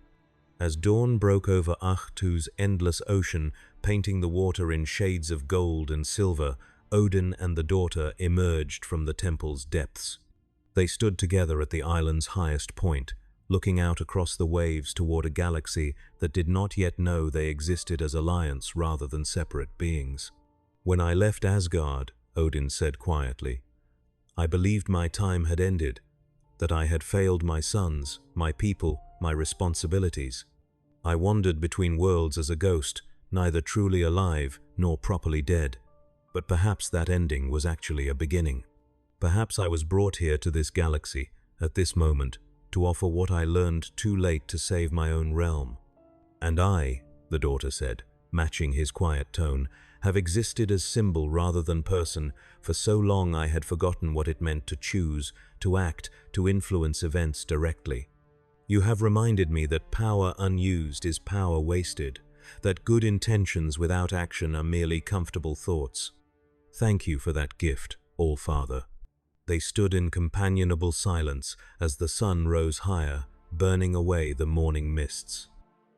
As dawn broke over Ahch-2's endless ocean, painting the water in shades of gold and silver, Odin and the daughter emerged from the temple's depths. They stood together at the island's highest point, looking out across the waves toward a galaxy that did not yet know they existed as alliance rather than separate beings. When I left Asgard, Odin said quietly, I believed my time had ended, that I had failed my sons, my people, my responsibilities. I wandered between worlds as a ghost, neither truly alive nor properly dead. But perhaps that ending was actually a beginning. Perhaps I was brought here to this galaxy, at this moment, to offer what I learned too late to save my own realm. And I, the daughter said, matching his quiet tone, have existed as symbol rather than person. For so long I had forgotten what it meant to choose, to act, to influence events directly. You have reminded me that power unused is power wasted, that good intentions without action are merely comfortable thoughts. Thank you for that gift, All-Father." They stood in companionable silence as the sun rose higher, burning away the morning mists.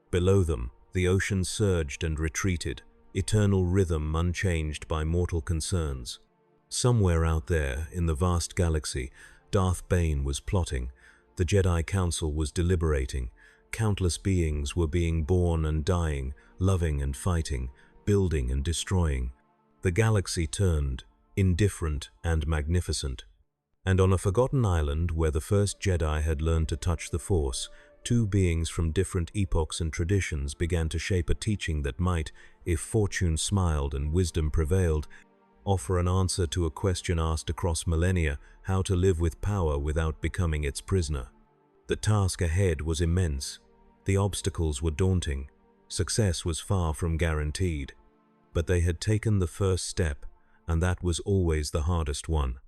Below them, the ocean surged and retreated, eternal rhythm unchanged by mortal concerns. Somewhere out there, in the vast galaxy, Darth Bane was plotting, the Jedi Council was deliberating, countless beings were being born and dying, loving and fighting, building and destroying. The galaxy turned, indifferent and magnificent. And on a forgotten island where the first Jedi had learned to touch the Force, two beings from different epochs and traditions began to shape a teaching that might, if fortune smiled and wisdom prevailed, offer an answer to a question asked across millennia: how to live with power without becoming its prisoner. The task ahead was immense. The obstacles were daunting. Success was far from guaranteed. But they had taken the first step, and that was always the hardest one.